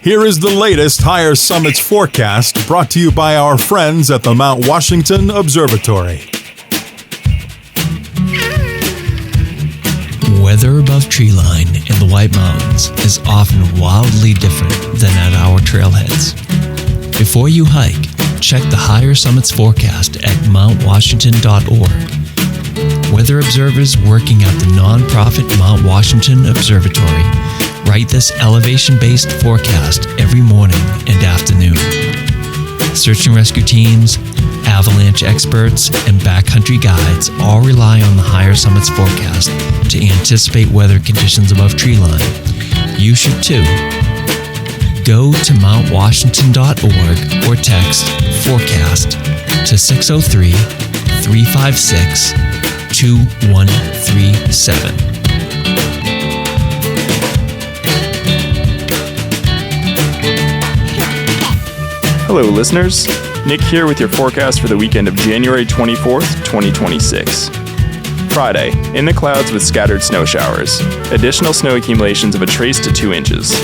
Here is the latest Higher Summits forecast brought to you by our friends at the Mount Washington Observatory. Weather above treeline in the White Mountains is often wildly different than at our trailheads. Before you hike, check the Higher Summits forecast at mountwashington.org. Weather observers working at the nonprofit Mount Washington Observatory write this elevation-based forecast every morning and afternoon. Search and rescue teams, avalanche experts, and backcountry guides all rely on the Higher Summits forecast to anticipate weather conditions above treeline. You should too. Go to mountwashington.org or text forecast to 603-356-2137. Hello, listeners. Nick here with your forecast for the weekend of January 24th, 2026. Friday, in the clouds with scattered snow showers. Additional snow accumulations of a trace to 2 inches.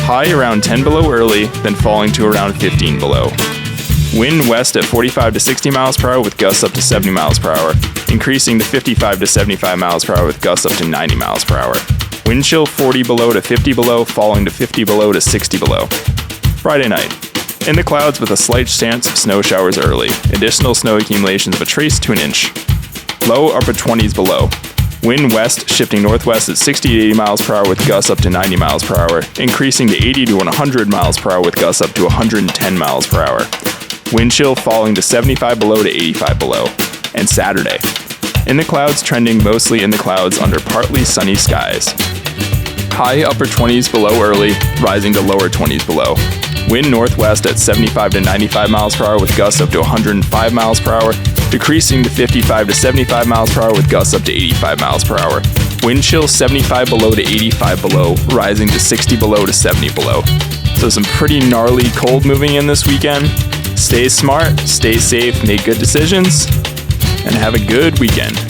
High around 10 below early, then falling to around 15 below. Wind west at 45 to 60 miles per hour with gusts up to 70 miles per hour, increasing to 55 to 75 miles per hour with gusts up to 90 miles per hour. Wind chill 40 below to 50 below, falling to 50 below to 60 below. Friday night. In the clouds with a slight chance of snow showers early. Additional snow accumulations of a trace to an inch. Low upper 20s below. Wind west shifting northwest at 60 to 80 miles per hour with gusts up to 90 miles per hour, increasing to 80 to 100 miles per hour with gusts up to 110 miles per hour. Wind chill falling to 75 below to 85 below. And Saturday. In the clouds trending mostly in the clouds under partly sunny skies. High upper 20s below early, rising to lower 20s below. Wind northwest at 75 to 95 miles per hour with gusts up to 105 miles per hour, decreasing to 55 to 75 miles per hour with gusts up to 85 miles per hour. Wind chill 75 below to 85 below, rising to 60 below to 70 below. So some pretty gnarly cold moving in this weekend. Stay smart, stay safe, make good decisions, and have a good weekend.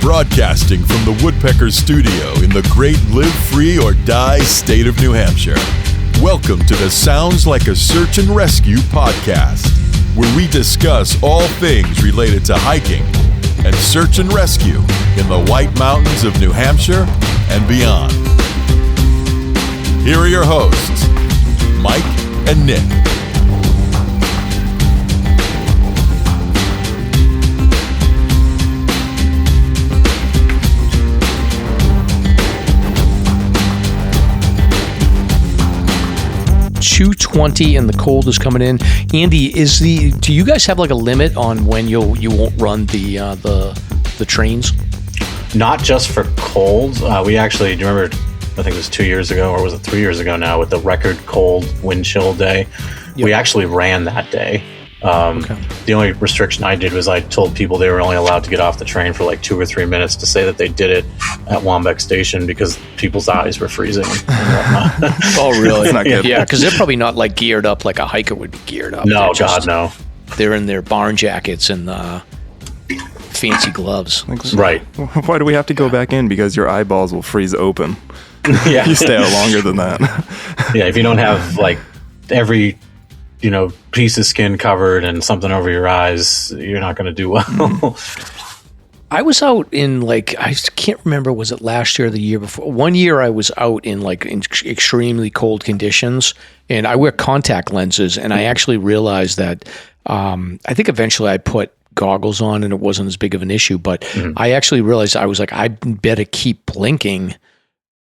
Broadcasting from the Woodpecker Studio in the great Live Free or Die state of New Hampshire. Welcome to the Sounds Like a Search and Rescue podcast, where we discuss all things related to hiking and search and rescue in the White Mountains of New Hampshire and beyond. Here are your hosts, Mike and Nick. .220 and the cold is coming in. Andy, do you guys have like a limit on when you won't run the trains? Not just for cold. We actually, do you remember, I think it was 2 years ago, or was it 3 years ago now, with the record cold wind chill day? Yep. We actually ran that day. Okay. The only restriction I did was I told people they were only allowed to get off the train for like 2 or 3 minutes to say that they did it at Wambeck Station because people's eyes were freezing and whatnot. Oh, really? Yeah, because they're probably not like geared up like a hiker would be geared up. No, God, no. They're in their barn jackets and fancy gloves. Right. Why do we have to go back in? Because your eyeballs will freeze open. Yeah. You stay out longer than that. Yeah, if you don't have like every piece of skin covered and something over your eyes, you're not going to do well. I was out in I can't remember, was it last year or the year before? One year I was out in in extremely cold conditions, and I wear contact lenses, and I actually realized that I think eventually I put goggles on and it wasn't as big of an issue, but I actually realized I was like, I better keep blinking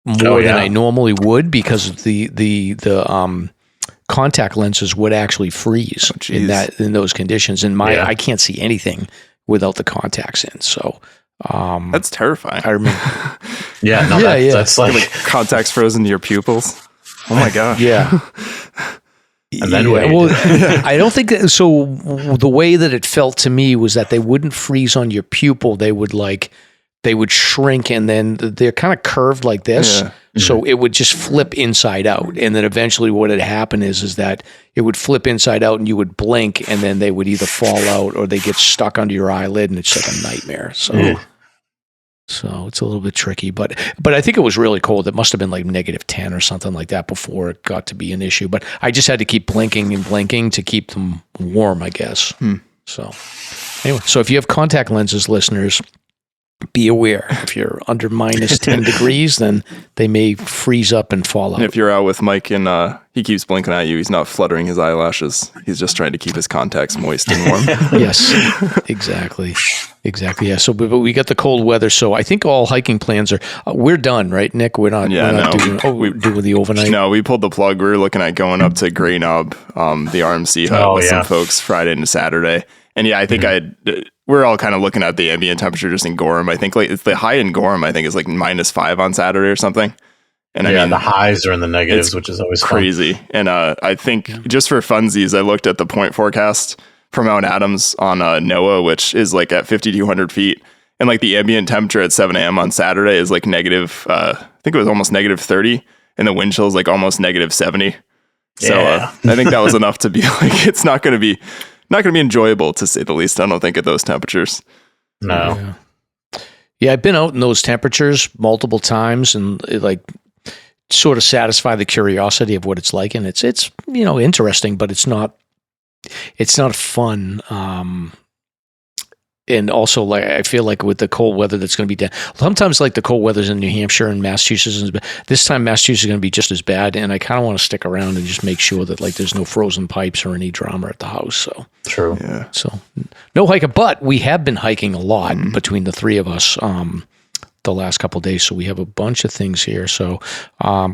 more than I normally would, because the contact lenses would actually freeze in those conditions, and I can't see anything without the contacts in. So That's terrifying. I remember. That's like contacts frozen to your pupils. Oh my gosh. Yeah. And then well, I don't think that, so. The way that it felt to me was that they wouldn't freeze on your pupil. They would shrink, and then they're kind of curved like this. Yeah. So it would just flip inside out. And then eventually what had happened is that it would flip inside out and you would blink, and then they would either fall out or they get stuck under your eyelid, and it's like a nightmare. So it's a little bit tricky, but I think it was really cold. It must have been like -10 or something like that before it got to be an issue. But I just had to keep blinking and blinking to keep them warm, I guess. So anyway, so if you have contact lenses, listeners, be aware. If you're under -10 degrees, then they may freeze up and fall out. And if you're out with Mike and he keeps blinking at you, he's not fluttering his eyelashes. He's just trying to keep his contacts moist and warm. Yes, exactly. Yeah. So, but we got the cold weather. So I think all hiking plans we're done, right, Nick? We're not doing the overnight. No, we pulled the plug. We were looking at going up to Grey Knob, the RMC hut with some folks Friday and Saturday. And I think we're all kind of looking at the ambient temperature just in Gorham. I think it's the high in Gorham, I think is like -5 on Saturday or something. And I mean, the highs are in the negatives, which is always crazy. Fun. And I think just for funsies, I looked at the point forecast for Mount Adams on NOAA, which is like at 5,200 feet. And like the ambient temperature at 7 a.m. on Saturday is like negative, I think it was almost -30. And the wind chill is like almost -70. So I think that was enough to be like, it's not going to be enjoyable, to say the least. I don't think at those temperatures. No. Yeah, I've been out in those temperatures multiple times, and it sort of satisfy the curiosity of what it's like, and it's interesting, but it's not fun. And also, like, I feel like with the cold weather that's going to be down, sometimes like the cold weather's in New Hampshire and Massachusetts, this time Massachusetts is going to be just as bad. And I kind of want to stick around and just make sure that like there's no frozen pipes or any drama at the house. So true. Yeah. So no hiking, but we have been hiking a lot between the three of us. The last couple of days. So we have a bunch of things here. So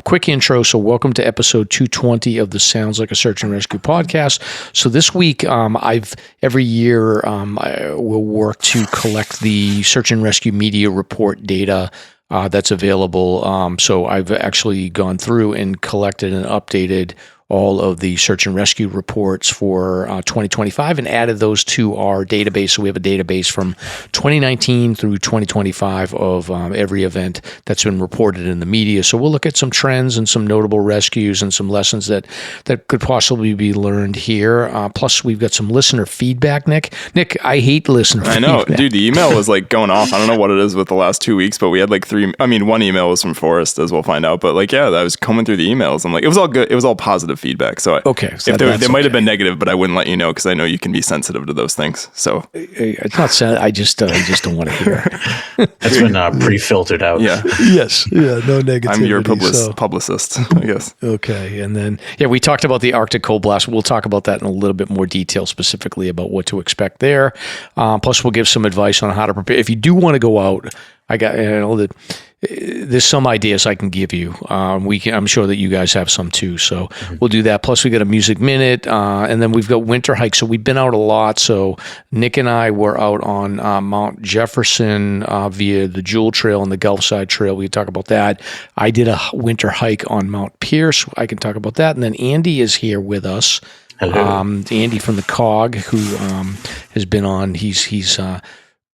quick intro. So welcome to episode 220 of the Sounds Like a Search and Rescue podcast. So this week, every year I will work to collect the search and rescue media report data that's available. So I've actually gone through and collected and updated all of the search and rescue reports for 2025 and added those to our database. So we have a database from 2019 through 2025 of every event that's been reported in the media. So we'll look at some trends and some notable rescues and some lessons that could possibly be learned here. Plus, we've got some listener feedback, Nick. Nick, I hate listener feedback. I know, dude, the email was like going off. I don't know what it is with the last 2 weeks, but we had like one email was from Forrest, as we'll find out. But like, I was combing through the emails. I'm like, it was all good. It was all positive feedback. So so they might have been negative, but I wouldn't let you know because I know you can be sensitive to those things. So it's not sad. I just don't want to hear it. It's been pre-filtered out. Yeah. Yes. Yeah. No negativity. I'm your publicist, I guess. Okay. And then, we talked about the Arctic cold blast. We'll talk about that in a little bit more detail, specifically about what to expect there. Plus, we'll give some advice on how to prepare. If you do want to go out, there's some ideas I can give you. I'm sure that you guys have some too. So we'll do that. Plus we got a music minute, and then we've got winter hikes. So we've been out a lot. So Nick and I were out on Mount Jefferson via the Jewel Trail and the Gulf Side Trail. We can talk about that. I did a winter hike on Mount Pierce. I can talk about that. And then Andy is here with us. Hello. Andy from the COG, who has been on. He's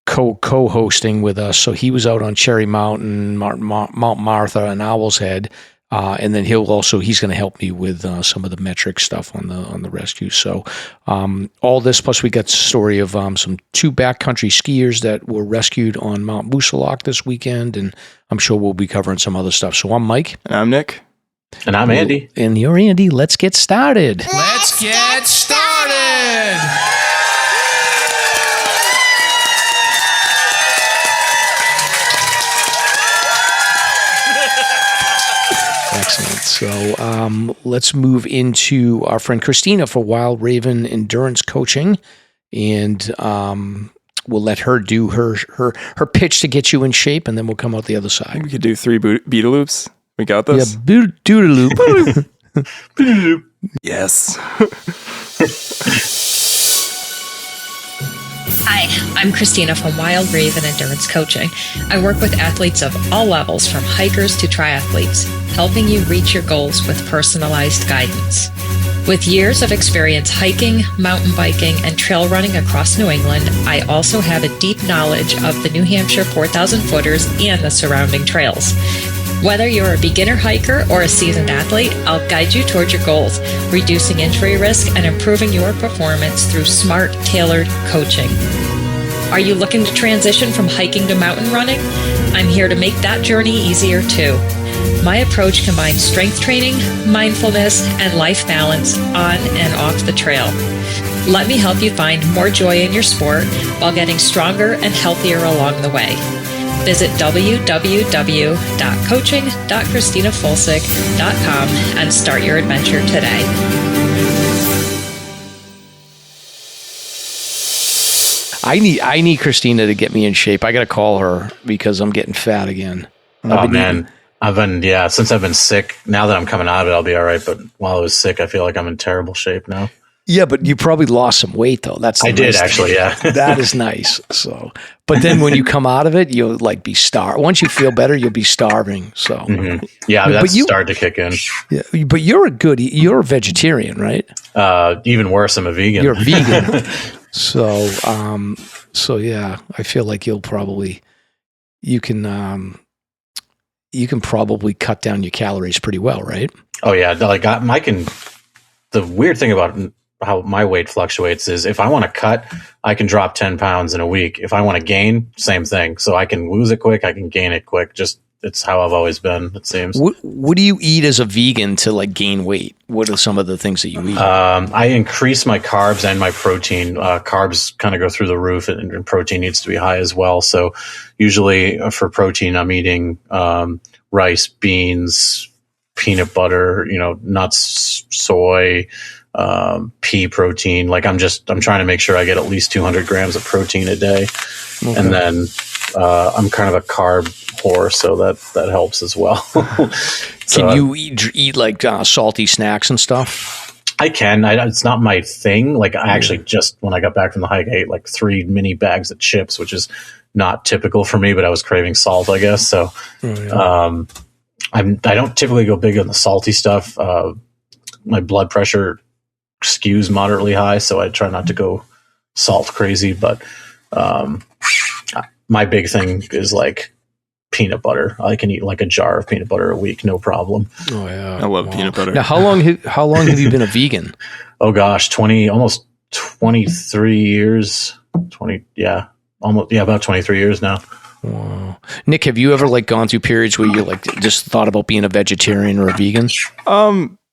co-hosting with us. So he was out on Cherry Mountain, Mount Martha, and Owl's Head. And then he's going to help me with some of the metric stuff on the rescue. So all this, plus we got the story of some 2 backcountry skiers that were rescued on Mount Moosilauke this weekend. And I'm sure we'll be covering some other stuff. So I'm Mike. And I'm Nick. And I'm Andy. And you're Andy. Let's get started. Let's get started. Excellent. So let's move into our friend Christina for Wild Raven Endurance Coaching, and we'll let her do her pitch to get you in shape, and then we'll come out the other side. I think we could do 3 beta loops. We got this? Yeah, doodaloop. Yes. Hi, I'm Christina from Wild Raven Endurance Coaching. I work with athletes of all levels, from hikers to triathletes, helping you reach your goals with personalized guidance. With years of experience hiking, mountain biking, and trail running across New England, I also have a deep knowledge of the New Hampshire 4,000 footers and the surrounding trails. Whether you're a beginner hiker or a seasoned athlete, I'll guide you towards your goals, reducing injury risk and improving your performance through smart, tailored coaching. Are you looking to transition from hiking to mountain running? I'm here to make that journey easier too. My approach combines strength training, mindfulness, and life balance on and off the trail. Let me help you find more joy in your sport while getting stronger and healthier along the way. Visit www.coaching.christinafolsick.com and start your adventure today. I need Christina to get me in shape. I got to call her because I'm getting fat again. Since I've been sick, now that I'm coming out of it, I'll be all right. But while I was sick, I feel like I'm in terrible shape now. Yeah, but you probably lost some weight though. I did actually. Yeah, that is nice. So, but then when you come out of it, you'll like be starved. Once you feel better, you'll be starving. So, yeah, that's starting to kick in. Yeah, but you're a vegetarian, right? Even worse, I'm a vegan. You're a vegan. So yeah, I feel like you can probably cut down your calories pretty well, right? Oh yeah, like the weird thing about how my weight fluctuates is if I want to cut, I can drop 10 pounds in a week. If I want to gain, same thing. So I can lose it quick, I can gain it quick. Just it's how I've always been, it seems. What do you eat as a vegan to like gain weight? What are some of the things that you eat? I increase my carbs and my protein. Carbs kind of go through the roof, and protein needs to be high as well. So usually for protein, I'm eating rice, beans, peanut butter, nuts, soy, pea protein. Like I'm trying to make sure I get at least 200 grams of protein a day. Okay. And then I'm kind of a carb whore, so that helps as well. Can you eat like salty snacks and stuff? I can. It's not my thing. Like I actually just when I got back from the hike, I ate like 3 mini bags of chips, which is not typical for me, but I was craving salt, I guess. So I don't typically go big on the salty stuff. My blood pressure skews moderately high, so I try not to go salt crazy. But my big thing is like peanut butter. I can eat like a jar of peanut butter a week, no problem. Oh yeah, I love peanut butter. Now, how long have you been a vegan? Oh gosh, almost 23 years. About 23 years now. Wow. Nick, have you ever like gone through periods where you like just thought about being a vegetarian or a vegan?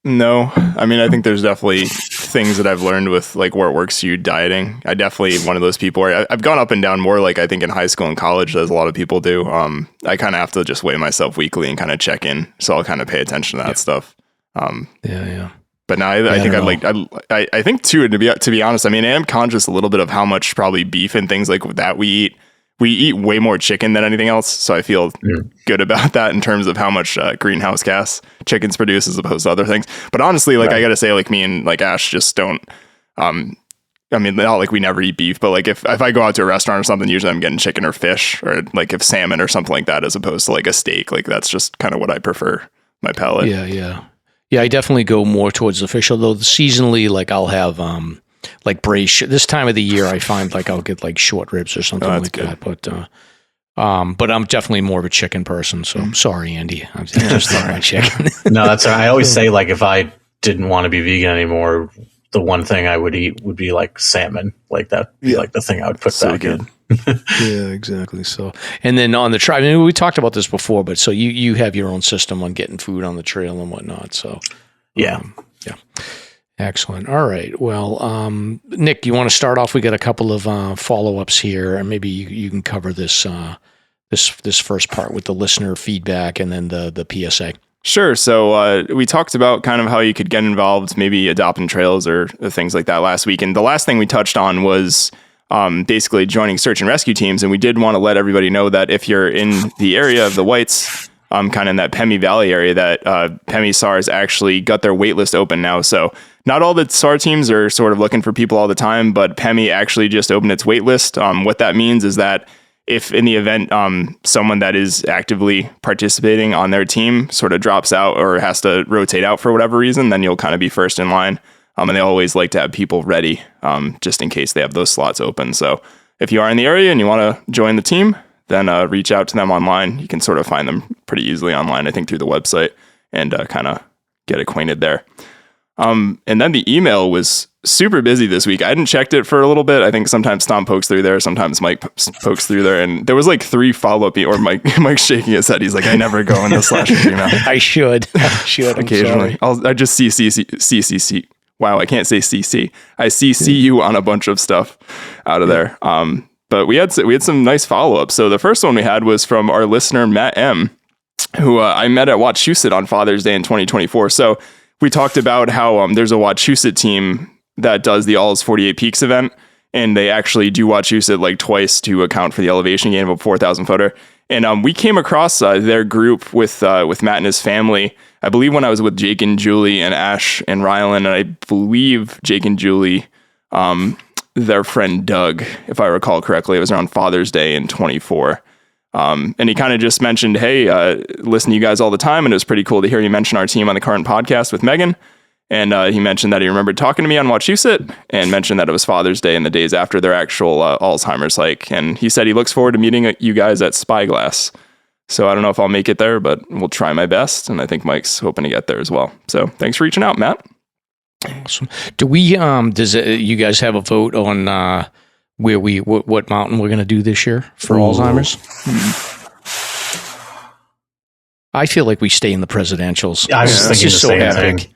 No. I mean, I think there's definitely things that I've learned with like where it works for you dieting. I definitely one of those people where I've gone up and down more like I think in high school and college as a lot of people do. I kind of have to just weigh myself weekly and kind of check in. So I'll kind of pay attention to that stuff. But now I think too, to be honest, I mean, I am conscious a little bit of how much probably beef and things like that we eat. We eat way more chicken than anything else, so I feel good about that in terms of how much greenhouse gas chickens produce as opposed to other things. But honestly, like I gotta say, like me and like Ash just don't. I mean, not like we never eat beef, but like if I go out to a restaurant or something, usually I'm getting chicken or fish, or like if salmon or something like that, as opposed to like a steak. Like that's just kind of what I prefer, my palate. Yeah. I definitely go more towards the fish. Although seasonally, like I'll have like braised. This time of the year, I find like I'll get like short ribs or something like that. But I'm definitely more of a chicken person. So I'm sorry, Andy. I just love my chicken. No, that's right. I always say like if I didn't want to be vegan anymore, the one thing I would eat would be like salmon. Like that, like the thing I would put back in. Yeah, exactly. So, and then on the trail, I mean, we talked about this before, but so you have your own system on getting food on the trail and whatnot. So, yeah. Excellent. All right. Well, Nick, you want to start off? We got a couple of follow-ups here, and maybe you can cover this this first part with the listener feedback and then the PSA. Sure. So we talked about kind of how you could get involved, maybe adopting trails or things like that last week. And the last thing we touched on was basically joining search and rescue teams. And we did want to let everybody know that if you're in the area of the Whites, kind of in that Pemi Valley area, that Pemi SARS actually got their wait list open now. So not all the SAR teams are sort of looking for people all the time, but Pemi actually just opened its wait list. What that means is that if in the event someone that is actively participating on their team sort of drops out or has to rotate out for whatever reason, then you'll kind of be first in line. And they always like to have people ready just in case they have those slots open. So if you are in the area and you want to join the team, then reach out to them online. You can sort of find them pretty easily online, I think, through the website and kind of get acquainted there. And then the email was super busy this week. I hadn't checked it for a little bit. I think sometimes Tom pokes through there, sometimes Mike pokes through there, and there was like 3 follow-up or Mike's shaking his head. He's like, I never go in the Slash email. I should occasionally. I just see CC. Wow, I can't say CC. I CC you on a bunch of stuff out of there. But we had some nice follow-ups. So the first one we had was from our listener Matt M, who I met at Wachusett on Father's Day in 2024. So we talked about how there's a Wachusett team that does the All's 48 Peaks event, and they actually do Wachusett like twice to account for the elevation gain of a 4,000 footer. And we came across their group with Matt and his family, I believe, when I was with Jake and Julie and Ash and Rylan, and I believe Jake and Julie, their friend Doug, if I recall correctly, it was around Father's Day in 24. And he kind of just mentioned, hey, listen to you guys all the time, and it was pretty cool to hear you mention our team on the current podcast with Megan. And he mentioned that he remembered talking to me on Wachusett and mentioned that it was Father's Day and the days after their actual Alzheimer's hike. And he said he looks forward to meeting you guys at Spyglass. So I don't know if I'll make it there, but we'll try my best. And I think Mike's hoping to get there as well. So thanks for reaching out, Matt. Awesome. Do we, does you guys have a vote on what mountain we're going to do this year for Alzheimer's? I feel like we stay in the presidentials. I was thinking just the so same epic. thing.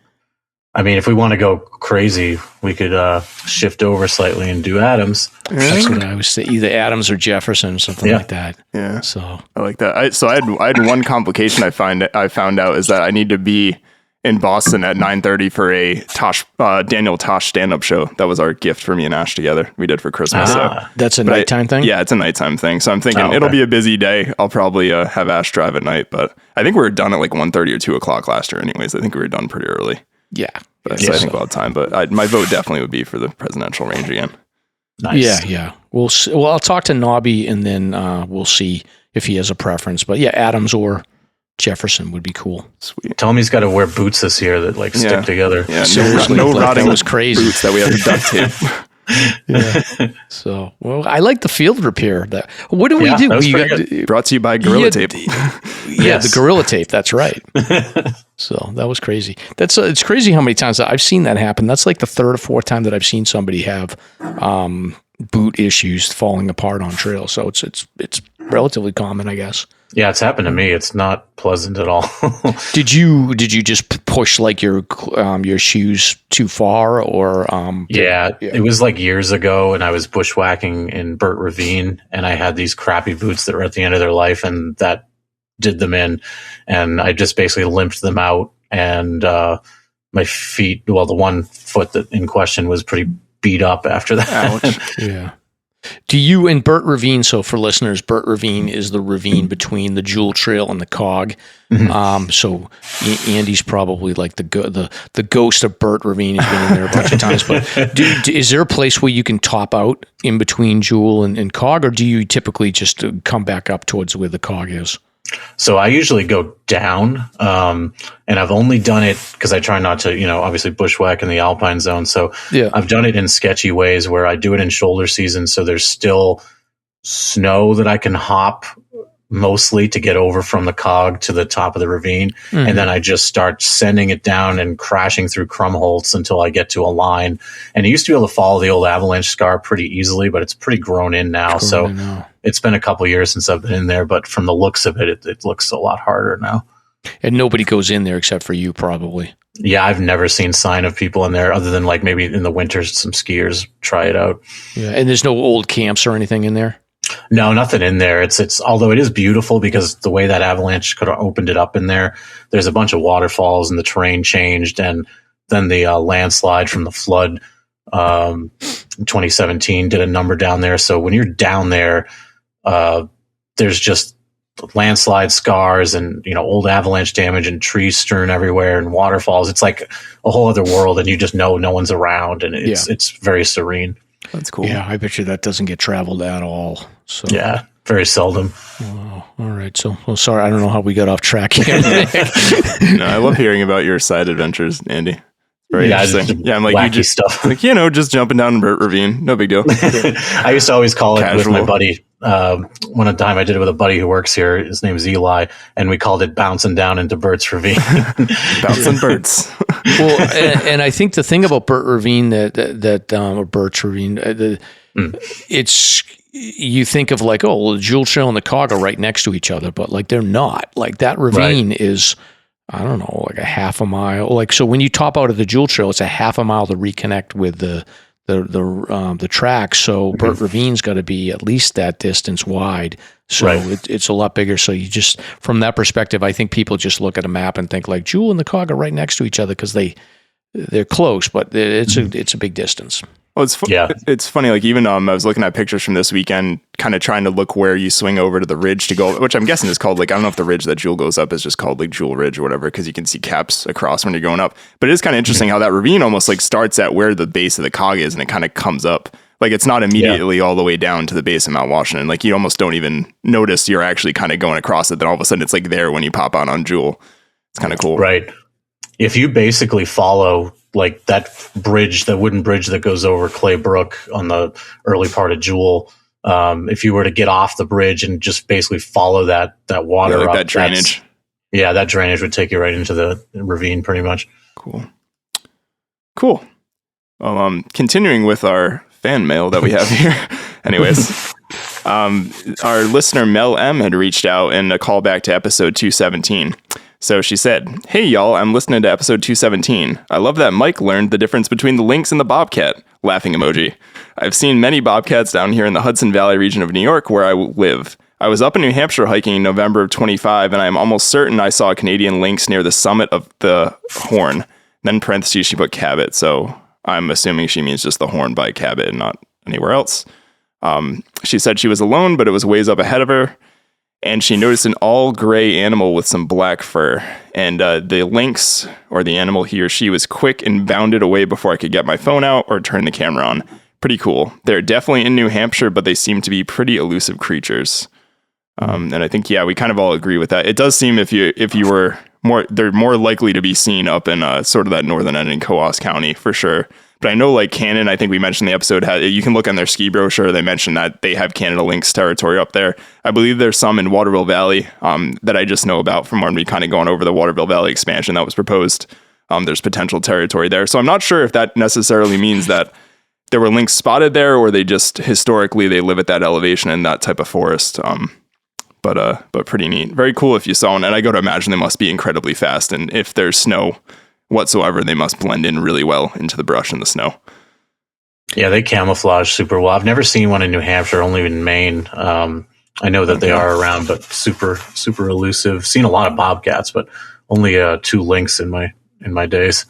I mean, if we want to go crazy, we could shift over slightly and do Adams. That's what I was saying. Either Adams or Jefferson, something like that. Yeah. So I like that. I had one complication I found out is that I need to be in Boston at 9:30 for a Daniel Tosh stand-up show. That was our gift for me and Ash together. We did for Christmas. So. That's a nighttime thing? Yeah, it's a nighttime thing. So I'm thinking it'll be a busy day. I'll probably have Ash drive at night, but I think we were done at like 1:30 or 2 o'clock last year anyways. I think we were done pretty early. Yeah. So I think we'll have time, but my vote definitely would be for the presidential range again. Nice. Yeah. Well, I'll talk to Nobby and then we'll see if he has a preference. But yeah, Adams or Jefferson would be cool. Sweet. Tell him he's got to wear boots this year that stick together. Yeah, no rotting. That was crazy. Boots that we have to duct tape. Yeah. So, well, I like the field repair. What do we do? Brought to you by Gorilla Tape. Yeah, the Gorilla Tape. That's right. So that was crazy. It's crazy how many times I've seen that happen. That's like the 3rd or 4th time that I've seen somebody have boot issues falling apart on trail. So it's relatively common, I guess. Yeah, it's happened to me. It's not pleasant at all. Did you just push like your shoes too far, or? It was like years ago, and I was bushwhacking in Burt Ravine, and I had these crappy boots that were at the end of their life, and that did them in, and I just basically limped them out, and my feet, well, the one foot that in question was pretty beat up after that. Ouch. Yeah. Do you, in Burt Ravine, so for listeners, Burt Ravine is the ravine between the Jewel Trail and the Cog. Mm-hmm. So Andy's probably like the ghost of Burt Ravine. Has been in there a bunch of times. But is there a place where you can top out in between Jewel and Cog, or do you typically just come back up towards where the Cog is? So I usually go down, and I've only done it because I try not to, obviously bushwhack in the alpine zone. So I've done it in sketchy ways where I do it in shoulder season. So there's still snow that I can hop mostly to get over from the Cog to the top of the ravine. Mm-hmm. And then I just start sending it down and crashing through Krumholtz until I get to a line. And I used to be able to follow the old avalanche scar pretty easily, but it's pretty grown in now. It's been a couple of years since I've been in there, but from the looks of it, it looks a lot harder now. And nobody goes in there except for you, probably. Yeah, I've never seen sign of people in there other than like maybe in the winters, some skiers try it out. Yeah, and there's no old camps or anything in there? No, nothing in there. It's although it is beautiful because the way that avalanche could have opened it up in there, there's a bunch of waterfalls and the terrain changed, and then the landslide from the flood in 2017 did a number down there. So when you're down there, there's just landslide scars and, old avalanche damage and trees strewn everywhere and waterfalls. It's like a whole other world, and you just know no one's around, and it's very serene. That's cool. Yeah, I bet you that doesn't get traveled at all. So yeah, very seldom. Oh, all right. So, sorry, I don't know how we got off track here. No, I love hearing about your side adventures, Andy. Very interesting. Yeah, I'm like, wacky stuff. Like, just jumping down Burt Ravine. No big deal. I used to always call it with my buddy. One time I did it with a buddy who works here. His name is Eli, and we called it bouncing down into Burt's Ravine. Bouncing Burt's. Well, and I think the thing about Burt Ravine or Burt's Ravine, it's, you think of like, the Jewel Trail and the Cog are right next to each other, but like they're not. Like that ravine is, I don't know, like a half a mile. Like, so when you top out of the Jewel Trail, it's a half a mile to reconnect with the track. So Burt Ravine's got to be at least that distance wide. So it's a lot bigger. So you just, from that perspective, I think people just look at a map and think like Jewel and the Cog are right next to each other because they're close, but it's a big distance. Well, it's funny. Like even I was looking at pictures from this weekend, kind of trying to look where you swing over to the ridge to go, which I'm guessing is called, like, I don't know if the ridge that Jewel goes up is just called like Jewel Ridge or whatever, because you can see caps across when you're going up. But it is kind of interesting how that ravine almost like starts at where the base of the Cog is, and it kind of comes up. Like it's not immediately all the way down to the base of Mount Washington. Like you almost don't even notice you're actually kind of going across it. Then all of a sudden it's like there when you pop out on Jewel. It's kind of cool. Right. If you basically follow like that bridge, the wooden bridge that goes over Clay Brook on the early part of Jewel, if you were to get off the bridge and just basically follow that water like up, that drainage. That drainage would take you right into the ravine pretty much. Cool. Well, continuing with our fan mail that we have here. Anyways, our listener Mel M had reached out in a callback to episode 217. So she said, "Hey y'all, I'm listening to episode 217. I love that Mike learned the difference between the lynx and the bobcat." Laughing emoji. "I've seen many bobcats down here in the Hudson Valley region of New York where I live. I was up in New Hampshire hiking in November of 25, and I am almost certain I saw a Canadian lynx near the summit of the Horn." Then in parentheses, she put Cabot. So I'm assuming she means just the Horn by Cabot and not anywhere else. She said she was alone, but it was ways up ahead of her. And she noticed an all gray animal with some black fur. And the lynx, or the animal he or she, was quick and bounded away before I could get my phone out or turn the camera on. Pretty cool. They're definitely in New Hampshire, but they seem to be pretty elusive creatures. And I think, we kind of all agree with that. It does seem if you were more, they're more likely to be seen up in sort of that northern end in Coos County for sure. But I know like Cannon, I think we mentioned the episode, you can look on their ski brochure. They mentioned that they have Canada lynx territory up there. I believe there's some in Waterville Valley that I just know about from when we kind of going over the Waterville Valley expansion that was proposed. There's potential territory there. So I'm not sure if that necessarily means that there were lynx spotted there, or they just historically they live at that elevation in that type of forest. But pretty neat. Very cool if you saw one. And I go to imagine they must be incredibly fast. And if there's snow whatsoever, they must blend in really well into the brush and the snow. Yeah, they camouflage super well. I've never seen one in New Hampshire, only in Maine. I know that they are around, but super, super elusive. Seen a lot of bobcats, but only 2 lynx in my days.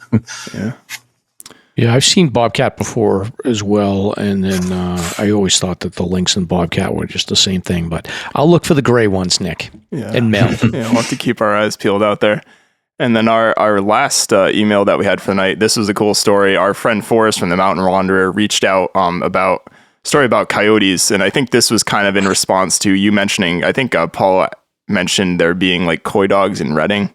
Yeah, I've seen bobcat before as well, and then I always thought that the lynx and bobcat were just the same thing. But I'll look for the gray ones, Nick, and Mel. We'll have to keep our eyes peeled out there. And then our last email that we had for the night, this was a cool story. Our friend Forrest from the Mountain Wanderer reached out about a story about coyotes. And I think this was kind of in response to you mentioning, I think Paul mentioned there being like coy dogs in Redding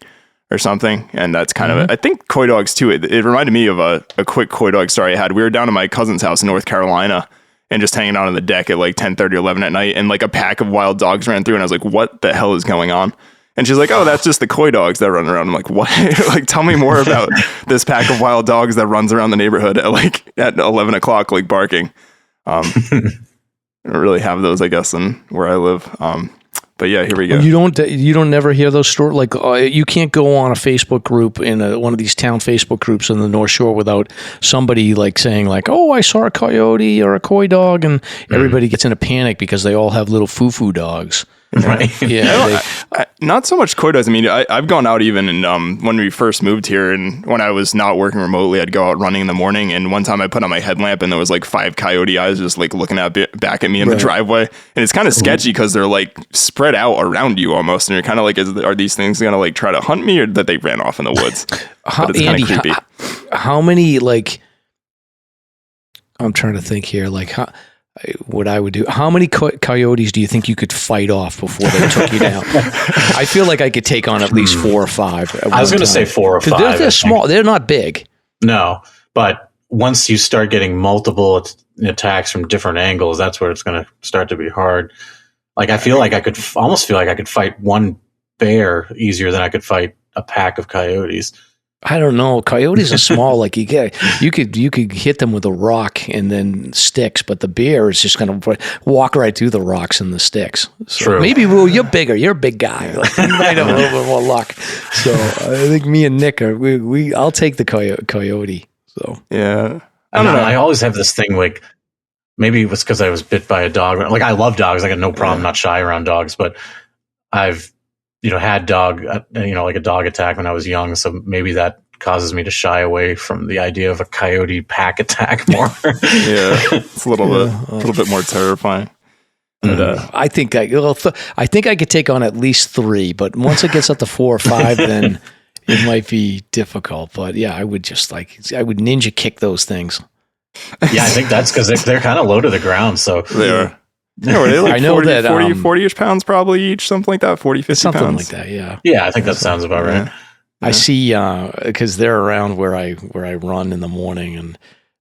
or something. And that's kind of, I think coy dogs too. It reminded me of a quick coy dog story I had. We were down at my cousin's house in North Carolina and just hanging out on the deck at like 10:30 or 11 at night. And like a pack of wild dogs ran through and I was like, what the hell is going on? And she's like, oh, that's just the coy dogs that run around. I'm like, what? Like, tell me more about this pack of wild dogs that runs around the neighborhood at 11 o'clock, like barking. I don't really have those, I guess, in where I live. But yeah, here we go. You don't never hear those stories? Like, you can't go on a Facebook group in one of these town Facebook groups in the North Shore without somebody like saying like, oh, I saw a coyote or a coy dog, and everybody gets in a panic because they all have little foo-foo dogs. Right. Yeah. Not so much coyotes. I mean, I've gone out even when we first moved here, and when I was not working remotely, I'd go out running in the morning. And one time I put on my headlamp and there was like 5 coyote eyes just like looking back at me in the driveway. And it's kind of sketchy because they're like spread out around you almost. And you're kind of like, are these things going to like try to hunt me, or that they ran off in the woods? But it's kind of creepy. How many, like, I'm trying to think here, like, what I would do. How many coyotes do you think you could fight off before they took you down? I feel like I could take on at least 4 or 5. I was going to say 4 or 5. They're small. They're not big. No, but once you start getting multiple attacks from different angles, that's where it's going to start to be hard. Like, I feel like I could fight one bear easier than I could fight a pack of coyotes. I don't know. Coyotes are small. Like you could hit them with a rock and then sticks, but the bear is just going to walk right through the rocks and the sticks. So True. Maybe you're bigger. You're a big guy. Like, you might have a little bit more luck. So I think me and Nick I'll take the coyote. So yeah, I don't know. I always have this thing like, maybe it was because I was bit by a dog. Like, I love dogs. I got no problem, not shy around dogs, but I've had like a dog attack when I was young. So maybe that causes me to shy away from the idea of a coyote pack attack more. Yeah, it's a little bit more terrifying. But, I think I could take on at least 3, but once it gets up to 4 or 5, then it might be difficult. But yeah, I would ninja kick those things. Yeah, I think that's because they're kind of low to the ground. So they are. Yeah, were they like I know 40-ish pounds probably each, something like that, 40, 50 something pounds. like that, yeah. Yeah, I think that sounds about right. Yeah. I see, because they're around where I run in the morning, and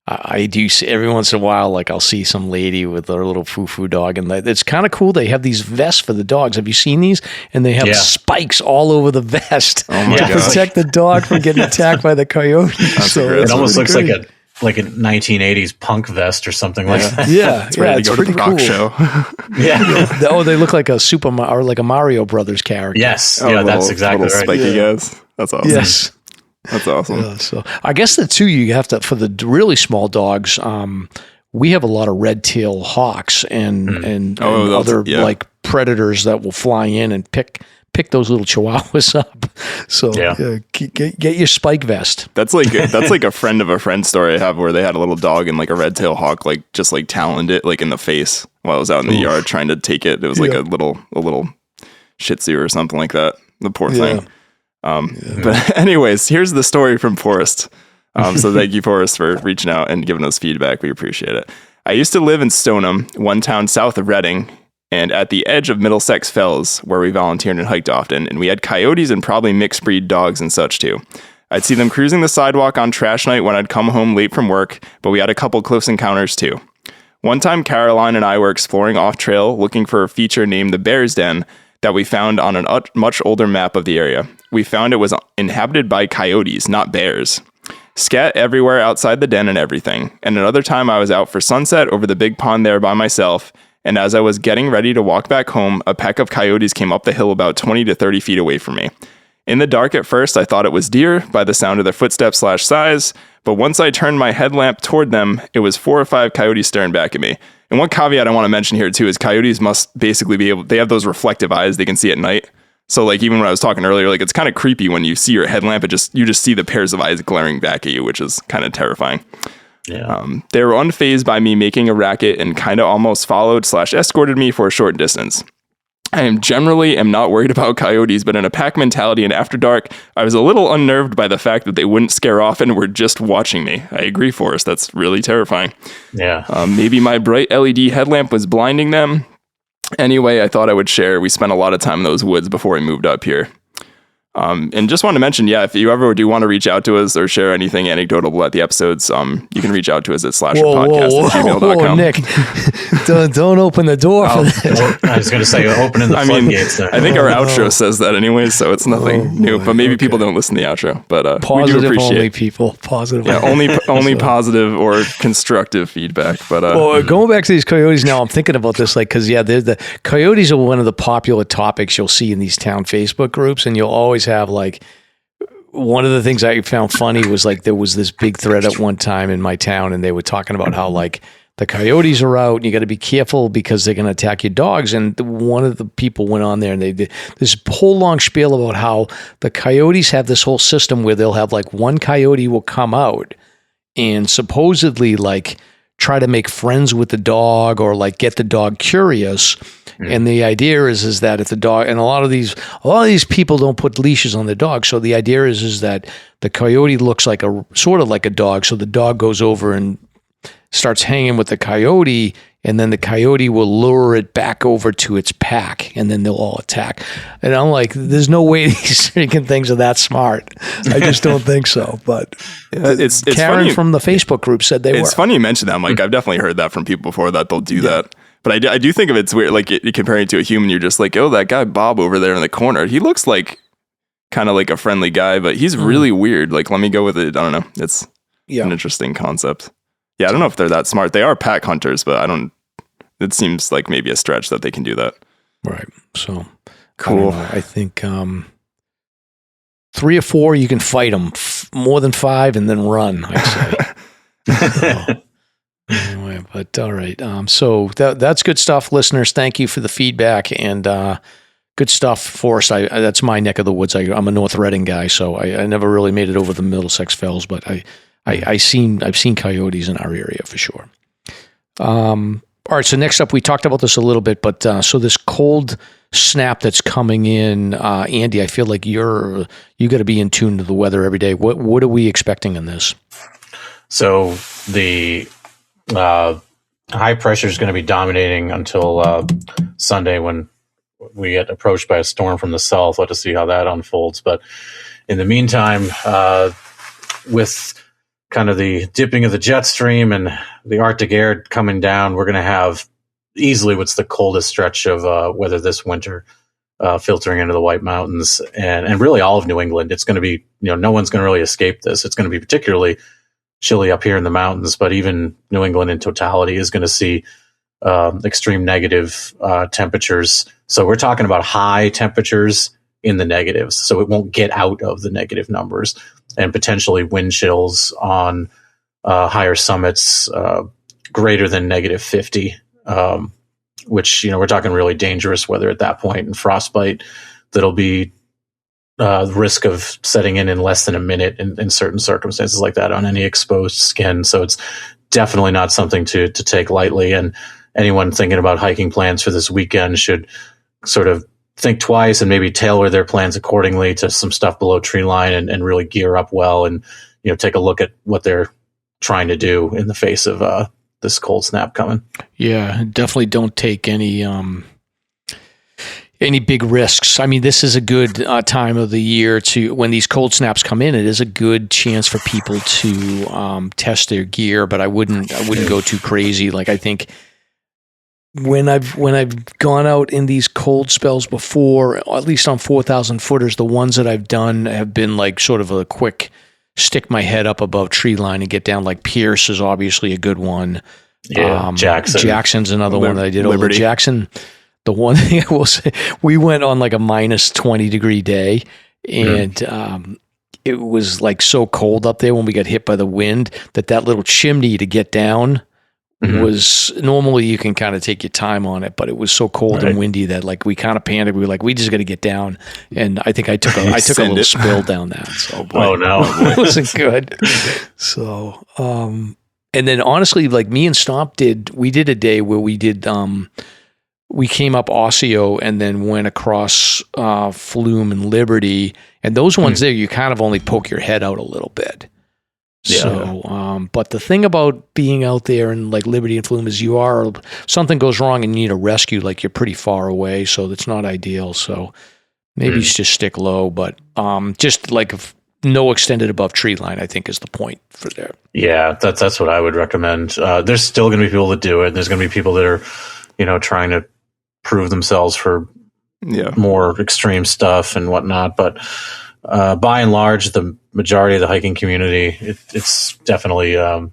I do see every once in a while, like I'll see some lady with their little foo-foo dog, and it's kind of cool. They have these vests for the dogs. Have you seen these? And they have spikes all over the vest to protect the dog from getting attacked by the coyote. It almost looks like a 1980s punk vest or something like that. Yeah, it's go to pretty the rock cool. show. Yeah. Oh, they look like a or like a Mario Brothers character. Yes, that's exactly right. Spiky guys. That's awesome. Yes. That's awesome. Yeah, so I guess you have to, for the really small dogs, we have a lot of red-tailed hawks and other like predators that will fly in and pick those little chihuahuas up. So get your spike vest. That's like a friend of a friend story I have, where they had a little dog and like a red-tailed hawk like just like taloned it like in the face while I was out in the yard trying to take it. It was like a little Shih Tzu or something like that. The poor thing. But anyways, here's the story from Forrest. So thank you, Forrest, for reaching out and giving us feedback. We appreciate it. I used to live in Stoneham, one town south of Reading, and at the edge of Middlesex Fells, where we volunteered and hiked often, and we had coyotes and probably mixed breed dogs and such too. I'd see them cruising the sidewalk on trash night when I'd come home late from work, but we had a couple close encounters too. One time, Caroline and I were exploring off-trail looking for a feature named the Bear's Den that we found on a much older map of the area. We found it was inhabited by coyotes, not bears. Scat everywhere outside the den and everything. And another time I was out for sunset over the big pond there by myself, and as I was getting ready to walk back home, a pack of coyotes came up the hill about 20 to 30 feet away from me. In the dark at first, I thought it was deer by the sound of their footsteps / size, but once I turned my headlamp toward them, it was 4 or 5 coyotes staring back at me. And one caveat I want to mention here too is coyotes must basically they have those reflective eyes they can see at night. So like even when I was talking earlier, like it's kind of creepy when you see your headlamp, you just see the pairs of eyes glaring back at you, which is kind of terrifying. Yeah. They were unfazed by me making a racket and kind of almost followed / escorted me for a short distance. I am not worried about coyotes, but in a pack mentality and after dark, I was a little unnerved by the fact that they wouldn't scare off and were just watching me. I agree, Forrest. That's really terrifying. Yeah. Maybe my bright LED headlamp was blinding them. Anyway, I thought I would share. We spent a lot of time in those woods before we moved up here. And just want to mention, if you ever do want to reach out to us or share anything anecdotal about the episodes, you can reach out to us at SLASRPodcast@gmail.com. Whoa, Nick, don't open the door for that. I was going to say, opening the floodgates. I think our outro says that anyway, so it's nothing new. But maybe people don't listen to the outro. But positive we do appreciate only people. Positive. Yeah, only positive or constructive feedback. But going back to these coyotes now, I'm thinking about this, because the coyotes are one of the popular topics you'll see in these town Facebook groups, and you'll always have one of the things I found funny was there was this big thread at one time in my town, and they were talking about how the coyotes are out and you got to be careful because they're going to attack your dogs. And one of the people went on there and they did this whole long spiel about how the coyotes have this whole system where they'll have like one coyote will come out and supposedly like try to make friends with the dog or like get the dog curious. And the idea is that if the dog, and a lot of these people don't put leashes on their dogs. So the idea is that the coyote looks like sort of like a dog. So the dog goes over and starts hanging with the coyote, and then the coyote will lure it back over to its pack, and then they'll all attack. And I'm like, there's no way these freaking things are that smart. I just don't think so. But it's Karen funny. from the Facebook group said they were. It's funny you mentioned that. I'm like, I've definitely heard that from people before that they'll do that. But I do think of it's weird, like comparing it to a human, you're just like, oh, that guy Bob over there in the corner, he looks like kind of like a friendly guy, but he's really weird. Like, let me go with it. I don't know. It's an interesting concept. Yeah, I don't know if they're that smart. They are pack hunters, but it seems like maybe a stretch that they can do that. Right. So cool. I think 3 or 4, you can fight them. More than 5 and then run, I'd say. Anyway, but all right. So that's good stuff, listeners. Thank you for the feedback and good stuff, Forrest. That's my neck of the woods. I'm a North Reading guy, so I never really made it over the Middlesex Fells, but I've seen coyotes in our area for sure. All right. So next up, we talked about this a little bit, but so this cold snap that's coming in, Andy, I feel like you got to be in tune to the weather every day. What are we expecting in this? So the high pressure is going to be dominating until Sunday when we get approached by a storm from the south. Let us see how that unfolds. But in the meantime, with kind of the dipping of the jet stream and the Arctic air coming down, we're going to have easily what's the coldest stretch of weather this winter, filtering into the White Mountains and really all of New England. It's going to be, no one's going to really escape this. It's going to be particularly chilly up here in the mountains, but even New England in totality is going to see extreme negative temperatures. So we're talking about high temperatures in the negatives. So it won't get out of the negative numbers, and potentially wind chills on higher summits greater than -50, which, we're talking really dangerous weather at that point, and frostbite that'll be the risk of setting in less than a minute in certain circumstances like that on any exposed skin. So it's definitely not something to take lightly. And anyone thinking about hiking plans for this weekend should sort of think twice and maybe tailor their plans accordingly to some stuff below tree line and really gear up well and, take a look at what they're trying to do in the face of this cold snap coming. Yeah, definitely don't take any big risks. I mean, this is a good time of the year when these cold snaps come in. It is a good chance for people to test their gear, but I wouldn't go too crazy. Like, I think when I've gone out in these cold spells before, at least on 4,000 footers, the ones that I've done have been like sort of a quick stick my head up above tree line and get down. Like Pierce is obviously a good one. Yeah, Jackson's another one that I did. Over Jackson. The one thing I will say, we went on like a -20 degree day, and it was like so cold up there when we got hit by the wind that little chimney to get down was, normally you can kind of take your time on it, but it was so cold and windy that like we kind of panicked. We were like, we just got to get down. And I think I took a little spill down that. So oh no, it wasn't good. So, and then honestly, like me and Stomp we did a day where we did, we came up Osseo and then went across Flume and Liberty. And those ones there, you kind of only poke your head out a little bit. Yeah. So, but the thing about being out there in like Liberty and Flume is something goes wrong and you need a rescue, like you're pretty far away. So that's not ideal. So maybe just stick low, but just like no extended above tree line, I think is the point for there. Yeah, that's what I would recommend. There's still going to be people that do it. There's going to be people that are, trying to prove themselves for more extreme stuff and whatnot. But by and large, the majority of the hiking community, it's definitely a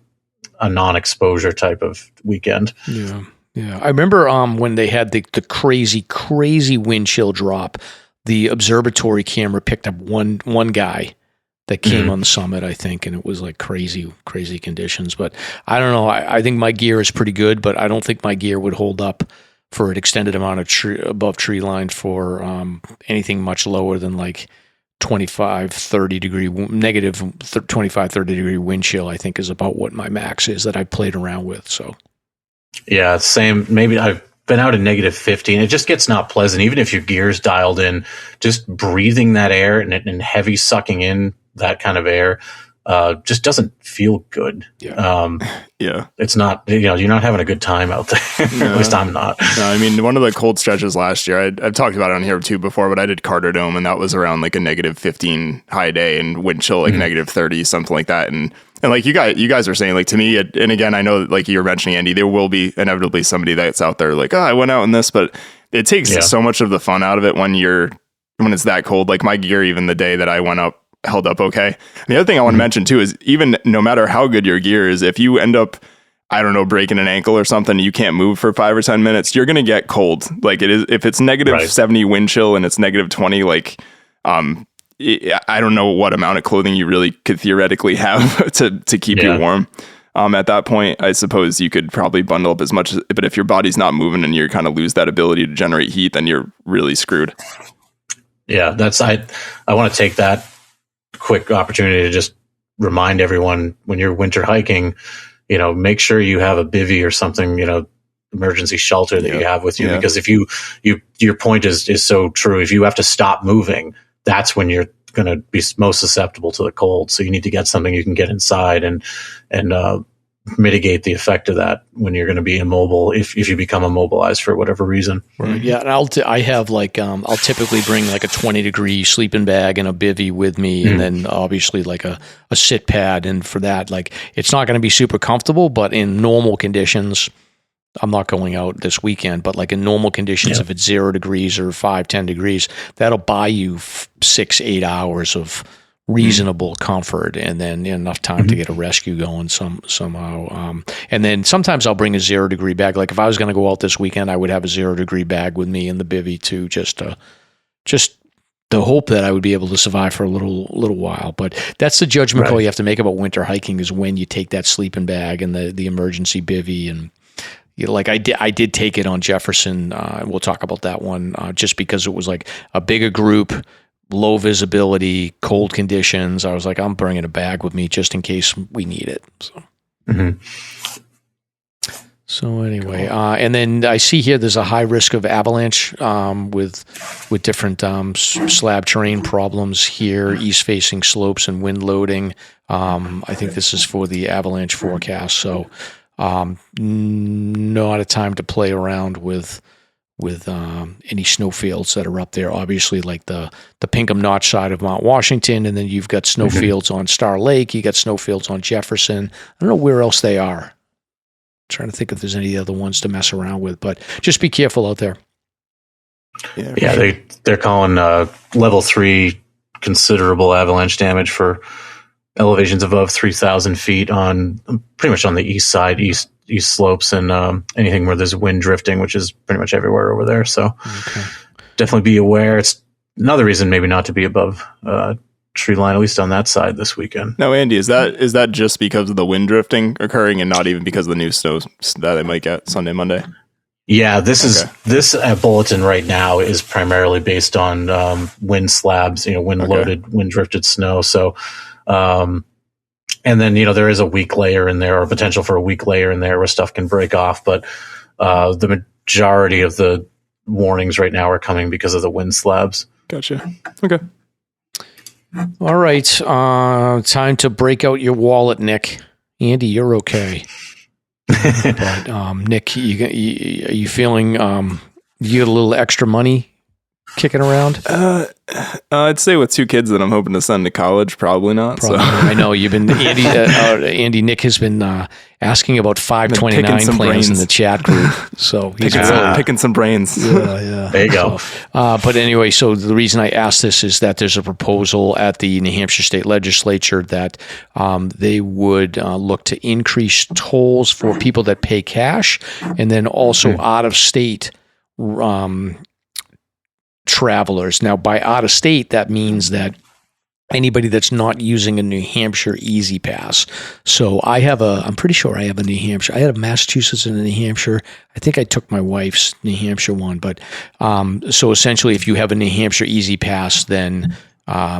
non-exposure type of weekend. Yeah. I remember when they had the crazy wind chill drop, the observatory camera picked up one guy that came on the summit, I think, and it was like crazy conditions. But I don't know. I think my gear is pretty good, but I don't think my gear would hold up for an extended amount of above tree line for anything much lower than like 25, 30 degree, negative 25, 30 degree wind chill, I think is about what my max is that I played around with. So, yeah, same. Maybe I've been out in negative 50 and it just gets not pleasant. Even if your gear's dialed in, just breathing that air and heavy sucking in that kind of air just doesn't feel good. Yeah. It's not, you're not having a good time out there. No. At least I'm not. No, I mean, one of the cold stretches last year, I've talked about it on here too before, but I did Carter Dome, and that was around like a negative 15 high day and wind chill like negative 30, something like that. And like you guys are saying, like, to me, and again, I know, like you were mentioning, Andy, there will be inevitably somebody that's out there like, I went out in this, but it takes so much of the fun out of it when it's that cold. Like my gear, even the day that I went up, held up okay. And the other thing I want to mention too is, even no matter how good your gear is, if you end up, I don't know, breaking an ankle or something, and you can't move for 5 or 10 minutes, you're going to get cold. Like it is, if it's negative 70 wind chill and it's negative 20, like, I don't know what amount of clothing you really could theoretically have to keep you warm. At that point, I suppose you could probably bundle up as much, but if your body's not moving and you kind of lose that ability to generate heat, then you're really screwed. Yeah, I want to take that quick opportunity to just remind everyone, when you're winter hiking, make sure you have a bivvy or something, emergency shelter that you have with you, because if your point is so true. If you have to stop moving, that's when you're going to be most susceptible to the cold. So you need to get something you can get inside and mitigate the effect of that when you're going to be immobile, if you become immobilized for whatever reason. Right. Yeah. And I have like, I'll typically bring like a 20 degree sleeping bag and a bivvy with me. And then obviously like a sit pad. And for that, like, it's not going to be super comfortable, but in normal conditions, I'm not going out this weekend, but like in normal conditions, if it's 0 degrees or 5, 10 degrees, that'll buy you 6-8 hours of reasonable comfort, and then enough time to get a rescue going somehow. And then sometimes I'll bring a 0 degree bag. Like if I was going to go out this weekend, I would have a 0 degree bag with me in the bivvy too, just the hope that I would be able to survive for a little while. But that's the judgment call you have to make about winter hiking, is when you take that sleeping bag and the emergency bivvy. And like I did take it on Jefferson. We'll talk about that one just because it was like a bigger group, low visibility, cold conditions. I was like, I'm bringing a bag with me just in case we need it. So anyway, and then I see here there's a high risk of avalanche with different slab terrain problems here, east facing slopes and wind loading. I think this is for the avalanche forecast. So not a time to play around with any snowfields that are up there. Obviously, like the Pinkham Notch side of Mount Washington, and then you've got snowfields on Star Lake. You got snowfields on Jefferson. I don't know where else they are. I'm trying to think if there's any other ones to mess around with, but just be careful out there. Yeah, they're calling level 3 considerable avalanche damage for elevations above 3,000 feet on pretty much on the east side, east slopes, and anything where there's wind drifting, which is pretty much everywhere over there. So definitely be aware. It's another reason maybe not to be above tree line, at least on that side this weekend. Now, Andy, is that just because of the wind drifting occurring and not even because of the new snow that they might get Sunday, Monday? Yeah, this bulletin right now is primarily based on wind slabs, wind loaded, wind drifted snow. So, and then, there is a weak layer in there, or potential for a weak layer in there where stuff can break off. But the majority of the warnings right now are coming because of the wind slabs. Gotcha. Okay. All right. Time to break out your wallet, Nick. Andy, you're okay. But Nick, are you feeling you get a little extra money kicking around? I'd say with 2 kids that I'm hoping to send to college, probably not. So. I know you've been Andy. Nick has been asking about 529 plans in the chat group. So he's picking some brains. Yeah. There you go. But anyway, so the reason I asked this is that there's a proposal at the New Hampshire State Legislature that they would look to increase tolls for people that pay cash, and then also out of state travelers. Now, by out of state, that means that anybody that's not using a New Hampshire EZPass. So I'm pretty sure I have a New Hampshire. I had a Massachusetts and a New Hampshire. I think I took my wife's New Hampshire one. But so essentially, if you have a New Hampshire EZPass, then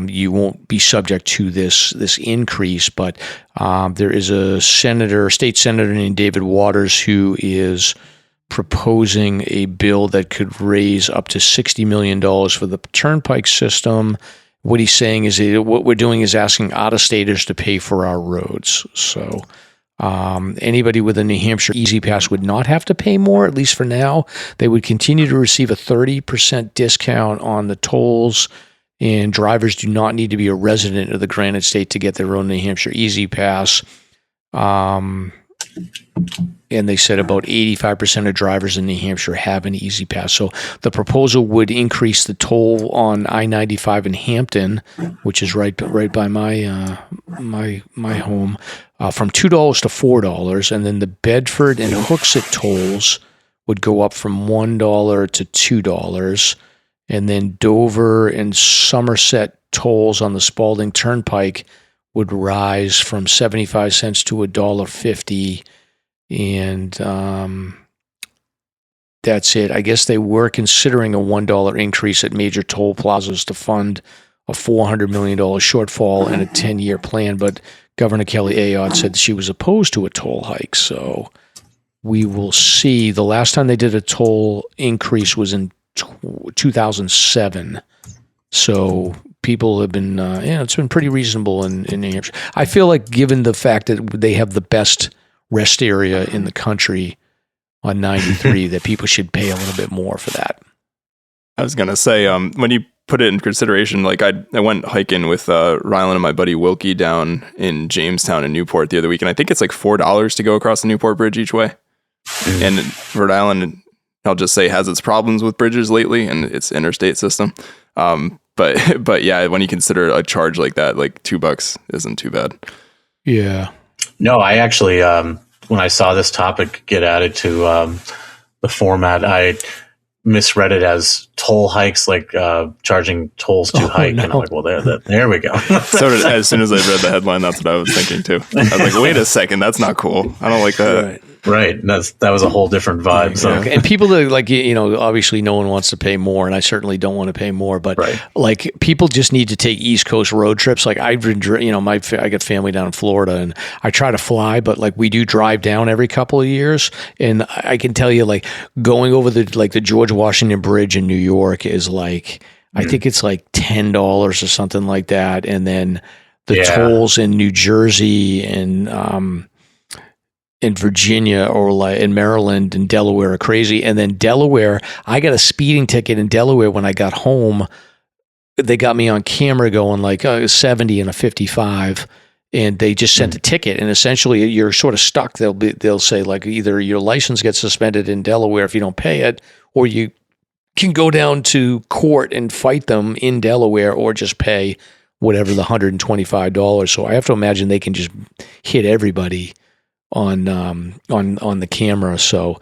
you won't be subject to this increase. But there is a state senator named David Waters who is proposing a bill that could raise up to $60 million for the turnpike system. What he's saying is what we're doing is asking out-of-staters to pay for our roads. So anybody with a New Hampshire EZPass would not have to pay more, at least for now. They would continue to receive a 30% discount on the tolls, and drivers do not need to be a resident of the Granite State to get their own New Hampshire EZPass. And they said about 85% of drivers in New Hampshire have an EZPass. So the proposal would increase the toll on I-95 in Hampton, which is right by my my home, from $2 to $4, and then the Bedford and Hooksett tolls would go up from $1 to $2, and then Dover and Somerset tolls on the Spalding Turnpike would rise from 75 cents to $1.50. And that's it. I guess they were considering a $1 increase at major toll plazas to fund a $400 million shortfall in a 10-year plan, but Governor Kelly Ayotte said she was opposed to a toll hike. So we will see. The last time they did a toll increase was in 2007. So people have been, it's been pretty reasonable in New Hampshire. I feel like, given the fact that they have the best rest area in the country on 93, that people should pay a little bit more for that. I was going to say, when you put it in consideration, like I went hiking with Rylan and my buddy Wilkie down in Jamestown and Newport the other week, and I think it's like $4 to go across the Newport Bridge each way. And Rhode Island, I'll just say, has its problems with bridges lately and its interstate system. But yeah, when you consider a charge like that, like $2 isn't too bad. Yeah. No, I actually, when I saw this topic get added to the format, I misread it as toll hikes, like charging tolls to hike. No. And I'm like, well, there we go. So as soon as I read the headline, that's what I was thinking too. I was like, wait a second, that's not cool. I don't like that. Right. That was a whole different vibe. So. And people that, like, obviously no one wants to pay more, and I certainly don't want to pay more, but like, people just need to take East Coast road trips. Like, I've been, I got family down in Florida, and I try to fly, but like, we do drive down every couple of years. And I can tell you, like, going over the George Washington Bridge in New York is like, I think it's like $10 or something like that. And then the tolls in New Jersey and, in Virginia or like in Maryland and Delaware are crazy. And then Delaware, I got a speeding ticket in Delaware when I got home. They got me on camera going like 70 and a 55, and they just sent a ticket. And essentially, you're sort of stuck. They'll say, like, either your license gets suspended in Delaware if you don't pay it, or you can go down to court and fight them in Delaware, or just pay whatever, the $125. So I have to imagine they can just hit everybody on the camera. So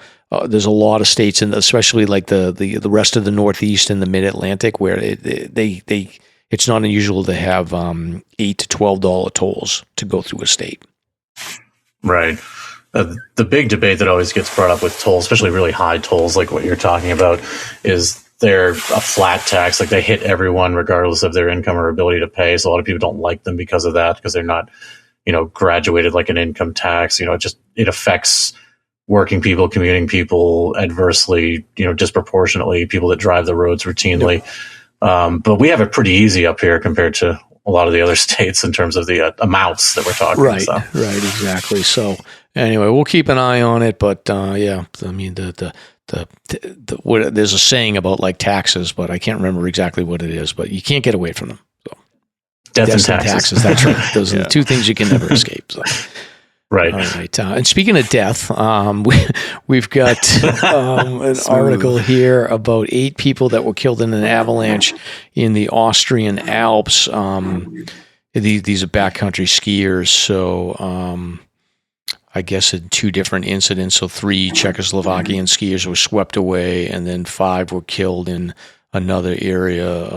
there's a lot of states, and especially like the rest of the Northeast and the Mid-Atlantic, where it's not unusual to have $8 to $12 tolls to go through a state. Right. The big debate that always gets brought up with tolls, especially really high tolls like what you're talking about, is they're a flat tax. Like, they hit everyone regardless of their income or ability to pay. So a lot of people don't like them because of that, because they're not graduated like an income tax. It affects working people, commuting people adversely, disproportionately, people that drive the roads routinely. But we have it pretty easy up here compared to a lot of the other states in terms of the amounts that we're talking about. Right, exactly. So anyway, we'll keep an eye on it. But I mean, there's a saying about like taxes, but I can't remember exactly what it is. But you can't get away from them. So. Death and taxes. That's right. Those are the two things you can never escape. So. Right. All right. And speaking of death, we've got an article here about 8 people that were killed in an avalanche in the Austrian Alps. These are backcountry skiers. So I guess in 2 different incidents. So 3 Czechoslovakian skiers were swept away, and then 5 were killed in another area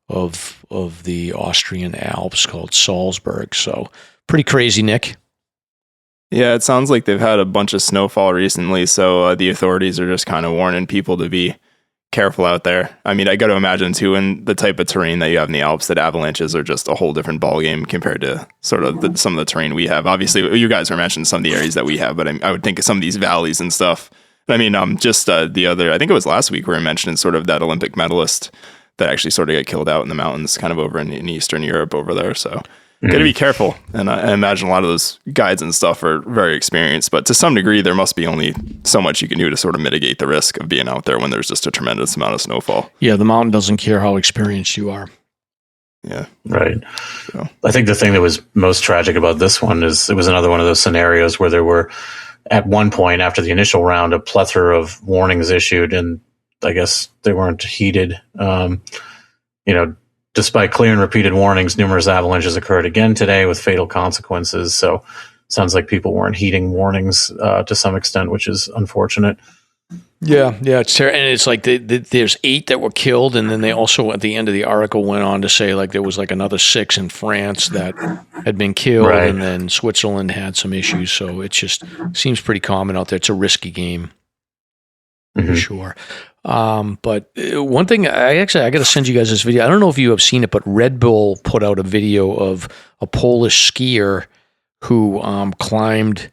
of the Austrian Alps called Salzburg. So pretty crazy, Nick. Yeah, it sounds like they've had a bunch of snowfall recently, so the authorities are just kind of warning people to be careful out there. I mean, I got to imagine too, in the type of terrain that you have in the Alps, that avalanches are just a whole different ballgame compared to sort of some of the terrain we have. Obviously, you guys are mentioning some of the areas that we have, but I would think of some of these valleys and stuff. I mean, just the other, I think it was last week we were mentioning sort of that Olympic medalist that actually sort of got killed out in the mountains, kind of over in Eastern Europe over there. So. Got to be careful. And I imagine a lot of those guides and stuff are very experienced, but to some degree, there must be only so much you can do to sort of mitigate the risk of being out there when there's just a tremendous amount of snowfall. Yeah, the mountain doesn't care how experienced you are. Yeah. Right. So. I think the thing that was most tragic about this one is it was another one of those scenarios where there were, at one point after the initial round, a plethora of warnings issued, and I guess they weren't heeded. Despite clear and repeated warnings, numerous avalanches occurred again today with fatal consequences. So sounds like people weren't heeding warnings to some extent, which is unfortunate. Yeah, it's terrible. And it's like there's 8 that were killed, and then they also, at the end of the article, went on to say like there was like another 6 in France that had been killed, right. And then Switzerland had some issues. So it just seems pretty common out there. It's a risky game, for sure. But one thing, I got to send you guys this video. I don't know if you have seen it, but Red Bull put out a video of a Polish skier who climbed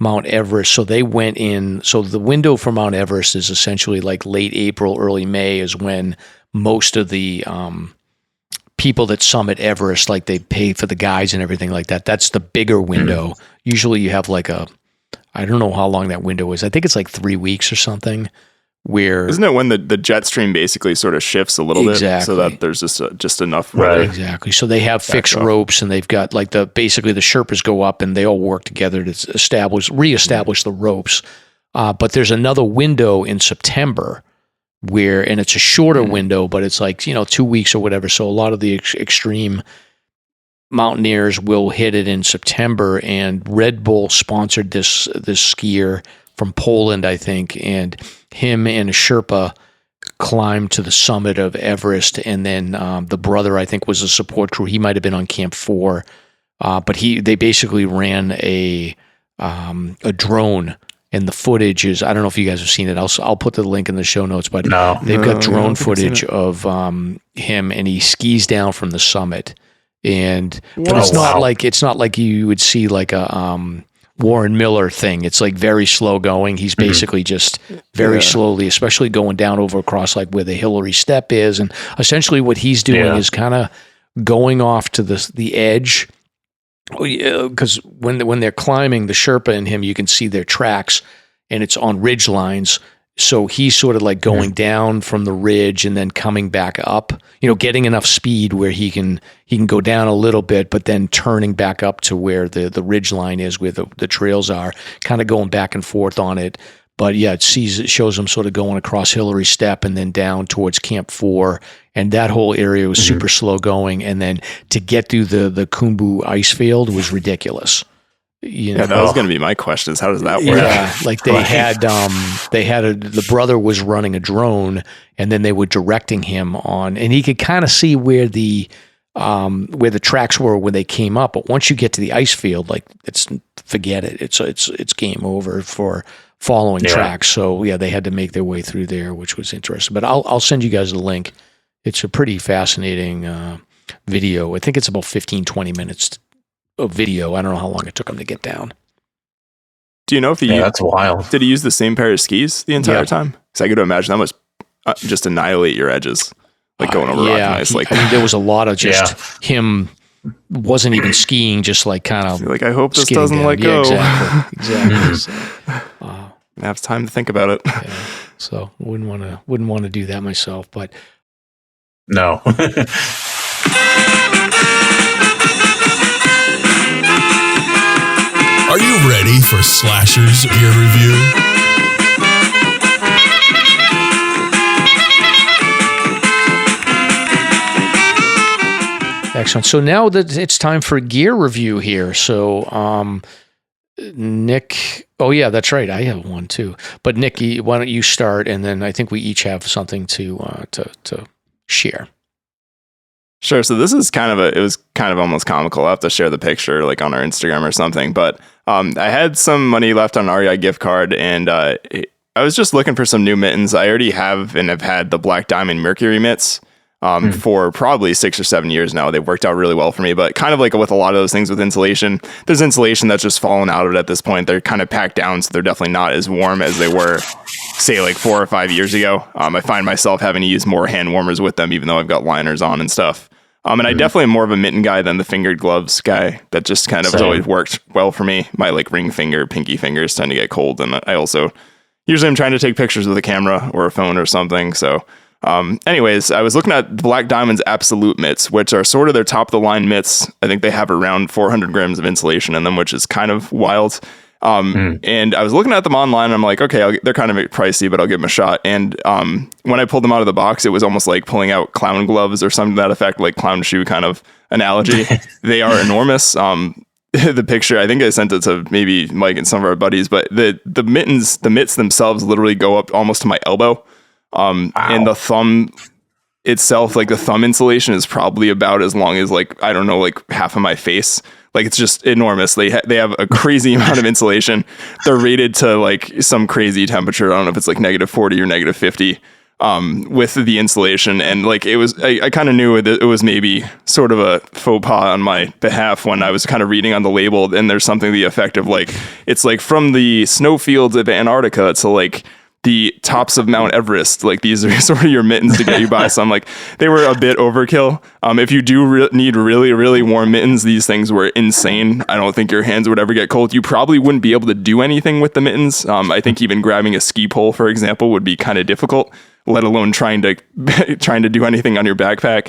Mount Everest. So they went in. So the window for Mount Everest is essentially like late April, early May is when most of the people that summit Everest, like they pay for the guides and everything like that. That's the bigger window. Usually you have like I don't know how long that window is. I think it's like 3 weeks or something. Where isn't it when the jet stream basically sort of shifts a little bit so that there's just enough right. Exactly. So they have fixed ropes, and they've got like basically the Sherpas go up and they all work together to reestablish the ropes. But there's another window in September and it's a shorter window, but it's like 2 weeks or whatever. So a lot of the extreme mountaineers will hit it in September, and Red Bull sponsored this skier from Poland, I think, and him and a Sherpa climbed to the summit of Everest, and then the brother, I think, was a support crew. He might have been on Camp 4, but they basically ran a drone, and the footage is, I don't know if you guys have seen it. I'll put the link in the show notes, but they've got drone footage of him, and he skis down from the summit, but it's not like you would see like a Warren Miller thing. It's like very slow going. He's basically just very slowly, especially going down over across like where the Hillary Step is. And essentially what he's doing is kind of going off to the edge. Because when they're climbing, the Sherpa and him, you can see their tracks, and it's on ridge lines. So he's sort of like going down from the ridge and then coming back up, getting enough speed where he can go down a little bit, but then turning back up to where the ridge line is, where the trails are, kind of going back and forth on it. But yeah, it shows him sort of going across Hillary Step and then down towards Camp 4. And that whole area was super slow going. And then to get through the Khumbu ice field was ridiculous. That was going to be my question: is how does that work? Yeah, like they had the brother was running a drone, and then they were directing him on, and he could kind of see where the tracks were when they came up. But once you get to the ice field, like forget it. It's game over for following tracks. So yeah, they had to make their way through there, which was interesting. But I'll send you guys the link. It's a pretty fascinating video. I think it's about 15-20 minutes of video. I don't know how long it took him to get down. Do you know if that's wild. Did he use the same pair of skis the entire time? Because I could imagine that must just annihilate your edges, like going over rock and ice. Like there was a lot of just him wasn't even skiing, just like kind of like I hope this doesn't let go. Exactly. So, I have time to think about it. So wouldn't want to do that myself, but no. Are you ready for Slasher's Beer Review? Excellent. So now that it's time for gear review here. So, Nick, oh yeah, that's right. I have one too. But Nick, why don't you start, and then I think we each have something to share. Sure. So this is it was kind of almost comical. I'll have to share the picture like on our Instagram or something. But I had some money left on an REI gift card, and I was just looking for some new mittens. I already have and have had the Black Diamond Mercury mitts for probably 6 or 7 years now. They've worked out really well for me, but kind of like with a lot of those things with insulation, there's insulation that's just fallen out of it at this point. They're kind of packed down, so they're definitely not as warm as they were, say, like 4 or 5 years ago. I find myself having to use more hand warmers with them, even though I've got liners on and stuff. And I definitely am more of a mitten guy than the fingered gloves guy. That just kind of has always worked well for me. My like ring finger, pinky fingers tend to get cold. And I also, usually I'm trying to take pictures with a camera or a phone or something. So anyways, I was looking at Black Diamond's Absolute mitts, which are sort of their top of the line mitts. I think they have around 400 grams of insulation in them, which is kind of wild. And I was looking at them online and I'm like, okay, they're kind of pricey, but I'll give them a shot. And when I pulled them out of the box, it was almost like pulling out clown gloves or something to that effect, like clown shoe kind of analogy. They are enormous. The picture, I think I sent it to maybe Mike and some of our buddies, but the mitts themselves literally go up almost to my elbow. Wow. And the thumb itself, like the thumb insulation is probably about as long as like, I don't know, like half of my face. Like it's just enormous. They have a crazy amount of insulation. They're rated to like some crazy temperature. I don't know if it's like -40 or -50 with the insulation. And like it was, I kind of knew that it was maybe sort of a faux pas on my behalf when I was kind of reading on the label. And there's something to the effect of like, it's like from the snowfields of Antarctica to like the tops of Mount Everest. Like these are sort of your mittens to get you by. So I'm like, they were a bit overkill. If you do need really, really warm mittens, these things were insane. I don't think your hands would ever get cold. You probably wouldn't be able to do anything with the mittens. I think even grabbing a ski pole, for example, would be kind of difficult, let alone trying to do anything on your backpack.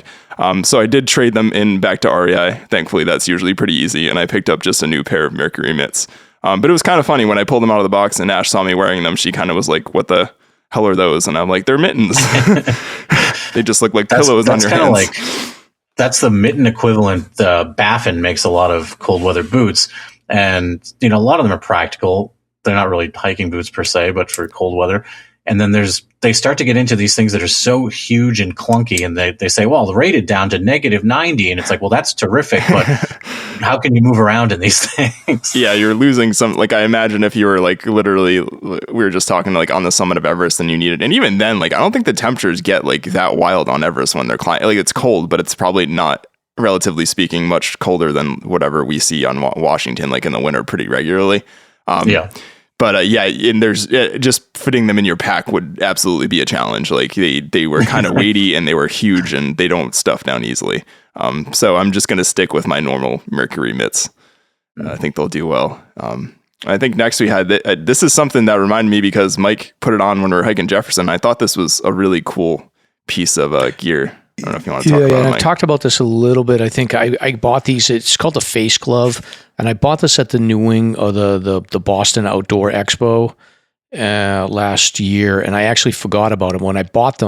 So I did trade them in back to REI. Thankfully, that's usually pretty easy. And I picked up just a new pair of Mercury mitts. But it was kind of funny when I pulled them out of the box and Ash saw me wearing them. She kind of was like, what the hell are those? And I'm like, they're mittens. They just look like pillows on your hands. Like, that's the mitten equivalent. Baffin makes a lot of cold weather boots. And, a lot of them are practical. They're not really hiking boots per se, but for cold weather. And then they start to get into these things that are so huge and clunky. And they say, well, rated down to -90. And it's like, well, that's terrific. But how can you move around in these things? Yeah, you're losing some. Like, I imagine if you were like literally, we were just talking like on the summit of Everest and you needed. And even then, like, I don't think the temperatures get like that wild on Everest when they're climbing. Like, it's cold, but it's probably not, relatively speaking, much colder than whatever we see on Washington, like in the winter pretty regularly. Yeah. But yeah, and there's just fitting them in your pack would absolutely be a challenge. Like they were kind of weighty and they were huge and they don't stuff down easily. So I'm just going to stick with my normal Mercury mitts. I think they'll do well. I think next we had this is something that reminded me because Mike put it on when we were hiking Jefferson. I thought this was a really cool piece of gear. I don't know if you want to talk about it. Yeah, I talked about this a little bit. I think I bought these. It's called the Face Glove, and I bought this at the the Boston Outdoor Expo last year, and I actually forgot about it. When I bought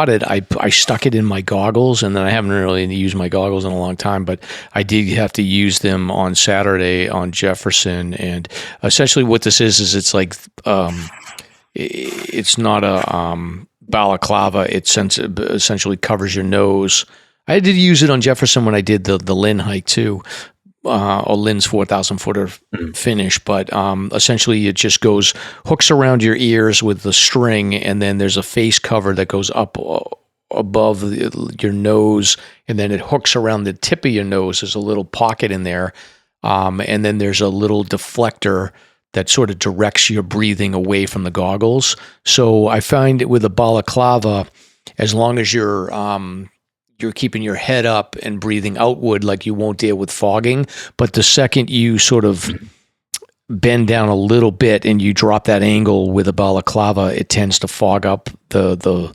it, I stuck it in my goggles, and then I haven't really used my goggles in a long time, but I did have to use them on Saturday on Jefferson, and essentially what this is it's like, it's not a balaclava. It essentially covers your nose. I did use it on Jefferson when I did the Lynn hike too, or Lynn's 4,000 footer finish. But essentially, it just hooks around your ears with the string, and then there's a face cover that goes up above your nose, and then it hooks around the tip of your nose. There's a little pocket in there, and then there's a little deflector that sort of directs your breathing away from the goggles. So I find it with a balaclava, as long as you're keeping your head up and breathing outward, like you won't deal with fogging. But the second you sort of bend down a little bit and you drop that angle with a balaclava, it tends to fog up the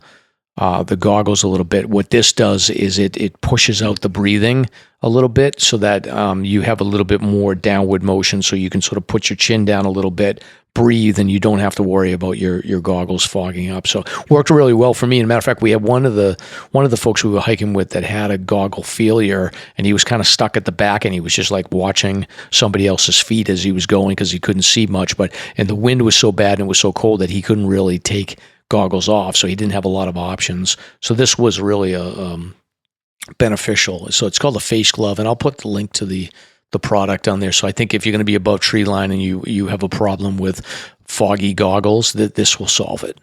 goggles a little bit. What this does is it pushes out the breathing a little bit so that you have a little bit more downward motion, so you can sort of put your chin down a little bit, breathe, and you don't have to worry about your goggles fogging up. So worked really well for me. And matter of fact, we had one of the folks we were hiking with that had a goggle failure, and he was kind of stuck at the back, and he was just like watching somebody else's feet as he was going because he couldn't see much. And the wind was so bad and it was so cold that he couldn't really take goggles off, so he didn't have a lot of options. So this was really beneficial. So it's called a face glove, and I'll put the link to the product on there. So I think if you're going to be above tree line and you have a problem with foggy goggles, that this will solve it.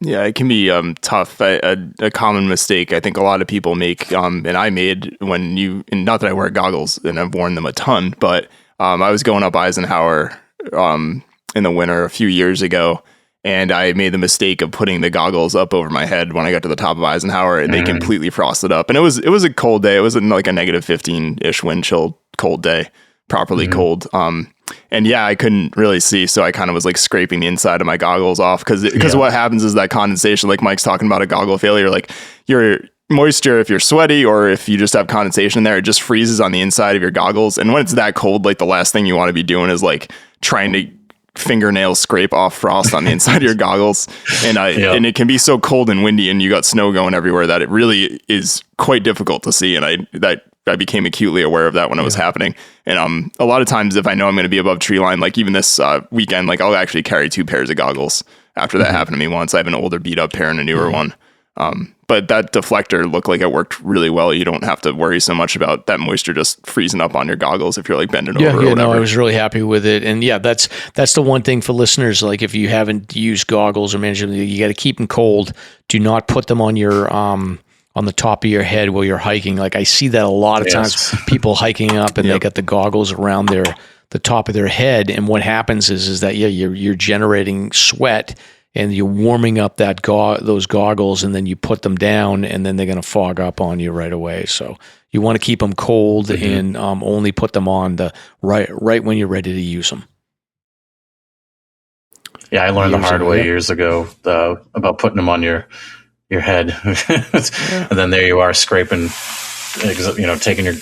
Yeah, it can be tough. A common mistake I think a lot of people make, and I made and not that I wear goggles and I've worn them a ton, but I was going up Eisenhower in the winter a few years ago, and I made the mistake of putting the goggles up over my head when I got to the top of Eisenhower, and they completely frosted up. And it was a cold day. It was like a negative 15-ish wind chill cold day, properly cold. And yeah, I couldn't really see, so I kind of was like scraping the inside of my goggles off because what happens is that condensation, like Mike's talking about a goggle failure, like your moisture, if you're sweaty or if you just have condensation there, it just freezes on the inside of your goggles. And when it's that cold, like the last thing you want to be doing is like trying to fingernail scrape off frost on the inside of your goggles. And and it can be so cold and windy and you got snow going everywhere that it really is quite difficult to see. And I became acutely aware of that when it was happening. And a lot of times if I know I'm going to be above tree line, like even this weekend, like I'll actually carry 2 pairs of goggles after that happened to me once. I have an older beat up pair and a newer one. But that deflector looked like it worked really well. You don't have to worry so much about that moisture just freezing up on your goggles if you're like bending over or whatever. No, I was really happy with it. And yeah, that's the one thing for listeners. Like if you haven't used goggles or managed them, you got to keep them cold. Do not put them on your on the top of your head while you're hiking. Like I see that a lot of times, people hiking up and they got the goggles around the top of their head. And what happens is that you're generating sweat. And you're warming up those goggles, and then you put them down, and then they're going to fog up on you right away. So you want to keep them cold and only put them on right when you're ready to use them. Yeah, I learned the hard way years ago about putting them on your head, and then there you are scraping, taking your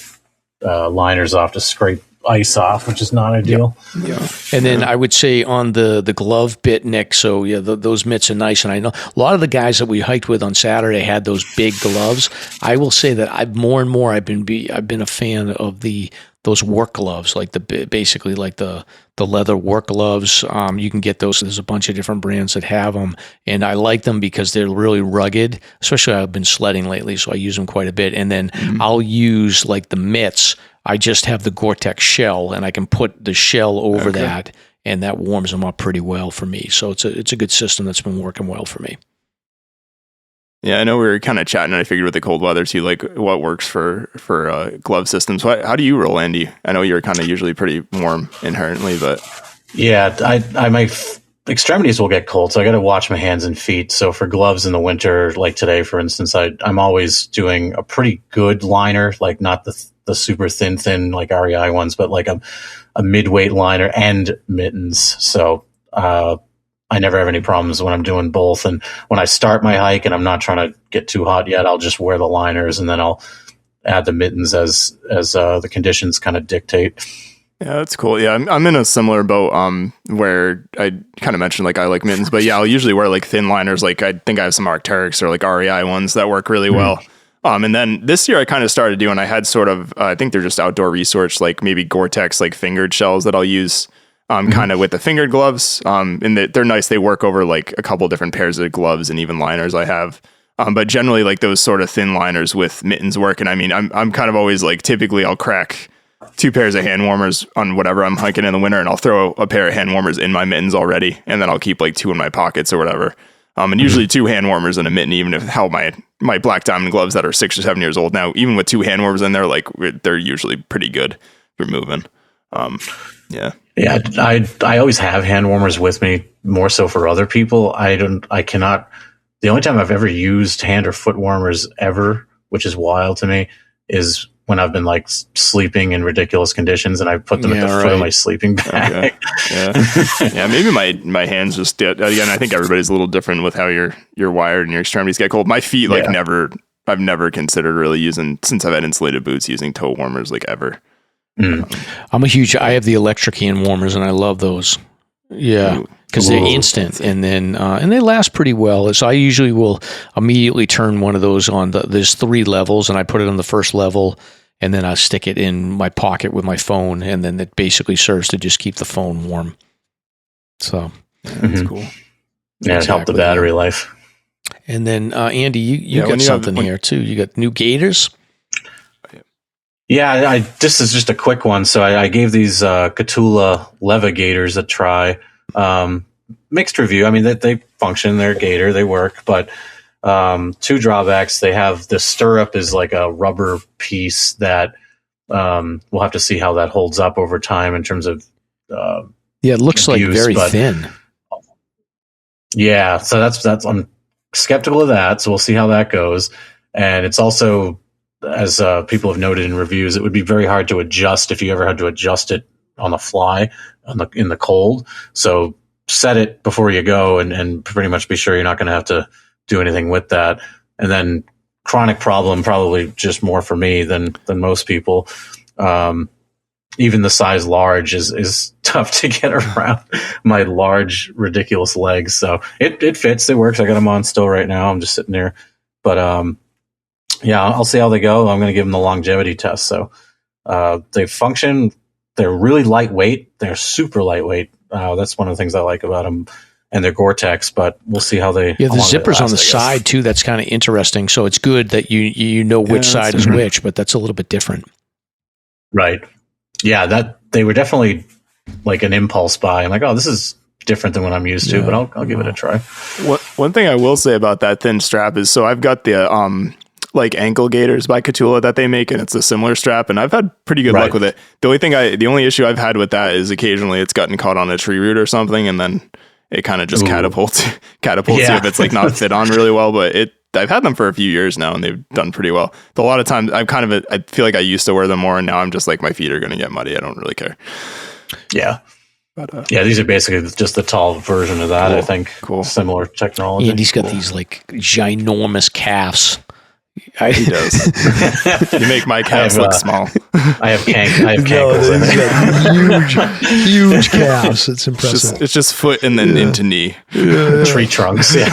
liners off to scrape ice off, which is not ideal. Yeah. And then I would say on the glove bit, Nick, so those mitts are nice. And I know a lot of the guys that we hiked with on Saturday had those big gloves. I will say that I've been a fan of those work gloves, like basically like the leather work gloves. You can get those. There's a bunch of different brands that have them, and I like them because they're really rugged. Especially I've been sledding lately, so I use them quite a bit. And then I'll use like the mitts. I just have the Gore-Tex shell, and I can put the shell over that, and that warms them up pretty well for me. So it's a good system that's been working well for me. Yeah, I know we were kind of chatting, and I figured with the cold weather too, like what works for glove systems. How do you roll, Andy? I know you're kind of usually pretty warm inherently, but yeah, my extremities will get cold, so I got to watch my hands and feet. So for gloves in the winter, like today, for instance, I'm always doing a pretty good liner, like not the super thin like REI ones, but like a mid-weight liner and mittens. So I never have any problems when I'm doing both. And when I start my hike and I'm not trying to get too hot yet, I'll just wear the liners and then I'll add the mittens as the conditions kind of dictate. Yeah, that's cool. Yeah, I'm in a similar boat where I kind of mentioned like I like mittens, but yeah, I'll usually wear like thin liners. Like I think I have some Arc'teryx or like REI ones that work really well. And then this year I kind of started doing, I had sort of, I think they're just outdoor research, like maybe Gore-Tex, like fingered shells that I'll use kind of with the fingered gloves. And they're nice. They work over like a couple different pairs of gloves and even liners I have. But generally like those sort of thin liners with mittens work. And I mean, I'm kind of always like, typically I'll crack 2 pairs of hand warmers on whatever I'm hiking in the winter, and I'll throw a pair of hand warmers in my mittens already. And then I'll keep like 2 in my pockets or whatever. And usually 2 hand warmers and a mitten, even if my Black Diamond gloves that are 6 or 7 years old now, even with 2 hand warmers in there, like they're usually pretty good for moving. Yeah. Yeah. I always have hand warmers with me, more so for other people. The only time I've ever used hand or foot warmers ever, which is wild to me, is when I've been like sleeping in ridiculous conditions and I put them at the foot of my sleeping bag. Okay. Yeah. Maybe my hands just, again, I think everybody's a little different with how you're wired and your extremities get cold. My feet, I've never considered really using, since I've had insulated boots, using toe warmers like ever. I have the electric hand warmers and I love those. Yeah. Because they're instant and then and they last pretty well. So I usually will immediately turn one of those on. There's 3 levels, and I put it on the first level, and then I stick it in my pocket with my phone, and then it basically serves to just keep the phone warm. So that's cool. Yeah, it helped the battery life. And then Andy, you got something here too. You got new gaiters. Yeah, this is just a quick one. So I gave these Catula Levigators a try. Mixed review. I mean, they function. They're a gaiter. They work. But two drawbacks. They have the stirrup is like a rubber piece that we'll have to see how that holds up over time in terms of it looks abuse, like very thin. Yeah, so that's I'm skeptical of that. So we'll see how that goes. And it's also, as people have noted in reviews, it would be very hard to adjust if you ever had to adjust it on the fly in the cold. So set it before you go and pretty much be sure you're not going to have to do anything with that. And then chronic problem, probably just more for me than most people. Even the size large is tough to get around my large, ridiculous legs. So it fits. It works. I got them on still right now. I'm just sitting there. But yeah, I'll see how they go. I'm going to give them the longevity test. So they function. They're really lightweight. They're super lightweight. That's one of the things I like about them. And they're Gore-Tex, but we'll see how they. Yeah, the zipper's on the side too. That's kind of interesting. So it's good that you know which side is which, but that's a little bit different. Right. Yeah, that they were definitely like an impulse buy. I'm like, oh, this is different than what I'm used to, but I'll give it a try. One thing I will say about that thin strap is, so I've got the like ankle gaiters by Catula that they make, and it's a similar strap, and I've had pretty good luck with it. The only issue I've had with that is occasionally it's gotten caught on a tree root or something, and then it kind of just catapults you if it's like not fit on really well. But I've had them for a few years now, and they've done pretty well. A lot of times I feel like I used to wear them more, and now I'm just like, my feet are going to get muddy. I don't really care. Yeah. But, yeah, these are basically just the tall version of that, I think. Cool. Similar technology. And he's got these like ginormous calves. He does. You make my calves look small. I have cankles. Huge calves. It's impressive. It's just foot and then into knee. Tree trunks. Yeah.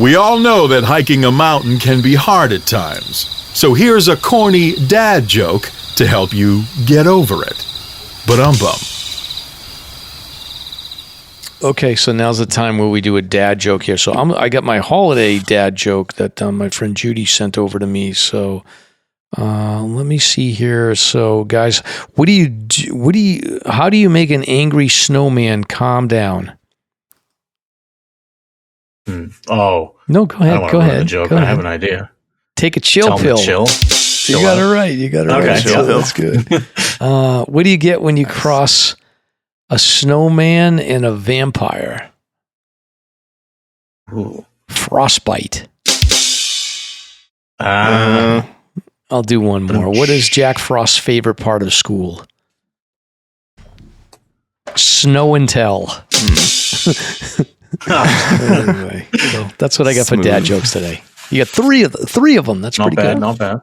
We all know that hiking a mountain can be hard at times. So here's a corny dad joke to help you get over it. Ba-dum-bum. Okay, so now's the time where we do a dad joke here. So I got my holiday dad joke that my friend Judy sent over to me. So let me see here. So guys, how do you make an angry snowman calm down? Oh no, go ahead. Go ahead. I have an idea. Take a chill pill. Chill. You got it right. Okay, chill. That's good. What do you get when you cross a snowman and a vampire? Ooh. Frostbite. I'll do one more. What is Jack Frost's favorite part of school? Snow and tell. Anyway, so that's what I got for dad jokes today. You got three of them. That's pretty good. Not bad.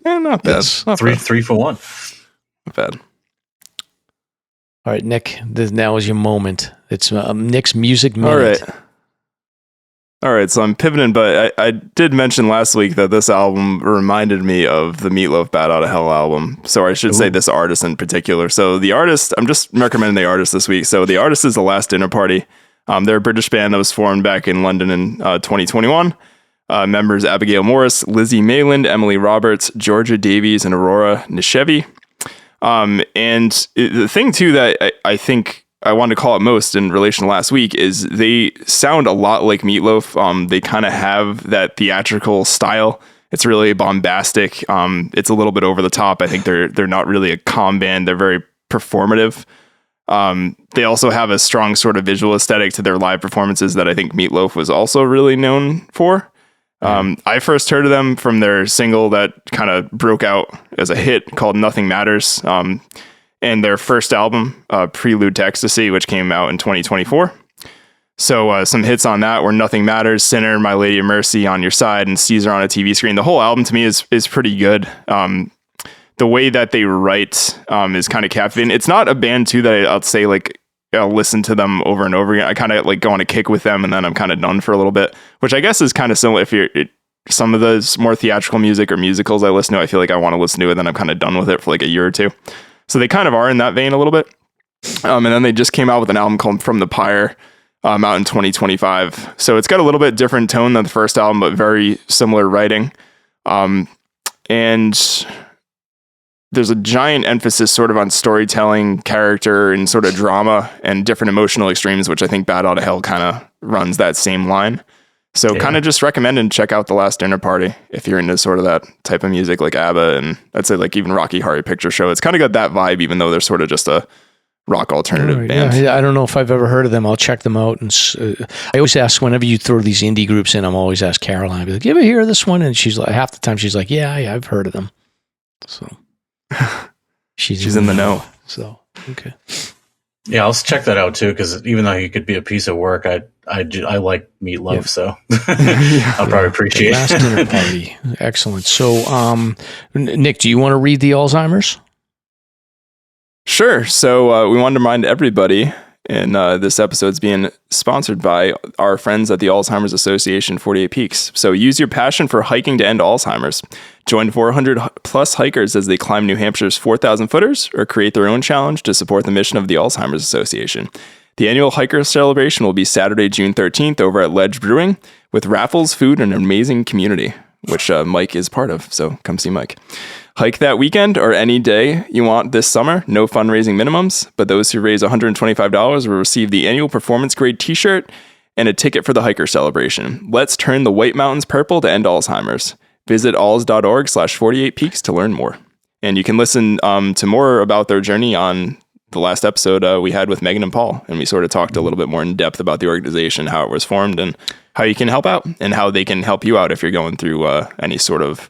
Not bad. Not three for one. Not bad. All right, Nick, now is your moment. It's Nick's music minute. All right, so I'm pivoting, but I did mention last week that this album reminded me of the Meatloaf Bat Outta Hell album. So I should say this artist in particular. So the artist, I'm just recommending the artist this week. So the artist is The Last Dinner Party. They're a British band that was formed back in London in 2021. Members Abigail Morris, Lizzie Mayland, Emily Roberts, Georgia Davies, and Aurora Nishevi. And the thing too that I think I wanted to call it most in relation to last week is they sound a lot like Meatloaf. They kind of have that theatrical style. It's really bombastic. It's a little bit over the top. I think they're not really a calm band. They're very performative. They also have a strong sort of visual aesthetic to their live performances that I think Meatloaf was also really known for. I first heard of them from their single that kind of broke out as a hit called Nothing Matters, and their first album, Prelude to Ecstasy, which came out in 2024. So some hits on that were Nothing Matters, Sinner, My Lady of Mercy, On Your Side, and Caesar on a TV Screen. The whole album to me is pretty good. The way that they write is kind of captivating. It's not a band too that I'll say like I'll listen to them over and over again. I kind of like go on a kick with them and then I'm kind of done for a little bit, which I guess is kind of similar. If some of those more theatrical music or musicals I listen to, I feel like I want to listen to it, then I'm kind of done with it for like a year or two. So they kind of are in that vein a little bit. And then they just came out with an album called From the Pyre, out in 2025. So it's got a little bit different tone than the first album, but very similar writing. And there's a giant emphasis sort of on storytelling, character, and sort of drama and different emotional extremes, which I think Bad Out of Hell kind of runs that same line. So kind of just recommend and check out The Last Dinner Party if you're into sort of that type of music like ABBA, and I'd say like even Rocky Horror Picture Show. It's kind of got that vibe, even though they're sort of just a rock alternative band. Yeah, I don't know if I've ever heard of them. I'll check them out. And I always ask, whenever you throw these indie groups in, I'm always ask Caroline, I'll be like, you ever hear of this one? And she's like, half the time she's like, yeah, I've heard of them. So she's in the know. So, okay. Yeah, I'll check that out too, because even though he could be a piece of work, I like Meatloaf, so I'll probably appreciate Last Dinner Party. Excellent. So, Nick, do you want to read the Alzheimer's? Sure. So we wanted to remind everybody, and this episode's being sponsored by our friends at the Alzheimer's Association 48 Peaks. So use your passion for hiking to end Alzheimer's. Join 400 plus hikers as they climb New Hampshire's 4,000 footers or create their own challenge to support the mission of the Alzheimer's Association. The annual hiker celebration will be Saturday, June 13th over at Ledge Brewing with raffles, food, and an amazing community, which Mike is part of. So come see Mike. Hike that weekend or any day you want this summer. No fundraising minimums, but those who raise $125 will receive the annual performance grade t-shirt and a ticket for the hiker celebration. Let's turn the White Mountains purple to end Alzheimer's. Visit alz.org/48peaks to learn more. And you can listen to more about their journey on the last episode we had with Megan and Paul. And we sort of talked a little bit more in depth about the organization, how it was formed, and how you can help out, and how they can help you out if you're going through any sort of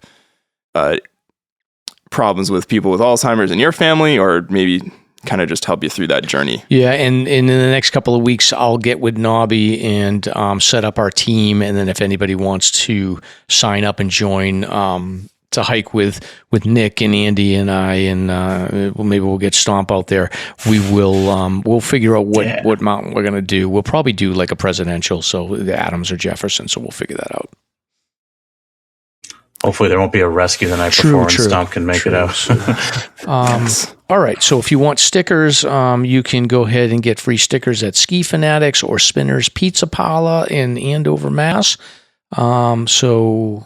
problems with people with Alzheimer's in your family, or maybe kind of just help you through that journey. Yeah, and in the next couple of weeks, I'll get with Nobby and set up our team, and then if anybody wants to sign up and join to hike with Nick and Andy and I, and maybe we'll get Stomp out there. We'll figure out what mountain we're gonna do. We'll probably do like a presidential, so the Adams or Jefferson. So we'll figure that out. Hopefully there won't be a rescue the night before and Stomp can make it out. All right. So if you want stickers, you can go ahead and get free stickers at Ski Fanatics or Spinner's Pizza Parlor in Andover, Mass. So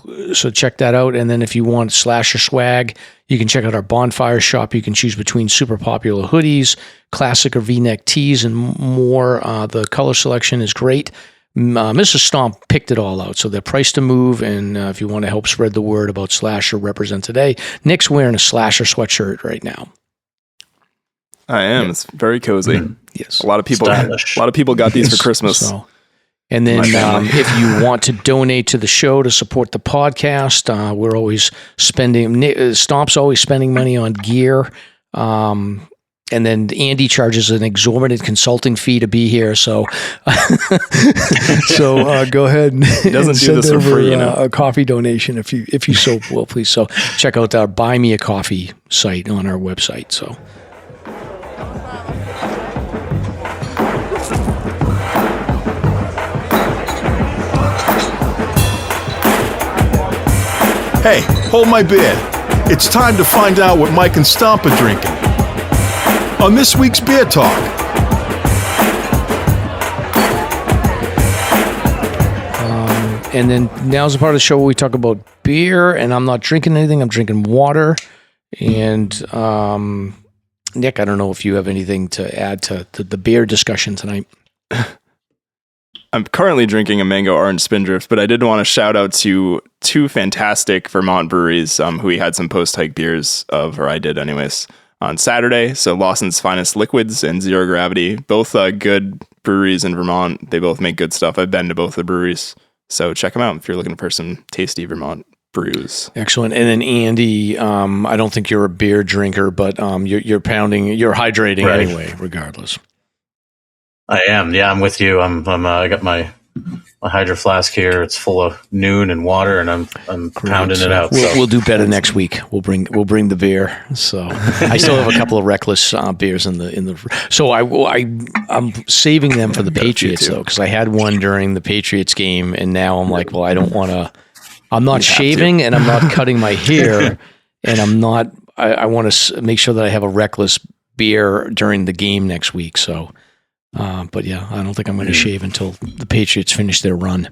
check that out. And then if you want Slasher swag, you can check out our bonfire shop. You can choose between super popular hoodies, classic or V-neck tees, and more. The color selection is great. Mrs. Stomp picked it all out, so they're priced to move, and if you want to help spread the word about Slasher Represent Today, Nick's wearing a Slasher sweatshirt right now. I am. It's very cozy. Yes. A lot of people got these for Christmas. So, and then if you want to donate to the show to support the podcast, we're always spending, Stomp's always spending money on gear. And then Andy charges an exorbitant consulting fee to be here. So, go ahead and doesn't do this for free, a coffee donation if you so will, please. So check out our Buy Me a Coffee site on our website. So. Hey, hold my beer. It's time to find out what Mike and Stomp are drinking on this week's Beer Talk. And then now's the part of the show where we talk about beer, and I'm not drinking anything. I'm drinking water. And Nick, I don't know if you have anything to add to the beer discussion tonight. I'm currently drinking a Mango Orange Spindrift, but I did want to shout out to two fantastic Vermont breweries who we had some post-hike beers of, or I did anyways, on Saturday. So Lawson's Finest Liquids and Zero Gravity, both good breweries in Vermont. They both make good stuff. I've been to both the breweries, so check them out if you're looking for some tasty Vermont brews. Excellent. And then Andy, I don't think you're a beer drinker, but you're hydrating anyway, regardless. I am. Yeah, I'm with you. I got my Hydro Flask here. It's full of Noon and water, and I'm pounding it out. We'll do better next week. We'll bring the beer. So I still have a couple of Reckless beers in the. So I'm saving them for the Patriots though, because I had one during the Patriots game, and now I'm like, well, I don't want to. I'm not shaving, and I'm not cutting my hair, and I'm not. I want to make sure that I have a Reckless beer during the game next week. So. But yeah, I don't think I'm going to shave until the Patriots finish their run.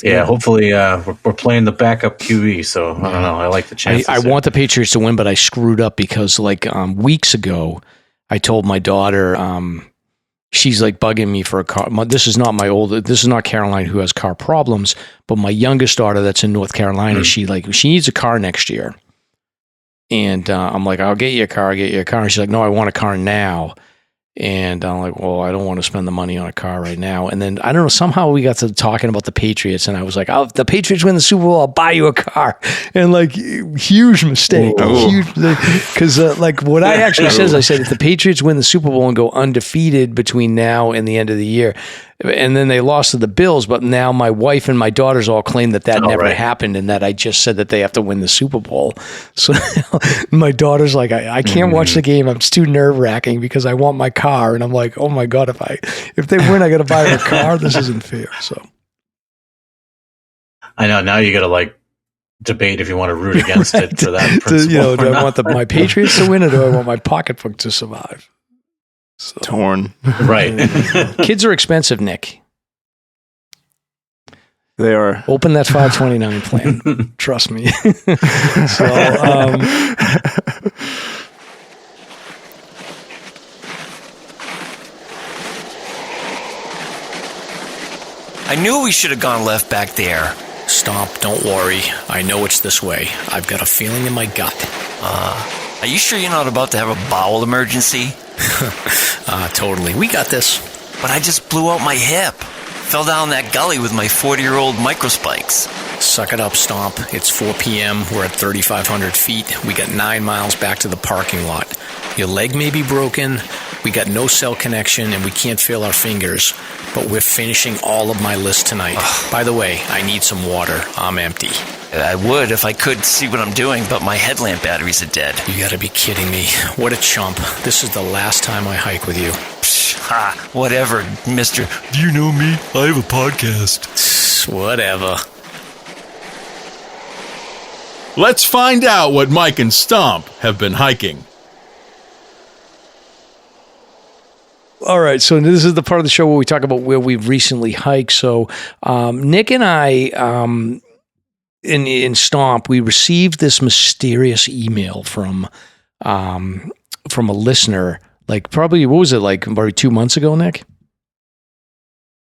Yeah, hopefully we're playing the backup QB, so I don't know. I like the chances. I want the Patriots to win, but I screwed up because weeks ago, I told my daughter, she's like bugging me for a car. This is not Caroline who has car problems, but my youngest daughter that's in North Carolina, she needs a car next year. And I'm like, I'll get you a car. And she's like, no, I want a car now. And I'm like, well, I don't want to spend the money on a car right now. And then I don't know, somehow we got to talking about the Patriots, and I was like, oh, if the Patriots win the Super Bowl, I'll buy you a car. And like, huge mistake. Because what I actually said is, I said, if the Patriots win the Super Bowl and go undefeated between now and the end of the year, and then they lost to the Bills, but now my wife and my daughters all claim that never happened, and that I just said that they have to win the Super Bowl. So my daughter's like, I can't watch the game. It's too nerve-wracking because I want my car. And I'm like, oh my God, if they win, I got to buy them a car. This isn't fair. So I know. Now you got to debate if you want to root against it for that principle. Do I want my Patriots to win, or do I want my pocketbook to survive? So. Torn. Right. Kids are expensive, Nick. They are. Open that 529 plan. Trust me. So, I knew we should have gone left back there. Stomp, don't worry. I know it's this way. I've got a feeling in my gut. Are you sure you're not about to have a bowel emergency? Totally. We got this. But I just blew out my hip. Fell down that gully with my 40-year-old microspikes. Suck it up, Stomp. It's 4 p.m. We're at 3,500 feet. We got 9 miles back to the parking lot. Your leg may be broken. We got no cell connection, and we can't feel our fingers. But we're finishing all of my list tonight. By the way, I need some water. I'm empty. I would if I could see what I'm doing, but my headlamp batteries are dead. You gotta be kidding me. What a chump. This is the last time I hike with you. Whatever, mister. Do you know me? I have a podcast. Whatever. Let's find out what Mike and Stomp have been hiking. All right, so this is the part of the show where we talk about where we've recently hiked. So Nick and I, in Stomp, we received this mysterious email from a listener. Probably, what was it, probably 2 months ago, Nick?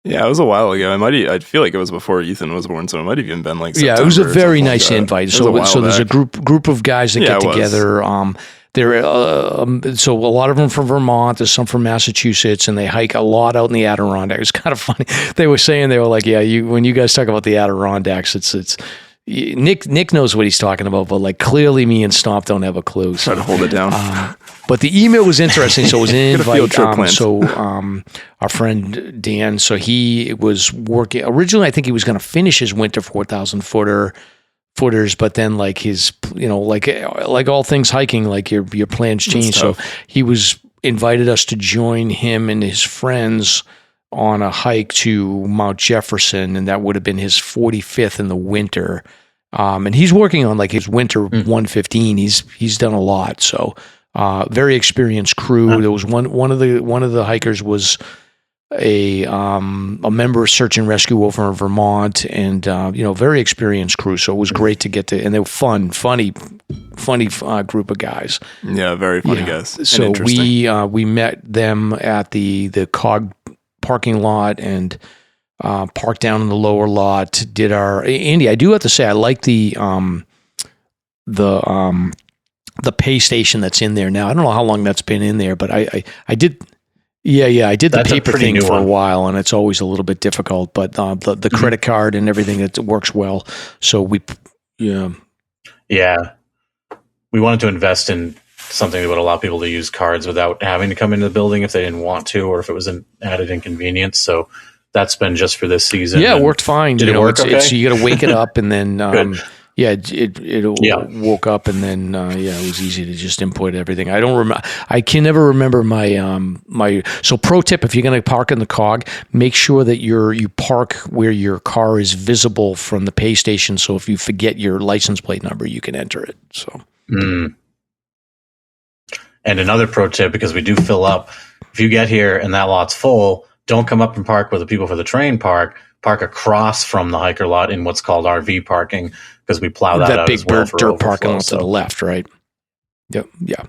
Yeah, it was a while ago. I feel like it was before Ethan was born, so it might have even been September. Yeah, it was a very nice invite. So there's a group of guys that get together. So a lot of them from Vermont, there's some from Massachusetts, and they hike a lot out in the Adirondacks. It's kind of funny. They were like, yeah, when you guys talk about the Adirondacks, it's Nick knows what he's talking about, but clearly me and Stomp don't have a clue. So try to hold it down. But the email was interesting, so it was an invite. Our friend Dan, so he was working. Originally, I think he was going to finish his winter 4,000 footers, but then his, like all things hiking, your plans change. So he invited us to join him and his friends on a hike to Mount Jefferson, and that would have been his 45th in the winter. And he's working on his winter 115. He's done a lot. So very experienced crew. There was one of the hikers was a member of search and rescue over in Vermont, and very experienced crew. So it was great to get to, and they were funny group of guys. Yeah, very funny guys. So we met them at the COG parking lot and parked down in the lower lot. Did our Andy? I do have to say I like the pay station that's in there now. I don't know how long that's been in there, but I did. Yeah, I did the paper thing for a while, and it's always a little bit difficult. But the credit card and everything, it works well. So we wanted to invest in something that would allow people to use cards without having to come into the building if they didn't want to, or if it was an added inconvenience. So that's been just for this season. Yeah, it worked fine. Did it work okay? You got to wake it up, and then it woke up, and then it was easy to just input everything. I don't remember. I can never remember my So pro tip: if you're going to park in the COG, make sure that you park where your car is visible from the pay station. So if you forget your license plate number, you can enter it. So. And another pro tip, because we do fill up, if you get here and that lot's full, don't come up and park where the people for the train park across from the hiker lot in what's called RV parking, because we plow that out big as well dirt parking lot to the left, right? Yep. Yeah.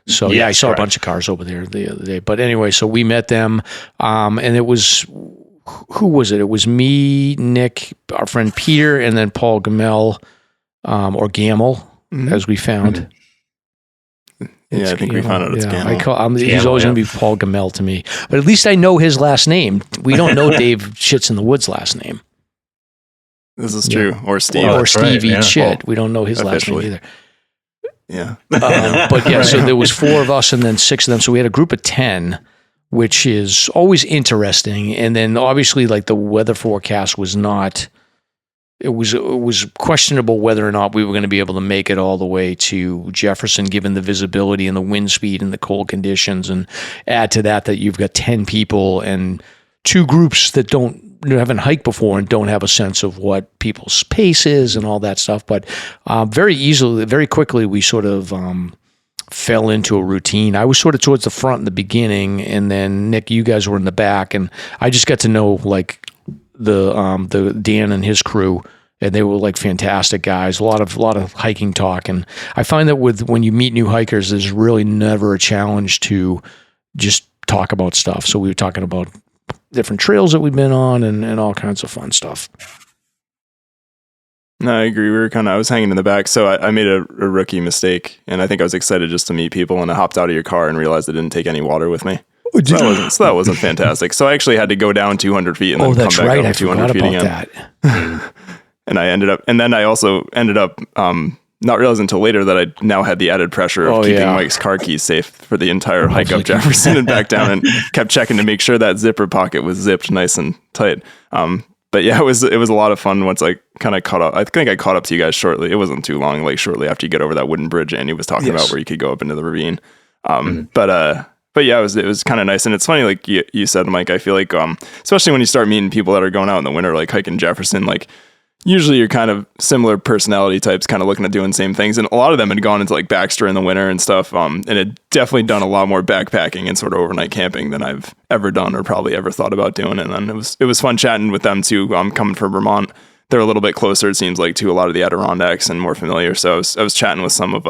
So I saw a bunch of cars over there the other day. But anyway, so we met them, and it was, who was it? It was me, Nick, our friend Peter, and then Paul Gamel, or Gamel, as we found. Yeah, I think we found out it's Gamel. He's always going to be Paul Gamel to me. But at least I know his last name. We don't know Dave Shits in the Woods' last name. This is true. Or Steve. Or Stevie Shit. We don't know his last name either. Yeah. But yeah, so there was 4 of us and then 6 of them. So we had a group of 10, which is always interesting. And then obviously like the weather forecast was not, it was questionable whether or not we were going to be able to make it all the way to Jefferson, given the visibility and the wind speed and the cold conditions. And add to that you've got 10 people and 2 groups that haven't hiked before and don't have a sense of what people's pace is and all that stuff. But very quickly, we sort of fell into a routine. I was sort of towards the front in the beginning, and then Nick, you guys were in the back, and I just got to know like the Dan and his crew, and they were like fantastic guys. A lot of hiking talk, and I find that when you meet new hikers, there's really never a challenge to just talk about stuff. So we were talking about different trails that we've been on and all kinds of fun stuff. No, I agree. I was hanging in the back. So I made a rookie mistake, and I think I was excited just to meet people, and I hopped out of your car and realized I didn't take any water with me. So that wasn't fantastic. So I actually had to go down 200 feet and then come back up 200 feet again. That. And I also ended up not realizing until later that I now had the added pressure of keeping Mike's car keys safe for the entire hike up Jefferson and back down, and kept checking to make sure that zipper pocket was zipped nice and tight. But yeah, it was a lot of fun once I kind of caught up. I think I caught up to you guys shortly. It wasn't too long, like shortly after you get over that wooden bridge, and he was talking about where you could go up into the ravine. But yeah, it was kind of nice. And it's funny, like you said, Mike, I feel like, especially when you start meeting people that are going out in the winter, like hiking Jefferson, like usually you're kind of similar personality types, kind of looking at doing the same things. And a lot of them had gone into like Baxter in the winter and stuff. And had definitely done a lot more backpacking and sort of overnight camping than I've ever done or probably ever thought about doing. And then it was fun chatting with them too. Coming from Vermont, they're a little bit closer, it seems like, to a lot of the Adirondacks and more familiar. So I was chatting with some of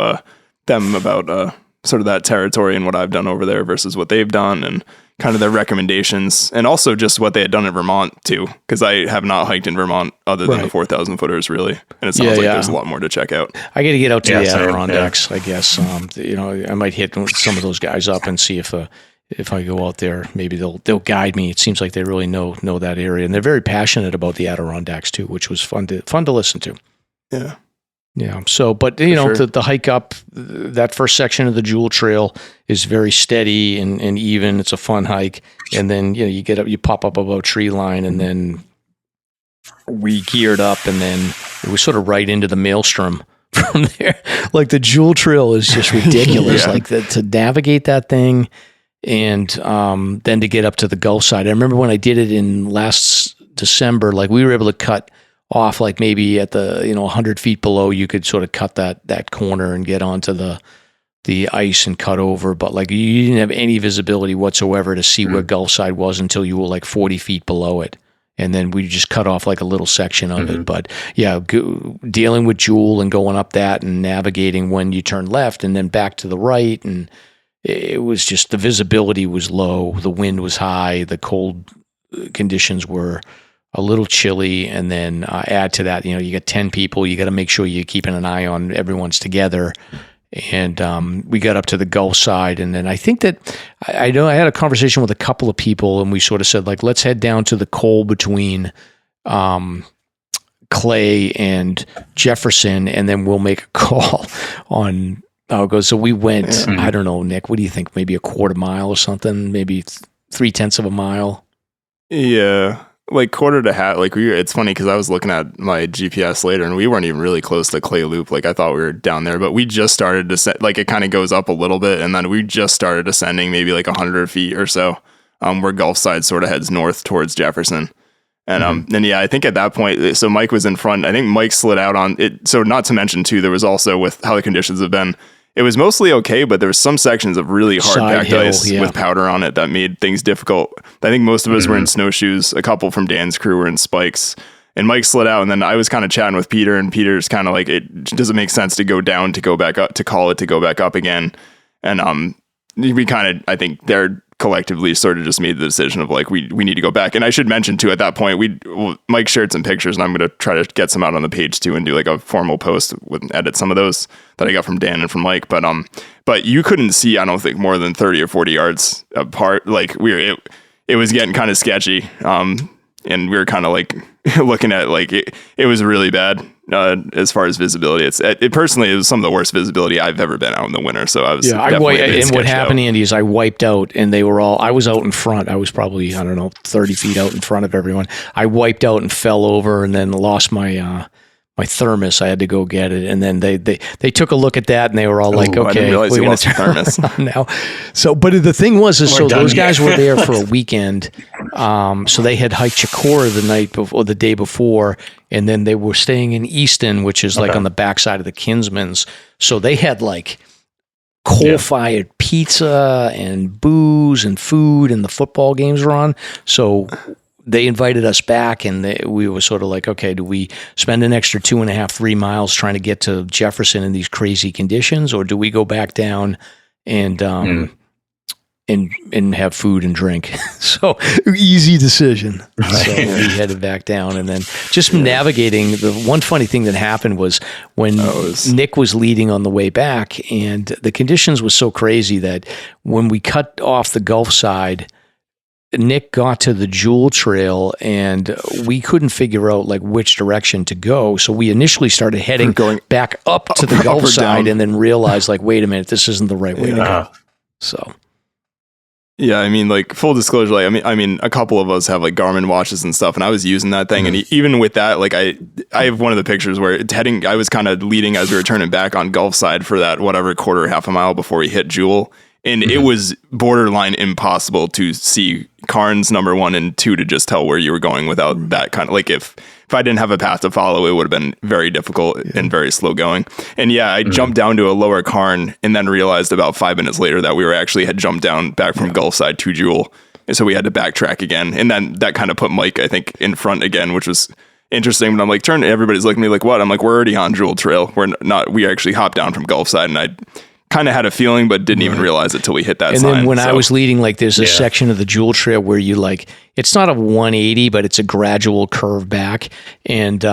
them about sort of that territory and what I've done over there versus what they've done, and kind of their recommendations, and also just what they had done in Vermont too, because I have not hiked in Vermont other than the 4,000 footers really, and it sounds like there's a lot more to check out. I got to get out to the Adirondacks, I guess. I might hit some of those guys up and see if I go out there, maybe they'll guide me. It seems like they really know that area, and they're very passionate about the Adirondacks too, which was fun to listen to. Yeah. Yeah. So, but the hike up, that first section of the Jewel Trail is very steady and even. It's a fun hike, and then you get up, you pop up above tree line, and then we geared up, and then it was sort of right into the maelstrom from there. Like the Jewel Trail is just ridiculous. Like to navigate that thing, and then to get up to the Gulf side. I remember when I did it in last December, like we were able to cut off, like maybe at the 100 feet below, you could sort of cut that corner and get onto the ice and cut over, but like you didn't have any visibility whatsoever to see where Gulf side was until you were like 40 feet below it, and then we just cut off like a little section of it. But yeah, dealing with Jewel and going up that and navigating when you turn left and then back to the right, and it was just, the visibility was low, the wind was high, the cold conditions were a little chilly, and then add to that, you got 10 people, you got to make sure you're keeping an eye on everyone's together. And we got up to the Gulf side, and then I think that I know I had a conversation with a couple of people, and we sort of said, like, let's head down to the coal between Clay and Jefferson, and then we'll make a call on how it goes. So we went, I don't know, Nick, what do you think? Maybe a quarter mile or something, maybe 0.3 of a mile. Yeah. Like quarter to half. Like it's funny because I was looking at my GPS later, and we weren't even really close to Clay Loop. Like I thought we were down there, but we just started to like it kind of goes up a little bit, and then we just started ascending maybe like 100 feet or so, where Gulf side sort of heads north towards Jefferson. And and yeah, I think at that point, so Mike was in front. I think Mike slid out on it. So not to mention too, there was also, with how the conditions have been, it was mostly okay, but there was some sections of really hard packed ice with powder on it that made things difficult. I think most of us were in snowshoes. A couple from Dan's crew were in spikes. And Mike slid out, and then I was kind of chatting with Peter, and Peter's kind of like, it doesn't make sense to go down to go back up, to call it to go back up again. And we kind of, I think they're collectively sort of just made the decision of like, we need to go back. And I should mention too, at that point, Mike shared some pictures, and I'm going to try to get some out on the page too and do like a formal post with edit some of those that I got from Dan and from Mike. But you couldn't see, I don't think, more than 30 or 40 yards apart. Like it was getting kind of sketchy. And we were kind of like looking at like it was really bad as far as visibility. It personally, it was some of the worst visibility I've ever been out in the winter. So I was and what happened, Andy, is I wiped out, and they were all. I was out in front. I was probably 30 feet out in front of everyone. I wiped out and fell over, and then lost my thermos. I had to go get it, and then they took a look at that, and they were all like, "Okay, I didn't realize you lost your thermos now." So, but the thing was, those guys were there for a weekend. So they had hiked Chicora the night before, the day before, and then they were staying in Easton, which is like on the backside of the Kinsmans. So they had like coal-fired pizza and booze and food, and the football games were on. So they invited us back, and we were sort of like, okay, do we spend an extra 2.5-3 miles trying to get to Jefferson in these crazy conditions, or do we go back down and have food and drink? So easy decision. So we headed back down, and then just navigating. The one funny thing that happened was when Nick was leading on the way back, and the conditions was so crazy that when we cut off the Gulf side, Nick got to the Jewel Trail, and we couldn't figure out like which direction to go. So we initially started heading back up to the Gulf side, and then realized like, wait a minute, this isn't the right way to go. So. Yeah, I mean, like full disclosure, like I mean, a couple of us have like Garmin watches and stuff, and I was using that thing, and even with that, like I have one of the pictures where I was kind of leading as we were turning back on Gulf side for that half a mile before we hit Jewel. And it was borderline impossible to see cairns number 1 and 2 to just tell where you were going without that kind of like if I didn't have a path to follow, it would have been very difficult and very slow going. And I jumped down to a lower cairn and then realized about 5 minutes later that we had jumped down back from Gulf side to Jewel. And so we had to backtrack again. And then that kind of put Mike, I think, in front again, which was interesting. But I'm like, everybody's looking at me like, what? I'm like, we're already on Jewel Trail. We actually hopped down from Gulf side, and I kind of had a feeling, but didn't even realize it till we hit that sign. And then when I was leading, like there's a section of the Jewel Trail where you like, it's not a 180, but it's a gradual curve back. And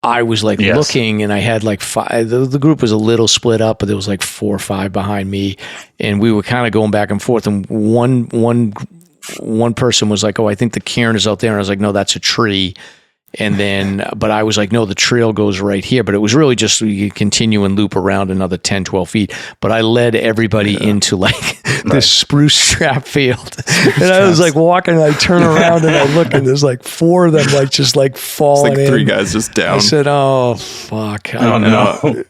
I was like looking, and I had like 5, the group was a little split up, but there was like 4 or 5 behind me. And we were kind of going back and forth. And one person was like, oh, I think the cairn is out there. And I was like, no, that's a tree. And then, but I was like, no, the trail goes right here. But it was really just, you continue and loop around another 10, 12 feet. But I led everybody into like this spruce trap field. And I was like walking, and I turn around and I look, and there's like 4 of them like just like falling in. It's like 3 guys just down. I said, oh, fuck. I don't know.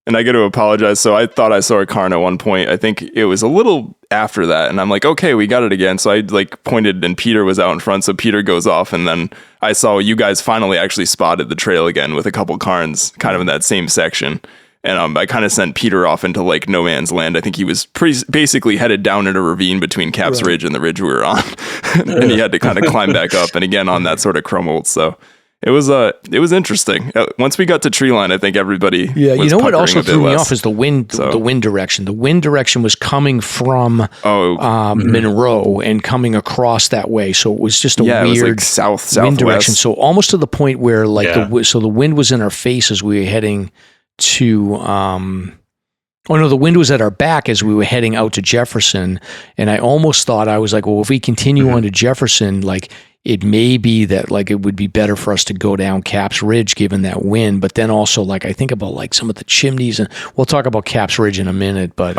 And I got to apologize. So I thought I saw a cairn at one point. I think it was a little after that. And I'm like, okay, we got it again. So I like pointed, and Peter was out in front. So Peter goes off. And then I saw you guys finally actually spotted the trail again with a couple cairns kind of in that same section. And I kind of sent Peter off into like no man's land. I think he was basically headed down in a ravine between Caps Ridge and the ridge we were on. And he had to kind of climb back up, and again on that sort of crummel. So it was interesting. Once we got to tree line, I think everybody was what also threw me off is the wind direction. The wind direction was coming from Monroe and coming across that way, so it was just a weird, it was like southwest wind direction. So almost to the point where like the wind was in our face as we were heading to. The wind was at our back as we were heading out to Jefferson, and I almost thought, I was like, well, if we continue on to Jefferson, like it may be that like it would be better for us to go down Caps Ridge given that wind. But then also like I think about like some of the chimneys, and we'll talk about Caps Ridge in a minute. But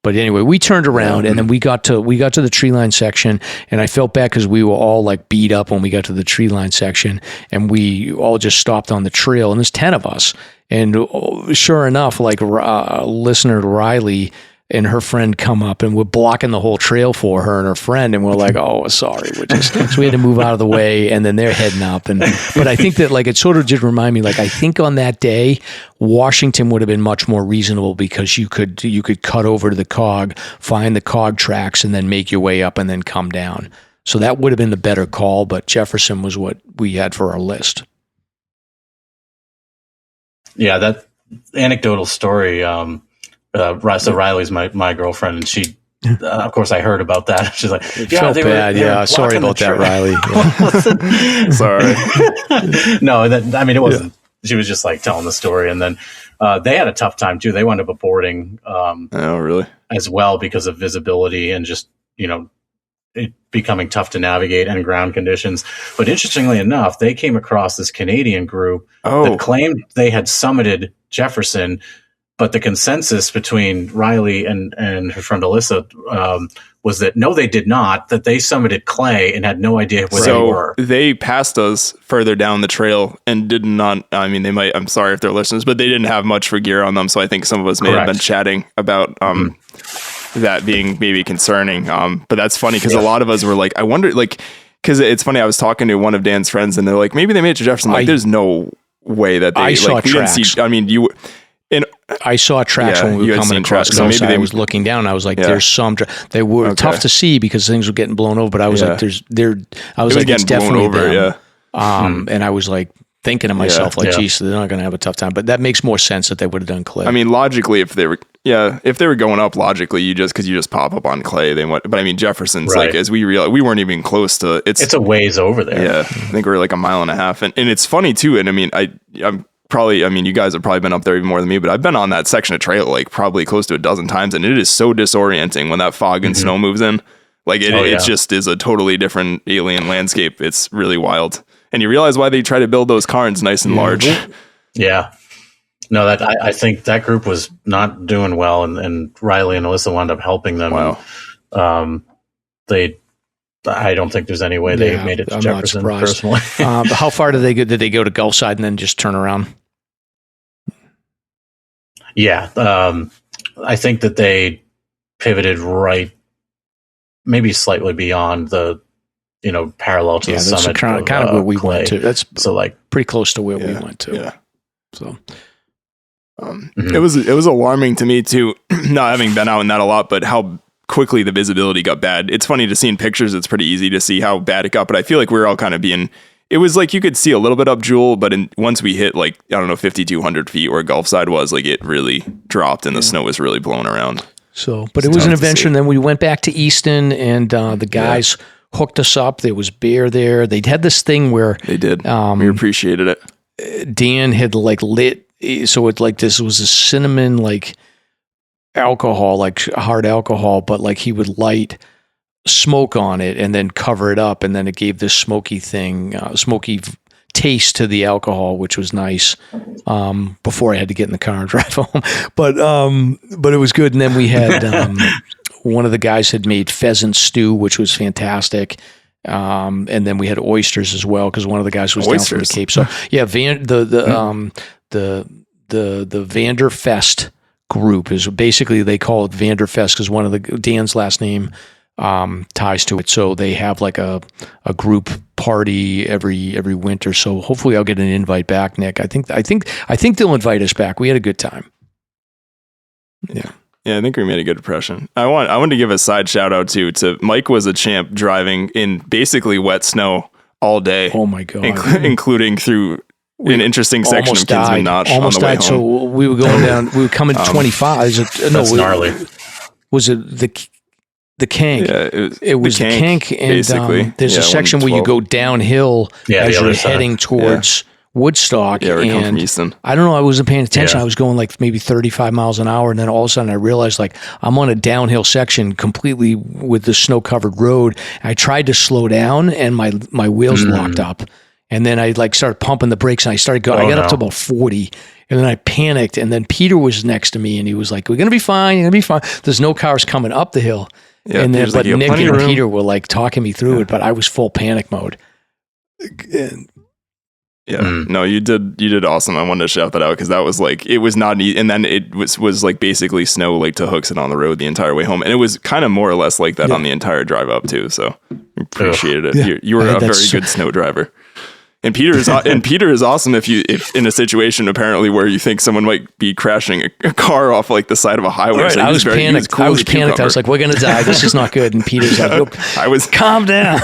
But anyway, we turned around and then we got to the tree line section, and I felt bad because we were all like beat up when we got to the tree line section, and we all just stopped on the trail, and there's 10 of us. And sure enough, like listener Riley and her friend come up, and we're blocking the whole trail for her and her friend, and we're like, oh, sorry, so we had to move out of the way, and then they're heading up. But I think that, like, it sort of just remind me, like, I think on that day, Washington would have been much more reasonable because you could cut over to the cog, find the cog tracks, and then make your way up and then come down. So that would have been the better call, but Jefferson was what we had for our list. Yeah, that anecdotal story. So Riley's my girlfriend, and she, of course, I heard about that. She's like, "Yeah, felt bad. Yeah, sorry about that, Riley." Yeah. Sorry. No, it wasn't. She was just like telling the story, and then they had a tough time too. They wound up aborting. Oh, really? As well, because of visibility and just it becoming tough to navigate and ground conditions. But interestingly enough, they came across this Canadian group that claimed they had summited Jefferson, but the consensus between Riley and her friend Alyssa was that no, they did not, that they summited Clay and had no idea where they were. They passed us further down the trail and did not, they might, I'm sorry if they're listeners, but they didn't have much for gear on them. So I think some of us may have been chatting about that being maybe concerning. But that's funny because a lot of us were like, I wonder, like, because it's funny, I was talking to one of Dan's friends and they're like, maybe they made it to Jefferson. Like, there's no way that they, I saw tracks. I saw tracks when we were coming across. So maybe I was looking down. I was like, "There's some." They were tough to see because things were getting blown over. But I was like, "It's definitely them." And I was like thinking to myself, "Geez, they're not going to have a tough time." But that makes more sense that they would have done Clay. I mean, logically, if they were going up, logically, you just pop up on Clay. But I mean, Jefferson's like, as we realized, we weren't even close to. It's a ways over there. Yeah, I think we're like a mile and a half, and it's funny too. And I mean, I'm. Probably, you guys have probably been up there even more than me, but I've been on that section of trail like probably close to a dozen times, and it is so disorienting when that fog and snow moves in. Like it just is a totally different alien landscape. It's really wild, and you realize why they try to build those cairns nice and large. Yeah, no, that I think that group was not doing well, and Riley and Alyssa wound up helping them. Wow. I don't think there's any way they made it to Jefferson personally. How far did they go? Did they go to Gulfside and then just turn around? Yeah, I think that they pivoted right, maybe slightly beyond the, parallel to the summit. Kind of where we went to. That's so like pretty close to where we went to. Yeah. So, it was alarming to me too, not having been out in that a lot, but how quickly the visibility got bad. It's funny to see in pictures. It's pretty easy to see how bad it got, but I feel like we were all kind of it was like you could see a little bit up Jewel, but once we hit 5,200 feet where Gulfside was, like it really dropped and the snow was really blowing around. So, but it was an adventure. And then we went back to Easton and the guys hooked us up. There was beer there. They had this thing where they did. We appreciated it. Dan had lit. So this was a cinnamon, alcohol, hard alcohol, but he would light smoke on it and then cover it up, and then it gave this smoky taste to the alcohol, which was nice. Before I had to get in the car and drive home, but it was good. And then we had one of the guys had made pheasant stew, which was fantastic. And then we had oysters as well because one of the guys was down from the Cape. So yeah, the Vanderfest group is basically, they call it Vanderfest because one of Dan's last name ties to it. So they have a group party every winter. So hopefully I'll get an invite back, Nick. I think they'll invite us back. We had a good time. Yeah. Yeah, I think we made a good impression. I want to give a side shout out to Mike. Was a champ driving in basically wet snow all day. Oh my God. Including through an interesting section of Kinsman Notch on the way home. So we were going down, we were coming 25. That's gnarly. Was it the Kank? Yeah, it was the Kank, and basically. There's a section where you go downhill as you're heading towards Woodstock. Yeah, we come from and Easton. I don't know, I wasn't paying attention. I was going maybe 35 miles an hour, and then all of a sudden I realized I'm on a downhill section completely with the snow-covered road. I tried to slow down, and my wheels locked up. And then I started pumping the brakes, and I started going. I got up to about 40, and then I panicked. And then Peter was next to me, and he was like, "We're gonna be fine. You're gonna be fine." There's no cars coming up the hill. Yeah, and then, but Nick and Peter were talking me through it, but I was full panic mode. Yeah, no, you did awesome. I wanted to shout that out because that was like, it was not neat. And then it was like basically snow like to hooks it on the road the entire way home. And it was kind of more or less like that on the entire drive up too. So appreciated it. Yeah. You were a very good snow driver. And Peter is awesome if in a situation apparently where you think someone might be crashing a car off like the side of a highway. Right, So I was panicked. Cool, I was panicked. I was like, we're going to die. This is not good. And Peter's like, calm down.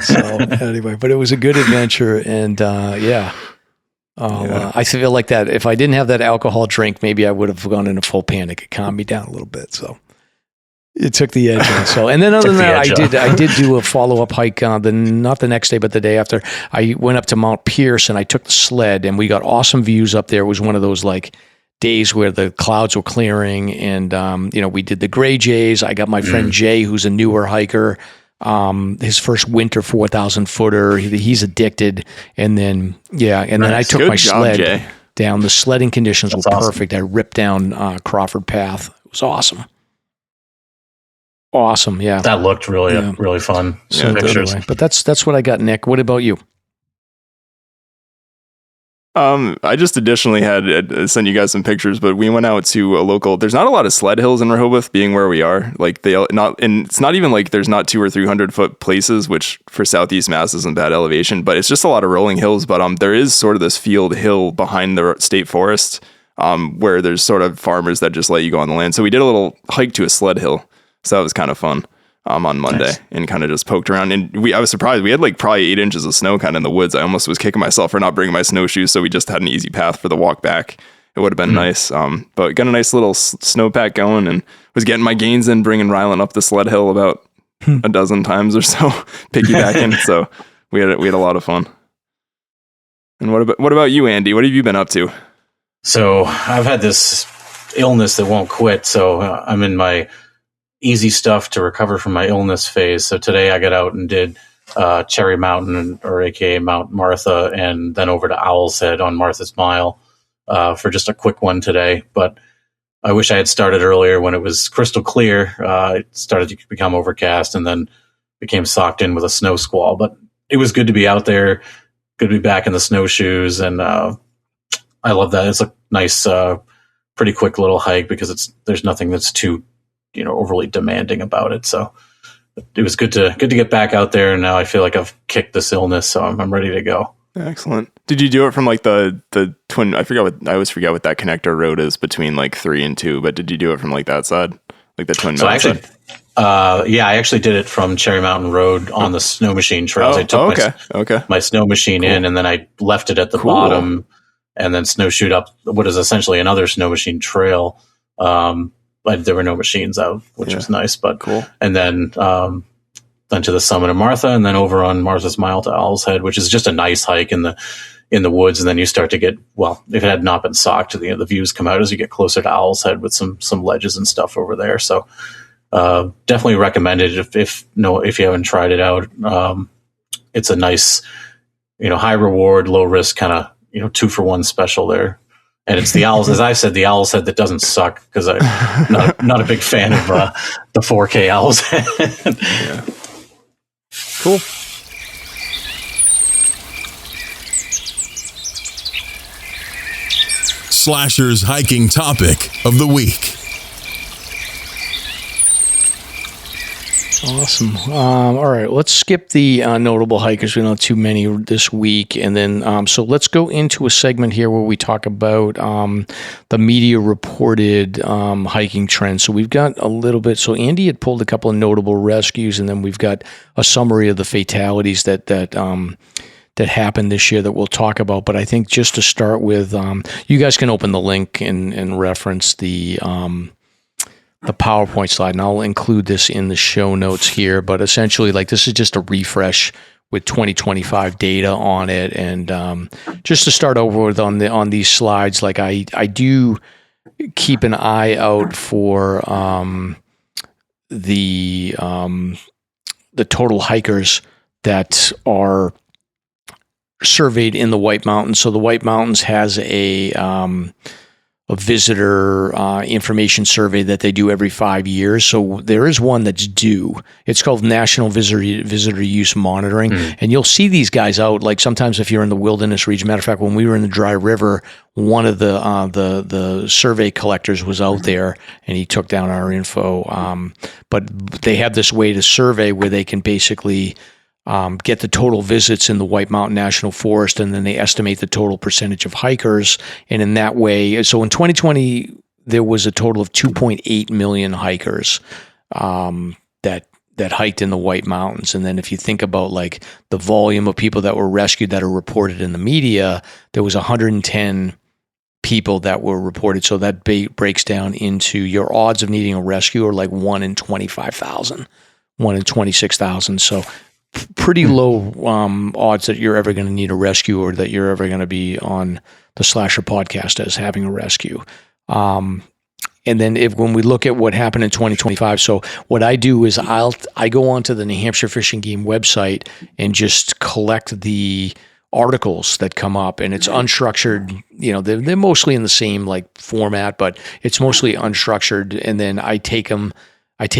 So anyway, but it was a good adventure. And I feel like that if I didn't have that alcohol drink, maybe I would have gone into full panic. It calmed me down a little bit. So it took the edge on. So, and then other than that, I did do a follow-up hike not the next day, but the day after. I went up to Mount Pierce and I took the sled and we got awesome views up there. It was one of those like days where the clouds were clearing and, we did the Gray Jays. I got my friend Jay, who's a newer hiker, his first winter 4,000 footer. He's addicted. And then, then I took my sled down. The sledding conditions were perfect. I ripped down Crawford Path. It was awesome. Awesome, yeah. That looked really fun. So pictures. But that's what I got, Nick. What about you? I just additionally had sent you guys some pictures, but we went out to a local. There's not a lot of sled hills in Rehoboth, being where we are. Like and it's not even like there's not 200 or 300 foot places, which for Southeast Mass isn't bad elevation, but it's just a lot of rolling hills. But there is sort of this field hill behind the state forest, where there's sort of farmers that just let you go on the land. So we did a little hike to a sled hill. So that was kind of fun on Monday and kind of just poked around. And I was surprised. We had like probably 8 inches of snow kind of in the woods. I almost was kicking myself for not bringing my snowshoes. So we just had an easy path for the walk back. It would have been nice. But got a nice little snowpack going and was getting my gains in, bringing Rylan up the sled hill about a dozen times or so, piggybacking. So we had a lot of fun. And what about you, Andy? What have you been up to? So I've had this illness that won't quit. So I'm in my easy stuff to recover from my illness phase. So today I got out and did Cherry Mountain, or AKA Mount Martha, and then over to Owl's Head on Martha's Mile for just a quick one today. But I wish I had started earlier when it was crystal clear. It started to become overcast and then became socked in with a snow squall. But it was good to be out there, good to be back in the snowshoes. And I love that. It's a nice, pretty quick little hike because there's nothing that's too overly demanding about it. So it was good to get back out there. And now I feel like I've kicked this illness, so I'm ready to go. Excellent. Did you do it from like the twin? I always forget what that connector road is between like 3 and 2, but did you do it from like that side? Like the Twin Mountain side? I actually did it from Cherry Mountain Road on the snow machine trails. I took my snow machine in and then I left it at the bottom and then snowshoed up what is essentially another snow machine trail. But there were no machines out, which was nice. But cool. And then to the summit of Martha, and then over on Martha's Mile to Owl's Head, which is just a nice hike in the woods. And then you start to get, well, if it had not been socked, the views come out as you get closer to Owl's Head with some ledges and stuff over there. So definitely recommend it if you haven't tried it out. It's a nice, high reward, low risk kind of 2-for-1 special there. And it's the Owls, as I said, the Owl's Head that doesn't suck because I'm not a big fan of the 4K Owl's Head. Yeah. Cool. Slasher's hiking topic of the week. Awesome. All right, let's skip the notable hikers. We don't have too many this week. And then, so let's go into a segment here where we talk about the media reported hiking trends. So we've got a little bit. So Andy had pulled a couple of notable rescues, and then we've got a summary of the fatalities that happened this year that we'll talk about. But I think just to start with, you guys can open the link and reference the PowerPoint slide, and I'll include this in the show notes here. But essentially, this is just a refresh with 2025 data on it. And just to start over with on these slides, I do keep an eye out for the total hikers that are surveyed in the White Mountains. So the White Mountains has a visitor information survey that they do every 5 years. So there is one that's due. It's called National Visitor Use Monitoring. And you'll see these guys out, like sometimes if you're in the wilderness region. Matter of fact, when we were in the Dry River, one of the survey collectors was out there and he took down our info. But they have this way to survey where they can basically get the total visits in the White Mountain National Forest, and then they estimate the total percentage of hikers. And in that way, so in 2020, there was a total of 2.8 million hikers that hiked in the White Mountains. And then if you think about like the volume of people that were rescued that are reported in the media, there was 110 people that were reported. So that breaks down into your odds of needing a rescue are like 1 in 25,000, 1 in 26,000. So pretty low odds that you're ever going to need a rescue or that you're ever going to be on the SLASRPodcast as having a rescue. And then when we look at what happened in 2025, so what I do is I go onto the New Hampshire Fish and Game website and just collect the articles that come up, and it's unstructured. They're mostly in the same like format, but it's mostly unstructured. And then I take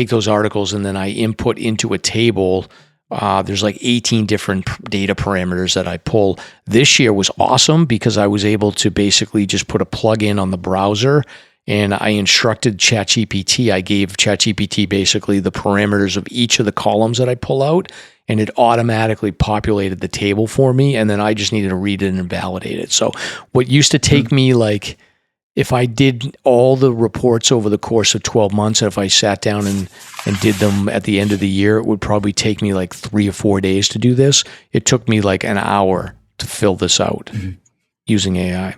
those articles and then I input into a table. There's like 18 different data parameters that I pull. This year was awesome because I was able to basically just put a plug in on the browser, and I instructed ChatGPT. I gave ChatGPT basically the parameters of each of the columns that I pull out, and it automatically populated the table for me, and then I just needed to read it and validate it. So what used to take me like, if I did all the reports over the course of 12 months, and if I sat down and did them at the end of the year, it would probably take me like 3 or 4 days to do this. It took me like an hour to fill this out using AI.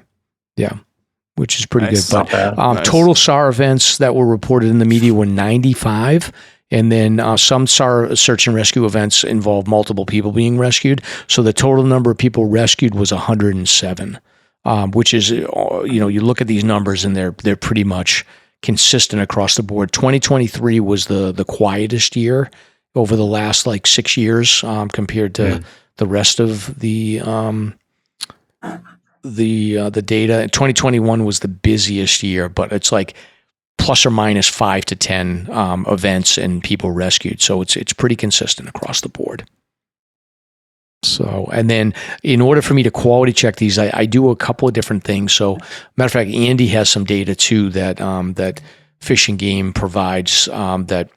Yeah, which is pretty good. But total SAR events that were reported in the media were 95. And then some SAR search and rescue events involved multiple people being rescued. So the total number of people rescued was 107. Which is, you look at these numbers and they're pretty much consistent across the board. 2023 was the quietest year over the last like 6 years compared to the rest of the data. 2021 was the busiest year, but it's like plus or minus 5 to 10 events and people rescued. So it's pretty consistent across the board. So, and then in order for me to quality check these, I do a couple of different things. So, matter of fact, Andy has some data too that Fish and Game provides, that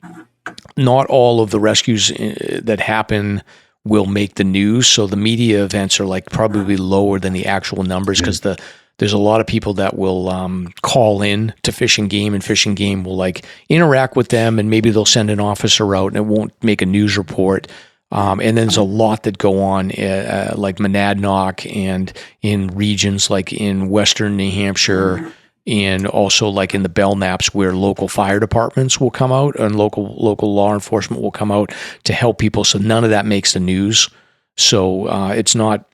not all of the rescues that happen will make the news. So the media events are like probably lower than the actual numbers because there's a lot of people that will call in to Fish and Game, and Fish and Game will like interact with them, and maybe they'll send an officer out and it won't make a news report. And then there's a lot that go on like Monadnock and in regions like in Western New Hampshire and also like in the Belknaps where local fire departments will come out and local law enforcement will come out to help people. So none of that makes the news. So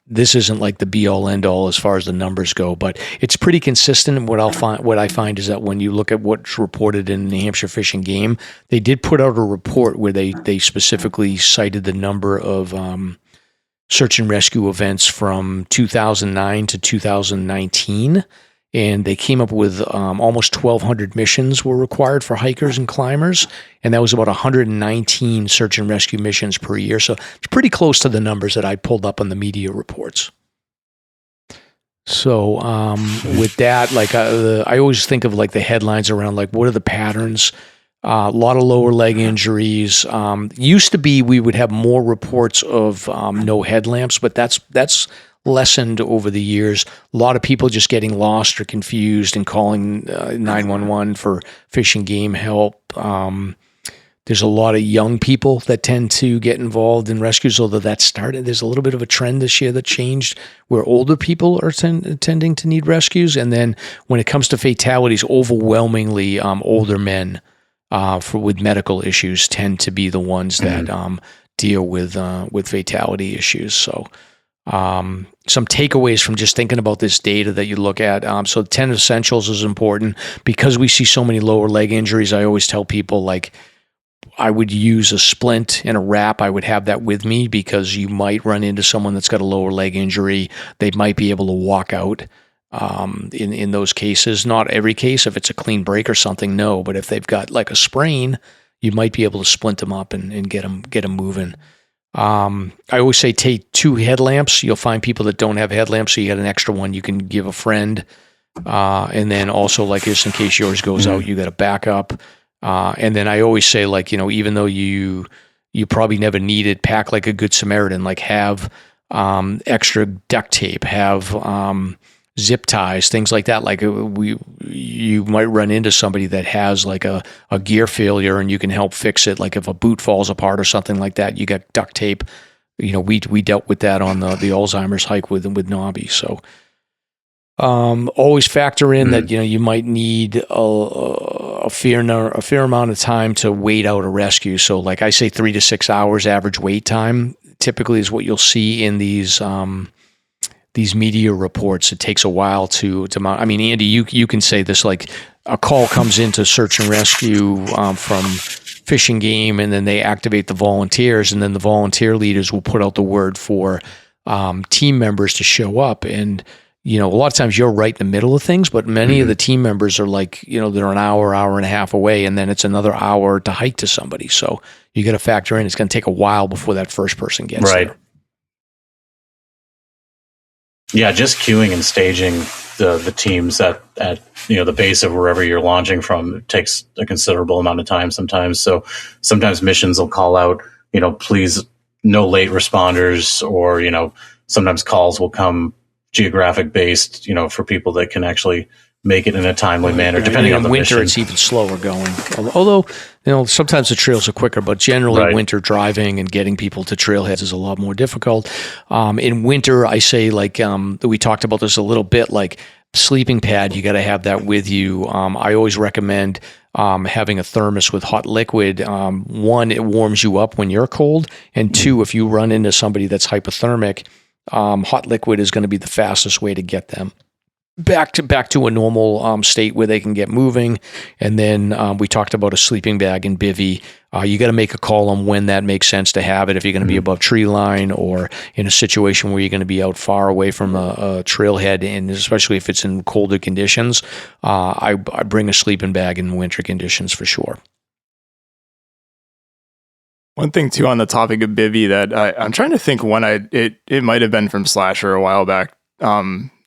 this isn't like the be all end all as far as the numbers go, but it's pretty consistent. What I find is that when you look at what's reported in New Hampshire Fish and Game, they did put out a report where they specifically cited the number of search and rescue events from 2009 to 2019. And they came up with almost 1,200 missions were required for hikers and climbers. And that was about 119 search and rescue missions per year. So it's pretty close to the numbers that I pulled up on the media reports. So with that, like I always think of like the headlines around like what are the patterns? A lot of lower leg injuries. Used to be we would have more reports of no headlamps, but that's lessened over the years. A lot of people just getting lost or confused and calling 911 for Fish and Game help. There's a lot of young people that tend to get involved in rescues, although that started. There's a little bit of a trend this year that changed where older people are tending to need rescues. And then when it comes to fatalities, overwhelmingly older men with medical issues tend to be the ones that deal with fatality issues. So some takeaways from just thinking about this data that you look at. So 10 essentials is important because we see so many lower leg injuries. I always tell people like I would use a splint and a wrap. I would have that with me because you might run into someone that's got a lower leg injury. They might be able to walk out. in those cases. Not every case. If it's a clean break or something, no. But if they've got like a sprain, you might be able to splint them up and get them moving. I always say take 2 headlamps. You'll find people that don't have headlamps, so you got an extra one you can give a friend. And then also, like, just in case yours goes out, you got a backup. And then I always say, like, even though you probably never need it, pack like a good Samaritan, like have extra duct tape, have zip ties, things like that. Like you might run into somebody that has like a gear failure and you can help fix it. Like if a boot falls apart or something like that, you got duct tape. We dealt with that on the Alzheimer's hike with Nobby. So always factor in that you might need a fair amount of time to wait out a rescue. So like I say 3 to 6 hours average wait time typically is what you'll see in these media reports. It takes a while to mount. I mean, Andy, you can say this, like a call comes into search and rescue from Fish and Game, and then they activate the volunteers, and then the volunteer leaders will put out the word for team members to show up. And a lot of times you're right in the middle of things, but many of the team members are like, they're an hour and a half away, and then it's another hour to hike to somebody. So you got to factor in, it's going to take a while before that first person gets there. Yeah, just queuing and staging the teams at the base of wherever you're launching from takes a considerable amount of time sometimes. So sometimes missions will call out, please no late responders, or sometimes calls will come geographic based, for people that can actually make it in a timely manner, depending on the winter, mission. it's even slower going. Although, sometimes the trails are quicker, but generally winter driving and getting people to trailheads is a lot more difficult. In winter, I say, like, we talked about this a little bit, like sleeping pad, you got to have that with you. I always recommend having a thermos with hot liquid. One, it warms you up when you're cold. And 2, if you run into somebody that's hypothermic, hot liquid is going to be the fastest way to get them back to a normal state where they can get moving. And then we talked about a sleeping bag and bivvy. You got to make a call on when that makes sense to have it. If you're going to be above tree line or in a situation where you're going to be out far away from a trailhead, and especially if it's in colder conditions, I bring a sleeping bag in winter conditions for sure. One thing too on the topic of bivvy that I'm trying to think when it might have been from Slasher a while back,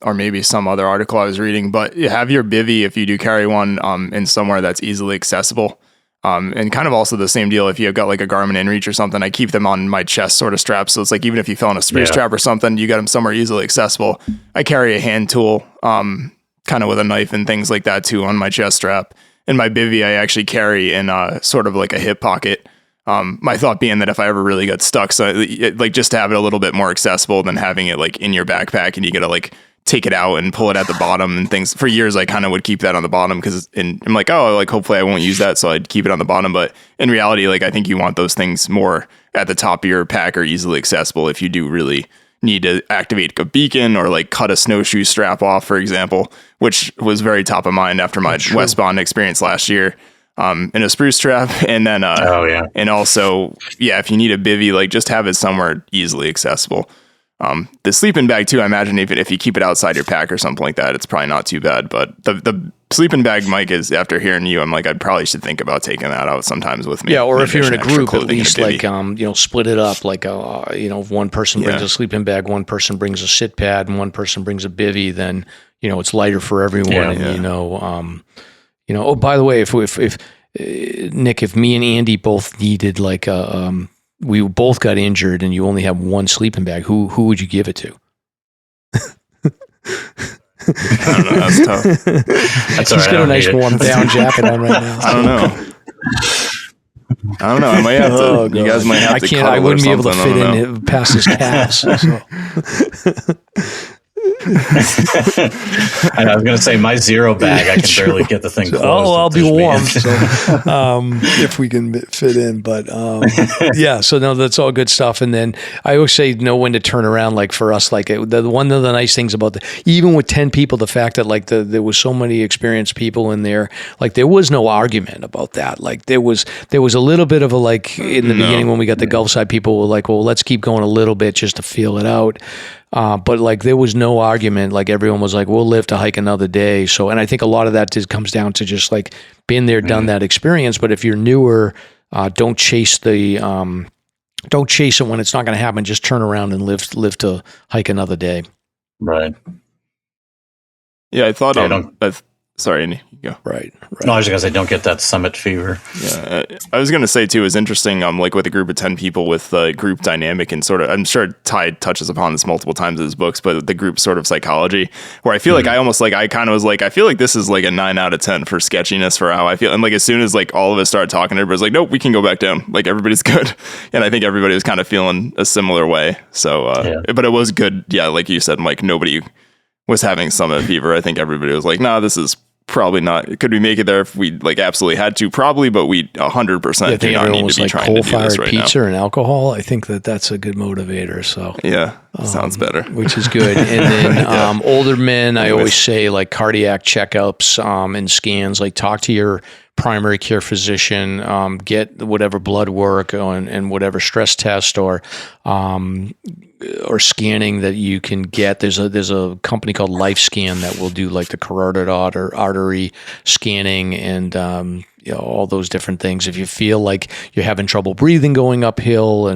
or maybe some other article I was reading, but you have your bivvy, if you do carry one, in somewhere that's easily accessible. And kind of also the same deal if you've got like a Garmin InReach or something, I keep them on my chest sort of strap. So it's like, even if you fell in a spruce trap or something, you got them somewhere easily accessible. I carry a hand tool, kind of with a knife and things like that too on my chest strap. And my bivvy, I actually carry in sort of like a hip pocket. My thought being that if I ever really got stuck, so like just to have it a little bit more accessible than having it like in your backpack and you got to like take it out and pull it at the bottom and things. For years, I kind of would keep that on the bottom and I'm like, hopefully I won't use that. So I'd keep it on the bottom. But in reality, like, I think you want those things more at the top of your pack or easily accessible if you do really need to activate a beacon or like cut a snowshoe strap off, for example, which was very top of mind after my westbound experience last year. In a spruce trap, and then and also if you need a bivvy, like just have it somewhere easily accessible. The sleeping bag too, I imagine even if you keep it outside your pack or something like that, it's probably not too bad. But the sleeping bag, Mike, is, after hearing you, I'm like, I probably should think about taking that out sometimes with me. Yeah, or if you're in a group, at least like split it up. Like one person brings a sleeping bag, one person brings a sit pad, and one person brings a bivvy. Then it's lighter for everyone. And oh, by the way, if Nick, if me and Andy both needed like we both got injured and you only have one sleeping bag, who would you give it to? I don't know. That's tough. That's He's got a nice warm down jacket on right now. I don't know. I might have to. You guys might have to. I wouldn't be able to fit in past his calves. So. I was going to say my zero bag, I can barely get the thing closed. I'll be warm. So, if we can fit in, but so no, that's all good stuff. And then I always say know when to turn around. Like for us, like one of the nice things about even with 10 people, the fact that like there was so many experienced people in there, like there was no argument about that. Like there was a little bit of a like in the beginning when we got the Gulf side, people were like, well, let's keep going a little bit just to feel it out. But like there was no argument. Like everyone was like, we'll live to hike another day. So, and I think a lot of that just comes down to just like been there, done that experience. But if you're newer, don't chase it when it's not going to happen. Just turn around and live to hike another day. Right. Yeah, I thought. Sorry, Andy, you go. Right. No, I was going to say, don't get that summit fever. Yeah, I was going to say too, it's interesting. Like with a group of 10 people with group dynamic and sort of, I'm sure Ty touches upon this multiple times in his books, but the group sort of psychology, where I feel like I kind of was like, I feel like this is like a 9 out of 10 for sketchiness for how I feel. And like as soon as like all of us started talking, everybody's like, nope, we can go back down. Like everybody's good. And I think everybody was kind of feeling a similar way. So, but it was good. Yeah, like you said, Mike, nobody was having summit fever. I think everybody was like, nah, this is probably not. Could we make it there if we like absolutely had to? Probably, but we 100% do not need to be trying to do this right now. Pizza and alcohol. I think that's a good motivator. So yeah, sounds better. Which is good. And then older men, I always say like cardiac checkups and scans. Like talk to your primary care physician, get whatever blood work and whatever stress test or scanning that you can get. There's a company called LifeScan that will do like the carotid artery scanning and all those different things. If you feel like you're having trouble breathing going uphill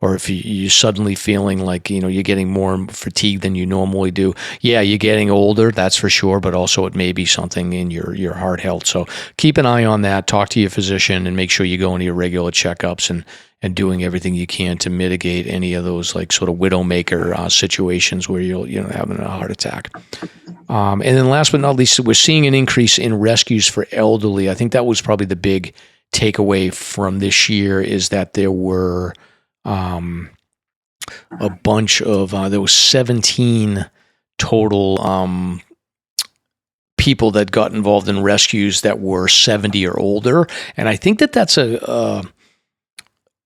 or if you're suddenly feeling like, you're getting more fatigued than you normally do. Yeah, you're getting older, that's for sure, but also it may be something in your heart health. So keep an eye on that, talk to your physician and make sure you go into your regular checkups and doing everything you can to mitigate any of those like sort of widowmaker situations where you'll having a heart attack. And then last but not least, we're seeing an increase in rescues for elderly. I think that was probably the big takeaway from this year is that there were a bunch of, there was 17 total people that got involved in rescues that were 70 or older. And I think that's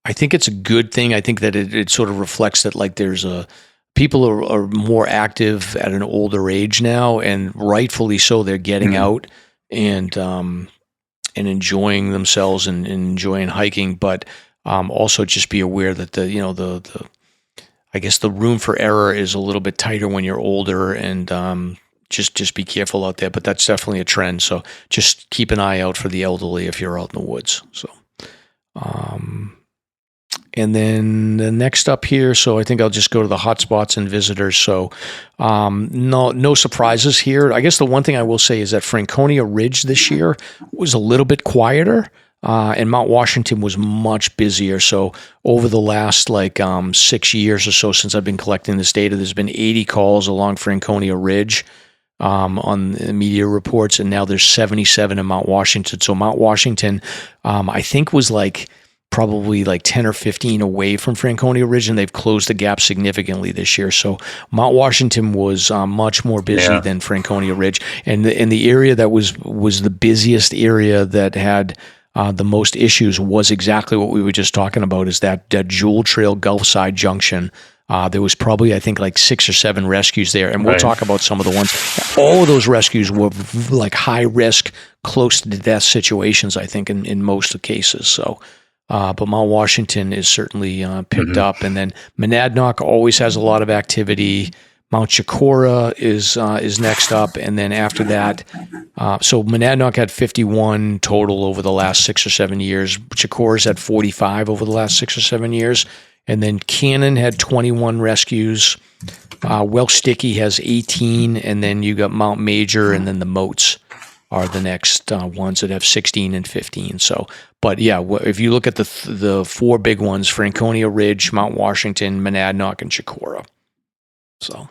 I think it's a good thing. I think that it sort of reflects that like people are more active at an older age now, and rightfully so. They're getting out and enjoying themselves and enjoying hiking, but also just be aware that I guess the room for error is a little bit tighter when you're older, and just be careful out there. But that's definitely a trend. So just keep an eye out for the elderly if you're out in the woods. So. And then the next up here, so I think I'll just go to the hotspots and visitors. So no surprises here. I guess the one thing I will say is that Franconia Ridge this year was a little bit quieter, and Mount Washington was much busier. So over the last 6 years or so since I've been collecting this data, there's been 80 calls along Franconia Ridge on the media reports, and now there's 77 in Mount Washington. So Mount Washington, I think was probably 10 or 15 away from Franconia Ridge, and they've closed the gap significantly this year. So Mount Washington was much more busy than Franconia Ridge, and the area that was the busiest area that had the most issues was exactly what we were just talking about, is that Jewel Trail Gulfside Junction. There was probably, I think, 6 or 7 rescues there, and we'll talk about some of the ones. All of those rescues were high risk, close to death situations, I think, in most cases. So. But Mount Washington is certainly picked up, and then Monadnock always has a lot of activity. Mount Chicora is next up, and then after that, so Monadnock had 51 total over the last 6 or 7 years. Chicora's had 45 over the last 6 or 7 years, and then Cannon had 21 rescues. Welsh Sticky has 18, and then you got Mount Major, and then the Moats are the next ones that have 16 and 15. So, but yeah, if you look at the 4 big ones, Franconia Ridge, Mount Washington, Monadnock, and Chicora. So,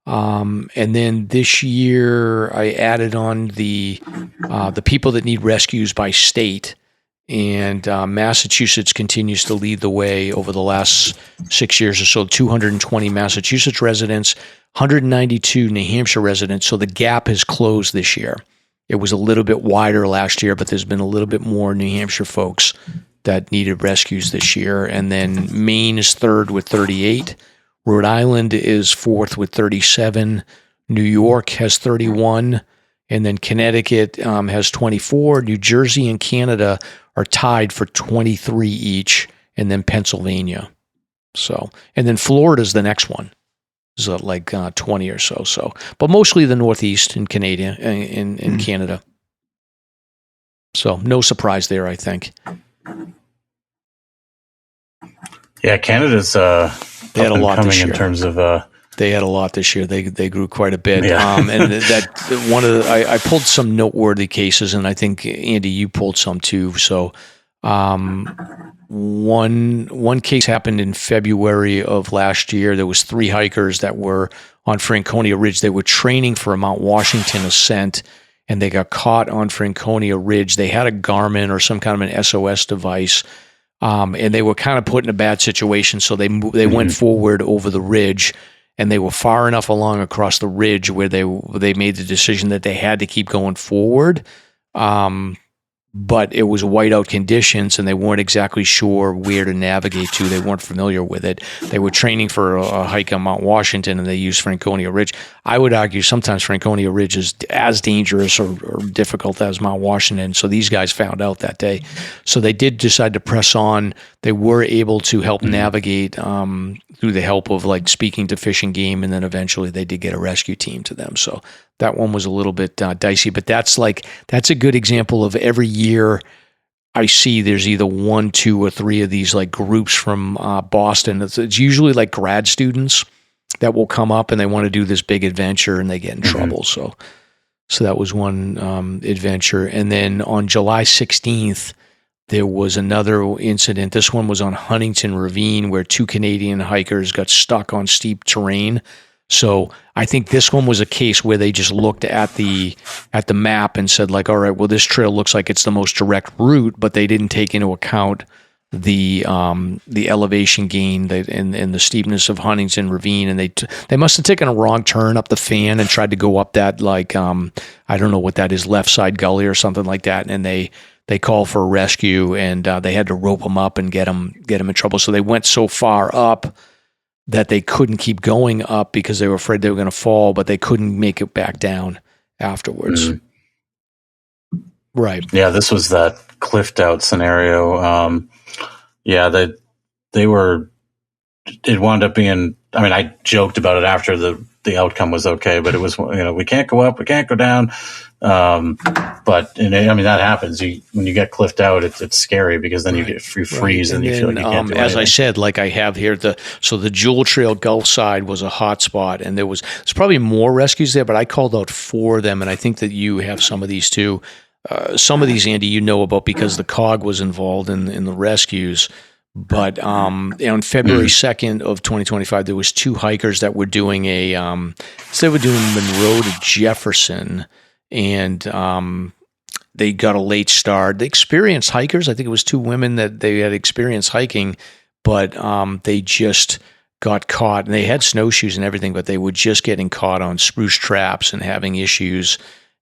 and then this year I added on the people that need rescues by state, and Massachusetts continues to lead the way over the last 6 years or so. 220 Massachusetts residents, 192 New Hampshire residents. So the gap has closed this year. It was a little bit wider last year, but there's been a little bit more New Hampshire folks that needed rescues this year. And then Maine is third with 38. Rhode Island is fourth with 37. New York has 31. And then Connecticut has 24. New Jersey and Canada are tied for 23 each. And then Pennsylvania. So, and then Florida's the next one. Is like 20 or so. So, but mostly the Northeast in Canada, in Canada. So no surprise there, I think. Yeah, Canada's they had a lot this year in terms of. They had a lot this year. They grew quite a bit. Yeah. And that one of I pulled some noteworthy cases, and I think Andy, you pulled some too. So, one case happened in February of last year. There was 3 hikers that were on Franconia Ridge. They were training for a Mount Washington ascent, and they got caught on Franconia Ridge. They had a Garmin or some kind of an SOS device, and they were kind of put in a bad situation. So they went forward over the ridge, and they were far enough along across the ridge where they made the decision that they had to keep going forward. But it was whiteout conditions, and they weren't exactly sure where to navigate to. They weren't familiar with it. They were training for a hike on Mount Washington, and they used Franconia Ridge. I would argue sometimes Franconia Ridge is as dangerous or difficult as Mount Washington. So these guys found out that day. So they did decide to press on. They were able to help navigate through the help of like speaking to Fish and Game, and then eventually they did get a rescue team to them. So that one was a little bit dicey, but that's a good example of every year I see there's either 1, 2, or 3 of these like groups from Boston. It's usually like grad students that will come up and they want to do this big adventure and they get in trouble. So that was one adventure. And then on July 16th, there was another incident. This one was on Huntington Ravine where 2 Canadian hikers got stuck on steep terrain. So I think this one was a case where they just looked at the map and said like, all right, well, this trail looks like it's the most direct route, but they didn't take into account the elevation gain and the steepness of Huntington Ravine, and they must have taken a wrong turn up the fan and tried to go up that like I don't know what that is, left side gully or something like that, and they called for a rescue, and they had to rope them up and get them in trouble. So they went so far up that they couldn't keep going up because they were afraid they were going to fall, but they couldn't make it back down afterwards. Right. Yeah, this was that cliffed out scenario. They were. It wound up being. I mean, I joked about it after the outcome was okay, but it was, we can't go up, we can't go down. But that happens. When you get cliffed out, it's scary because then you freeze and you feel like you can't do anything. As I said, like I have here, the Jewel Trail Gulf side was a hot spot, and there's probably more rescues there, but I called out 4 of them, and I think that you have some of these too. Some of these, Andy, you know about because the COG was involved in the rescues. But on February 2nd of 2025, there was 2 hikers that were doing Monroe to Jefferson, and they got a late start. The experienced hikers, I think it was 2 women that they had experienced hiking, but they just got caught, and they had snowshoes and everything, but they were just getting caught on spruce traps and having issues,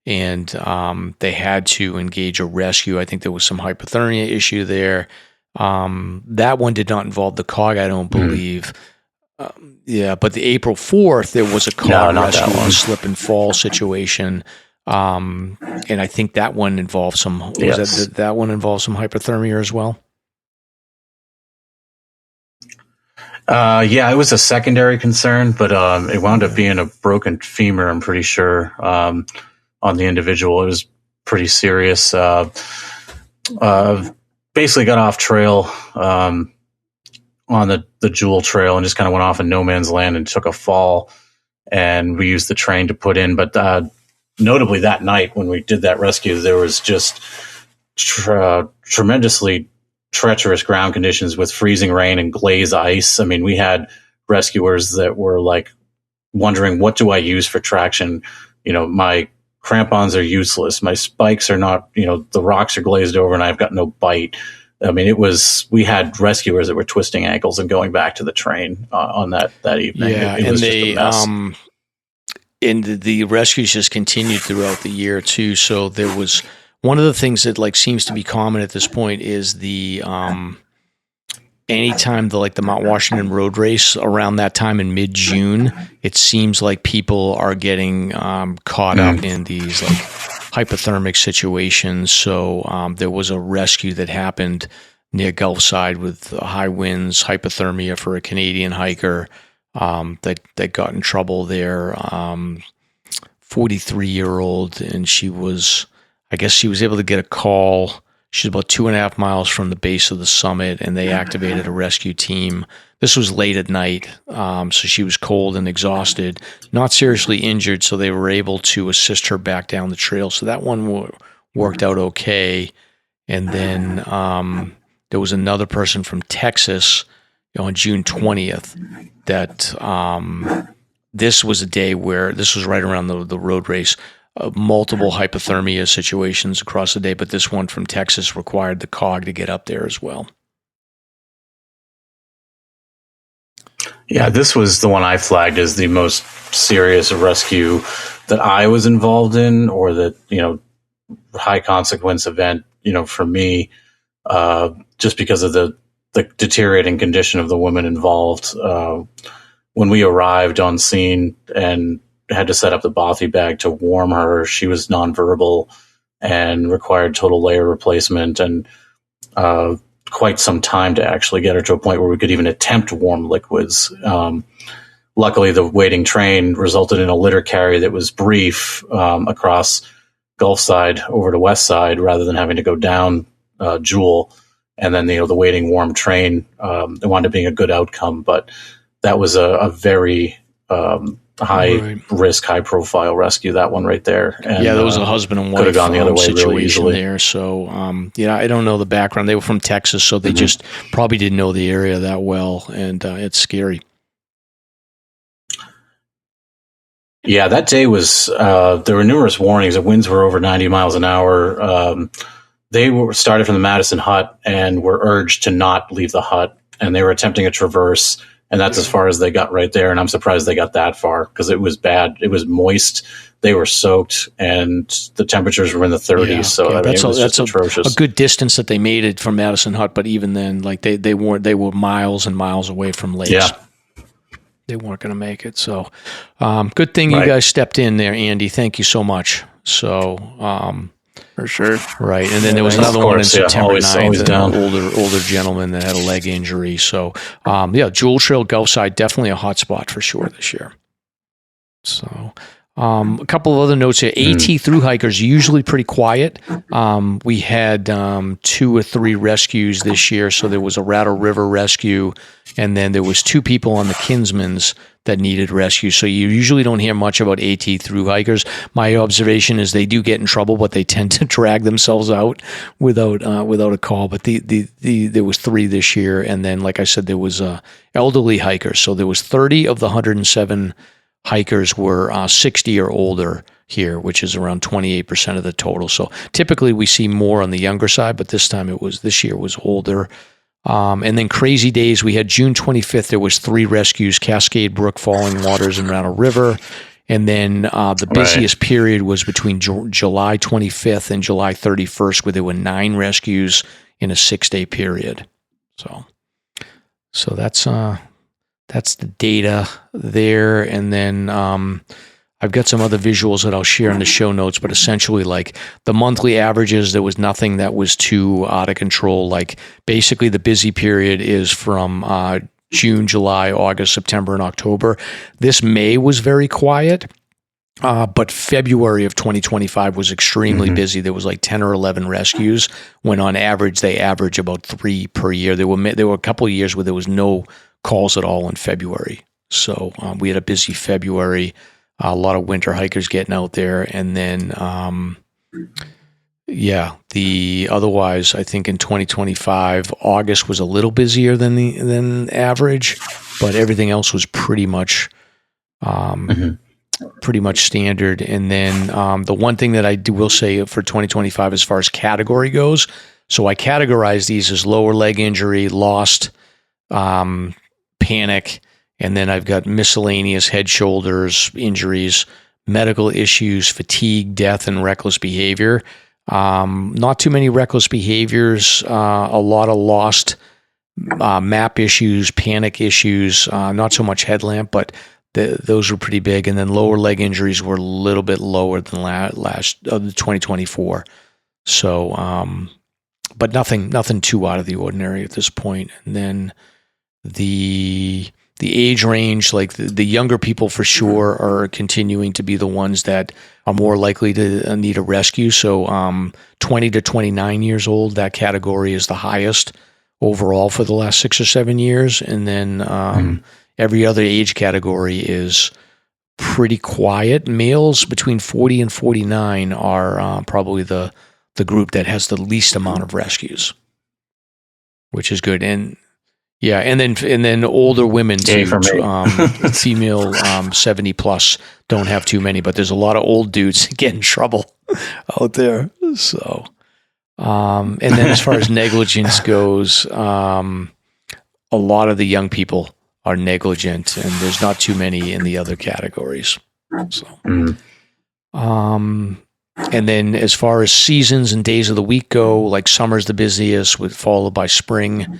and they had to engage a rescue. I think there was some hypothermia issue there. That one did not involve the COG, I don't believe. But the April 4th, there was a COG rescue and slip and fall situation. And I think that one involved some hypothermia as well. It was a secondary concern, but it wound up being a broken femur, I'm pretty sure, on the individual. It was pretty serious. Basically got off trail on the Jewel Trail and just kind of went off in no man's land and took a fall, and we used the train to put in. But notably that night when we did that rescue, there was just tremendously treacherous ground conditions with freezing rain and glaze ice. I mean, we had rescuers that were like wondering, what do I use for traction? My crampons are useless. My spikes are not, the rocks are glazed over and I've got no bite. I mean, we had rescuers that were twisting ankles and going back to the train on that evening. Yeah, it was just a mess. And the rescues just continued throughout the year too. So there was one of the things that like seems to be common at this point is the anytime the Mount Washington road race around that time in mid-June, it seems like people are getting caught up in these like hypothermic situations. So there was a rescue that happened near Gulfside with high winds, hypothermia for a Canadian hiker. that got in trouble there. 43-year-old, and she was able to get a call. She's about 2.5 miles from the base of the summit, and they activated a rescue team. This was late at night, so she was cold and exhausted, not seriously injured, so they were able to assist her back down the trail. So that one worked out okay. And then there was another person from Texas on June 20th that this was a day where this was right around the road race. Multiple hypothermia situations across the day, but this one from Texas required the COG to get up there as well. Yeah, this was the one I flagged as the most serious rescue that I was involved in, or that, high consequence event, for me, just because of the deteriorating condition of the woman involved. When we arrived on scene and had to set up the bothy bag to warm her, she was nonverbal and required total layer replacement, and quite some time to actually get her to a point where we could even attempt warm liquids. Luckily, the waiting train resulted in a litter carry that was brief across Gulfside over to Westside, rather than having to go down Jewel. And then, the waiting warm train, it wound up being a good outcome, but that was a very high risk, high profile rescue, that one right there. And, there was a husband and wife could have gone the other way situation really easily there. So, I don't know the background. They were from Texas, so they just probably didn't know the area that well, and it's scary. Yeah, that day was, there were numerous warnings. The winds were over 90 miles an hour. They were started from the Madison hut and were urged to not leave the hut, and they were attempting a traverse. And that's as far as they got right there. And I'm surprised they got that far, because it was bad. It was moist. They were soaked, and the temperatures were in the 30s. That's atrocious. A good distance that they made it from Madison Hut. But even then, like they were miles and miles away from lakes. Yeah. They weren't going to make it. So good thing you guys stepped in there, Andy. Thank you so much. So, for sure. Right. And then there was another one in September 9th, an older gentleman that had a leg injury. So, Jewel Trail, Gulfside, definitely a hot spot for sure this year. So, a couple of other notes here. AT through hikers, usually pretty quiet. We had 2 or 3 rescues this year. So there was a Rattle River rescue, and then there was 2 people on the Kinsmans that needed rescue. So you usually don't hear much about AT through hikers. My observation is they do get in trouble, but they tend to drag themselves out without a call. But there was 3 this year, and then, like I said, there was elderly hikers. So there was 30 of the 107 hikers were 60 or older here, which is around 28% of the total. So typically we see more on the younger side, but this year was older. And then crazy days, we had June 25th, there was 3 rescues, Cascade Brook, Falling Waters, and Rattle River. And then the busiest period was between July 25th and July 31st, where there were 9 rescues in a 6-day period. So that's the data there. And then I've got some other visuals that I'll share in the show notes, but essentially, like, the monthly averages, there was nothing that was too out of control. Like, basically the busy period is from June, July, August, September, and October. This May was very quiet, but February of 2025 was extremely busy. There was like 10 or 11 rescues, when on average they average about 3 per year. There were a couple of years where there was no calls at all in February. So we had a busy February, a lot of winter hikers getting out there. And then, otherwise, I think in 2025, August was a little busier than average, but everything else was pretty much standard. And then the one thing that I will say for 2025 as far as category goes, so I categorize these as lower leg injury, lost, panic, and then I've got miscellaneous head, shoulders injuries, medical issues, fatigue, death, and reckless behavior. Not too many reckless behaviors, a lot of lost map issues, panic issues, not so much headlamp, but those were pretty big. And then lower leg injuries were a little bit lower than last 2024. So, but nothing too out of the ordinary at this point. And then the age range, like the younger people for sure are continuing to be the ones that are more likely to need a rescue. So 20 to 29 years old, that category is the highest overall for the last 6 or 7 years. And then every other age category is pretty quiet. Males between 40 and 49 are probably the group that has the least amount of rescues, which is good. And yeah, and then older women too. Female 70 plus don't have too many, but there's a lot of old dudes get in trouble out there. So, and then as far as negligence goes, a lot of the young people are negligent, and there's not too many in the other categories. So, and then as far as seasons and days of the week go, like summer's the busiest, followed by spring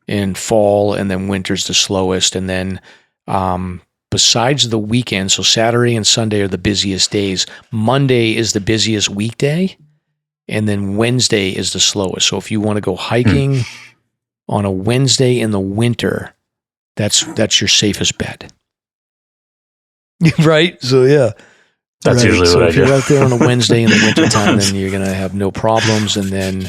and fall, and then winter's the slowest. And then besides the weekend, so Saturday and Sunday are the busiest days. Monday is the busiest weekday, and then Wednesday is the slowest. So if you want to go hiking on a Wednesday in the winter, that's your safest bet. Right? So yeah. That's usually so what I if do. you're out there on a Wednesday in the wintertime, then you're going to have no problems. And then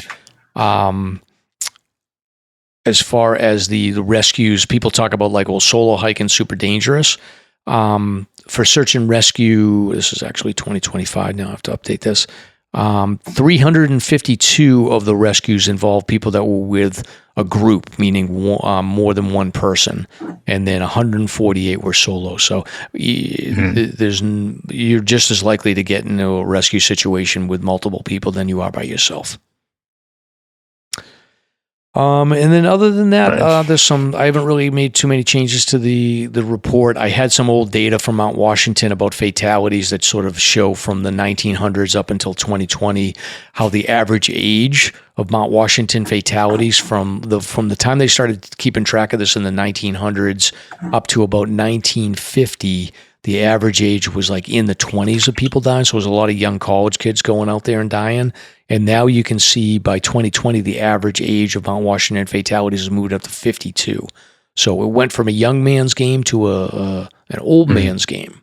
as far as the rescues, people talk about like, well, solo hiking super dangerous. For search and rescue, this is actually 2025 now. I have to update this. 352 of the rescues involve people that were with a group, meaning more than one person, and then 148 were solo. So you're just as likely to get into a rescue situation with multiple people than you are by yourself. And then other than that, I haven't really made too many changes to the report. I had some old data from Mount Washington about fatalities that sort of show from the 1900s up until 2020, how the average age of Mount Washington fatalities from the time they started keeping track of this in the 1900s up to about 1950, the average age was like in the 20s of people dying. So it was a lot of young college kids going out there and dying. And now you can see by 2020, the average age of Mount Washington fatalities has moved up to 52. So it went from a young man's game to an old man's game.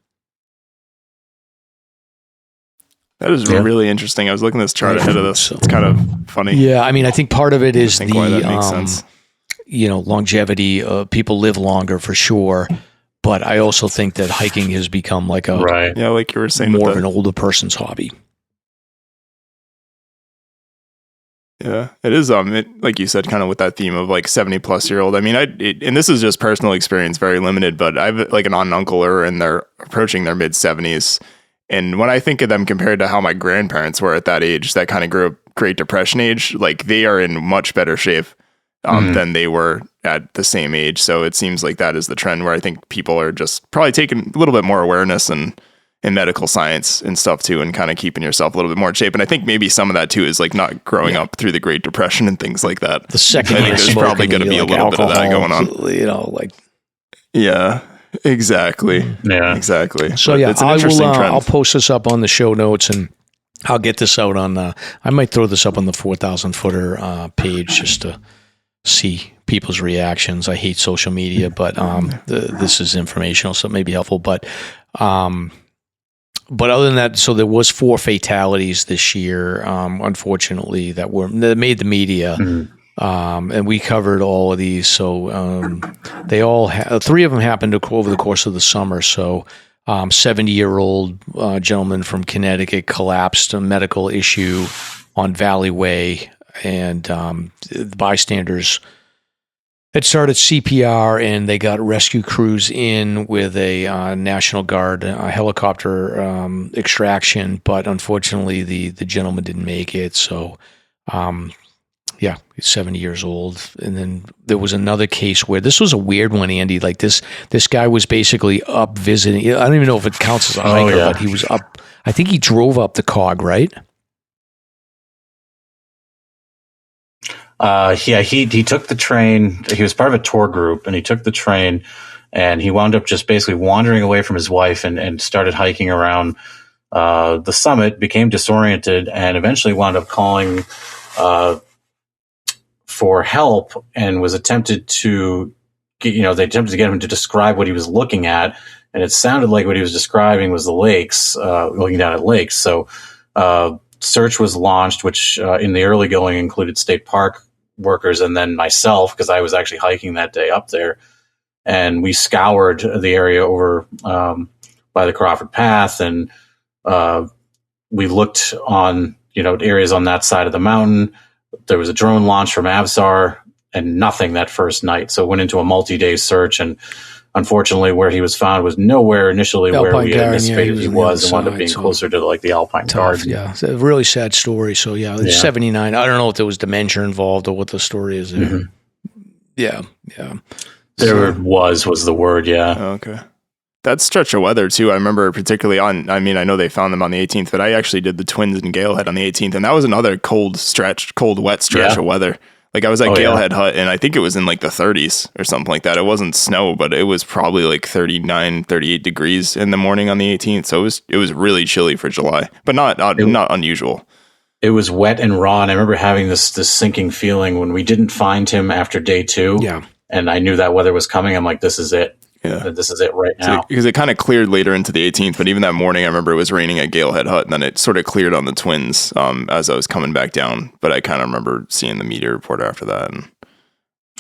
That is really interesting. I was looking at this chart ahead of this. It's kind of funny. Yeah, I mean, I think part of it is why that makes sense. Longevity. People live longer for sure. But I also think that hiking has become like like you were saying, more of an older person's hobby. Yeah, it is. Like you said, kind of with that theme of like 70-plus-year-old. I mean, and this is just personal experience, very limited. But I've like an aunt and uncle, and they're approaching their mid-70s. And when I think of them compared to how my grandparents were at that age, that kind of Great Depression age, like they are in much better shape than they were at the same age. So it seems like that is the trend where I think people are just probably taking a little bit more awareness and in medical science and stuff too, and kind of keeping yourself a little bit more in shape. And I think maybe some of that too is like not growing up through the Great Depression and things like that. The second I think there's probably going to be a little bit of that going on. Yeah, exactly. Yeah, exactly. So it's an interesting trend. I'll post this up on the show notes, and I'll get this out on I might throw this up on the 4,000 footer page just to see people's reactions. I hate social media, but this is informational, so it may be helpful. But other than that, so there was 4 fatalities this year, unfortunately, that made the media, and we covered all of these. So they all 3 of them happened over the course of the summer. So 70-year-old gentleman from Connecticut collapsed, a medical issue on Valley Way, and the bystanders had started CPR, and they got rescue crews in with a National Guard helicopter extraction, but unfortunately the gentleman didn't make it. So, he's 70 years old. And then there was another case where this was a weird one, Andy. Like this guy was basically up visiting. I don't even know if it counts as a hiker, but he was up. I think he drove up the Cog, right? He took the train. He was part of a tour group, and he took the train, and he wound up just basically wandering away from his wife and started hiking around the summit, became disoriented, and eventually wound up calling for help, and was attempted to they attempted to get him to describe what he was looking at, and it sounded like what he was describing was the lakes, looking down at lakes. So search was launched, which in the early going included state park workers and then myself, because I was actually hiking that day up there. And we scoured the area over by the Crawford Path, and we looked on, areas on that side of the mountain. There was a drone launch from AVSAR and nothing that first night. So went into a multi-day search, and unfortunately where he was found was nowhere initially where we had anticipated he was, and wound up being closer to like the Alpine Garden. Yeah, it's a really sad story. So yeah, 79. I don't know if there was dementia involved or what the story is there. Mm-hmm. Yeah. There was the word, yeah. Oh, okay. That stretch of weather, too, I remember particularly I know they found them on the 18th, but I actually did the Twins and Galehead on the 18th, and that was another cold, wet stretch of weather. Like, I was at Galehead Hut, and I think it was in, like, the 30s or something like that. It wasn't snow, but it was probably, like, 39, 38 degrees in the morning on the 18th, so it was really chilly for July, but not unusual. It was wet and raw, and I remember having this sinking feeling when we didn't find him after day 2. Yeah. And I knew that weather was coming. I'm like, this is it. Yeah. This is it right now. Because it kind of cleared later into the 18th, but even that morning, I remember it was raining at Galehead Hut, and then it sort of cleared on the Twins as I was coming back down. But I kind of remember seeing the meteor report after that. And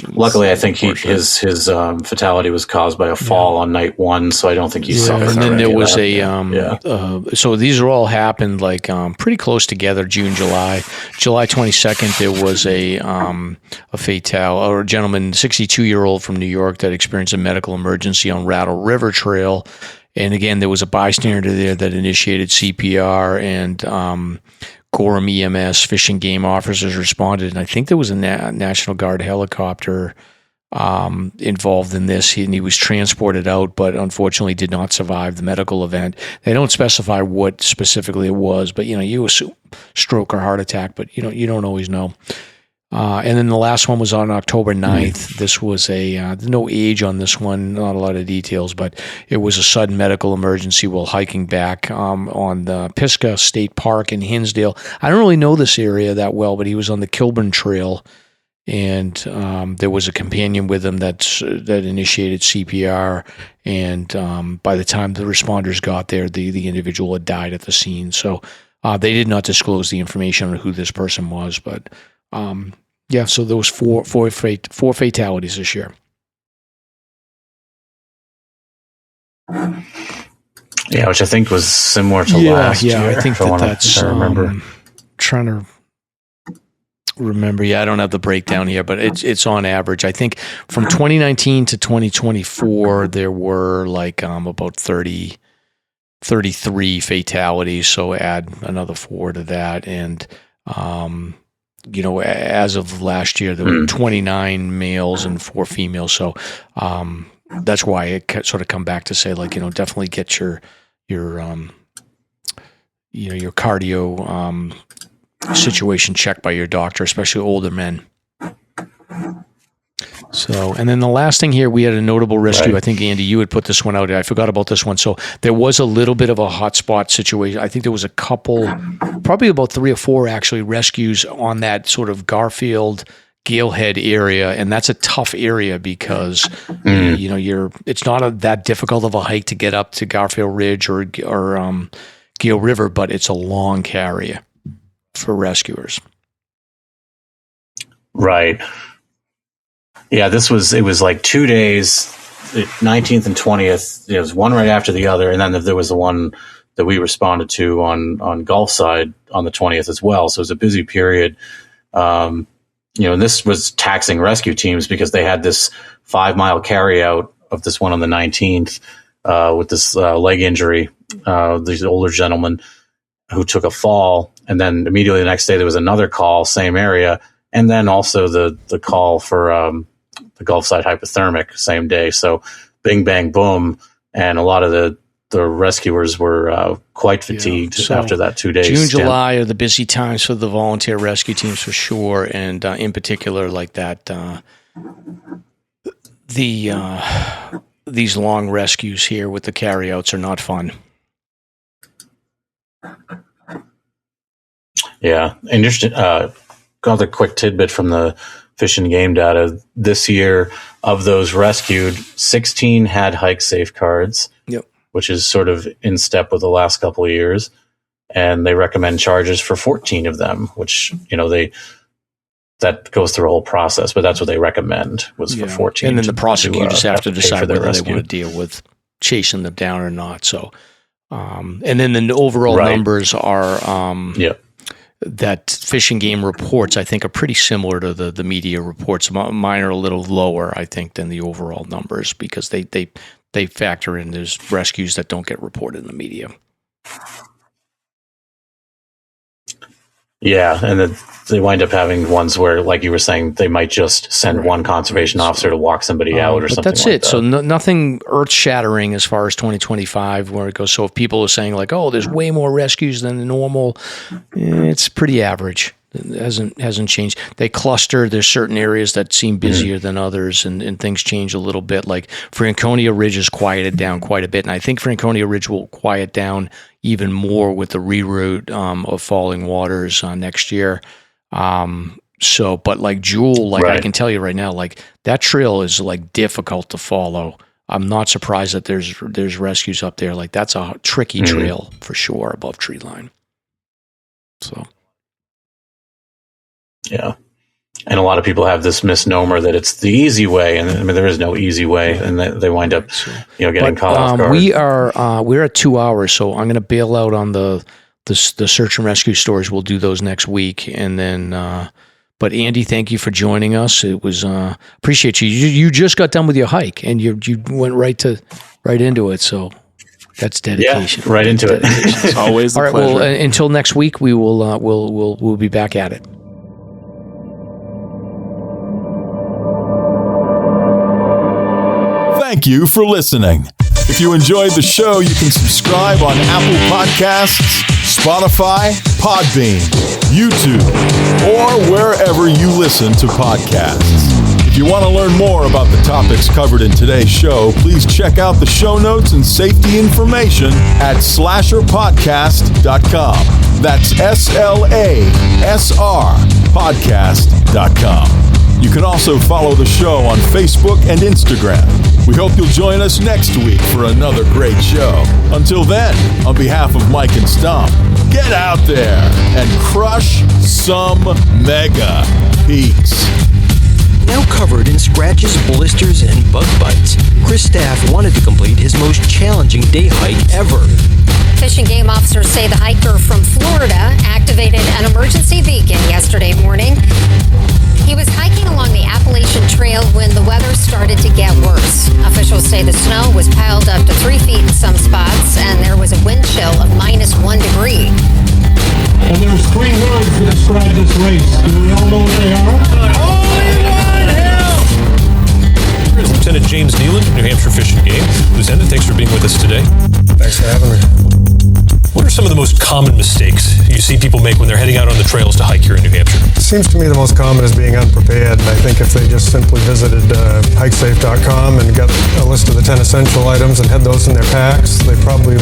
luckily, I think his fatality was caused by a fall on night 1, so I don't think he suffered. And then there was so these are all happened like pretty close together, June, July. July 22nd, there was a fatality, or a gentleman, 62-year-old from New York, that experienced a medical emergency on Rattle River Trail. And again, there was a bystander there that initiated CPR, and Gorham EMS, Fish and Game officers responded, and I think there was a National Guard helicopter involved in this. He was transported out, but unfortunately did not survive the medical event. They don't specify what specifically it was, but you assume stroke or heart attack, but you don't always know. And then the last one was on October 9th. This was no age on this one, not a lot of details, but it was a sudden medical emergency while hiking back on the Pisgah State Park in Hinsdale. I don't really know this area that well, but he was on the Kilburn Trail, and there was a companion with him that initiated CPR, and by the time the responders got there, the individual had died at the scene. So they did not disclose the information on who this person was, but so there was four fatalities this year. Yeah, which I think was similar to last year. Yeah, I think that's. I remember. Trying to remember. Yeah, I don't have the breakdown here, but it's on average. I think from 2019 to 2024, there were like about 33 fatalities. So add another 4 to that, and as of last year, there were 29 males and 4 females. So that's why it sort of come back to say, like, definitely get your cardio situation checked by your doctor, especially older men. So, and then the last thing here, we had a notable rescue. Right. I think, Andy, you had put this one out. I forgot about this one. So there was a little bit of a hotspot situation. I think there was a couple, probably about 3 or 4 actually, rescues on that sort of Garfield, Galehead area. And that's a tough area because, it's not that difficult of a hike to get up to Garfield Ridge or Gale River, but it's a long carry for rescuers. Right. Yeah, it was like 2 days, 19th and 20th. It was one right after the other. And then there was the one that we responded to on Gulf side on the 20th as well. So it was a busy period. And this was taxing rescue teams because they had this 5-mile carry out of this one on the 19th with this leg injury, these older gentlemen who took a fall. And then immediately the next day, there was another call, same area. And then also the call for the Gulf side hypothermic same day. So bing, bang, boom. And a lot of the rescuers were quite fatigued after that 2 days. June, July are the busy times for the volunteer rescue teams for sure. And in particular, like that, these long rescues here with the carryouts are not fun. Yeah. Interesting. Another quick tidbit from the Fish and Game data this year. Of those rescued, 16 had hike safe cards, which is sort of in step with the last couple of years. And they recommend charges for 14 of them, which, that goes through a whole process, but that's what they recommend was for 14. And then the prosecutors have to decide whether they want to deal with chasing them down or not. So, and then the overall numbers are that Fish and Game reports, I think, are pretty similar to the media reports. Mine are a little lower, I think, than the overall numbers because they factor in there's rescues that don't get reported in the media. Yeah, and then they wind up having ones where, like you were saying, they might just send one conservation officer to walk somebody out or something like that. But that's it. So nothing earth-shattering as far as 2025 where it goes. So if people are saying like, oh, there's way more rescues than normal, it's pretty average. It hasn't changed. They cluster. There's certain areas that seem busier than others, and things change a little bit. Like Franconia Ridge has quieted down quite a bit, and I think Franconia Ridge will quiet down even more with the reroute of Falling Waters next year. But like Jewel, I can tell you right now, like that trail is like difficult to follow. I'm not surprised that there's rescues up there. Like that's a tricky trail for sure above tree line. So. Yeah. And a lot of people have this misnomer that it's the easy way, and I mean there is no easy way, and they wind up, getting caught off guard. We're at 2 hours, so I'm going to bail out on the search and rescue stories. We'll do those next week, and then. But Andy, thank you for joining us. It was appreciate you. You just got done with your hike, and you went right into it. So that's dedication. Yeah, right into it. It's always a pleasure. Well, until next week, we will we'll be back at it. Thank you for listening. If you enjoyed the show, you can subscribe on Apple Podcasts, Spotify, Podbean, YouTube, or wherever you listen to podcasts. If you want to learn more about the topics covered in today's show, please check out the show notes and safety information at SLASRPodcast.com. That's SLASRPodcast.com. You can also follow the show on Facebook and Instagram. We hope you'll join us next week for another great show. Until then, on behalf of Mike and Stomp, get out there and crush some mega peaks. Now covered in scratches, blisters, and bug bites, Chris Staff wanted to complete his most challenging day hike ever. Fish and Game officers say the hiker from Florida activated an emergency beacon yesterday morning. He was hiking along the Appalachian Trail when the weather started to get worse. Officials say the snow was piled up to 3 feet in some spots, and there was a wind chill of -1 degree. And there's 3 words to describe this race. Do we all know what they are? Only one help! Here's Lieutenant James Nealon, New Hampshire Fish and Game. Lieutenant, thanks for being with us today. Thanks for having me. What are some of the most common mistakes you see people make when they're heading out on the trails to hike here in New Hampshire? It seems to me the most common is being unprepared, and I think if they just simply visited hikesafe.com and got a list of the 10 essential items and had those in their packs, they probably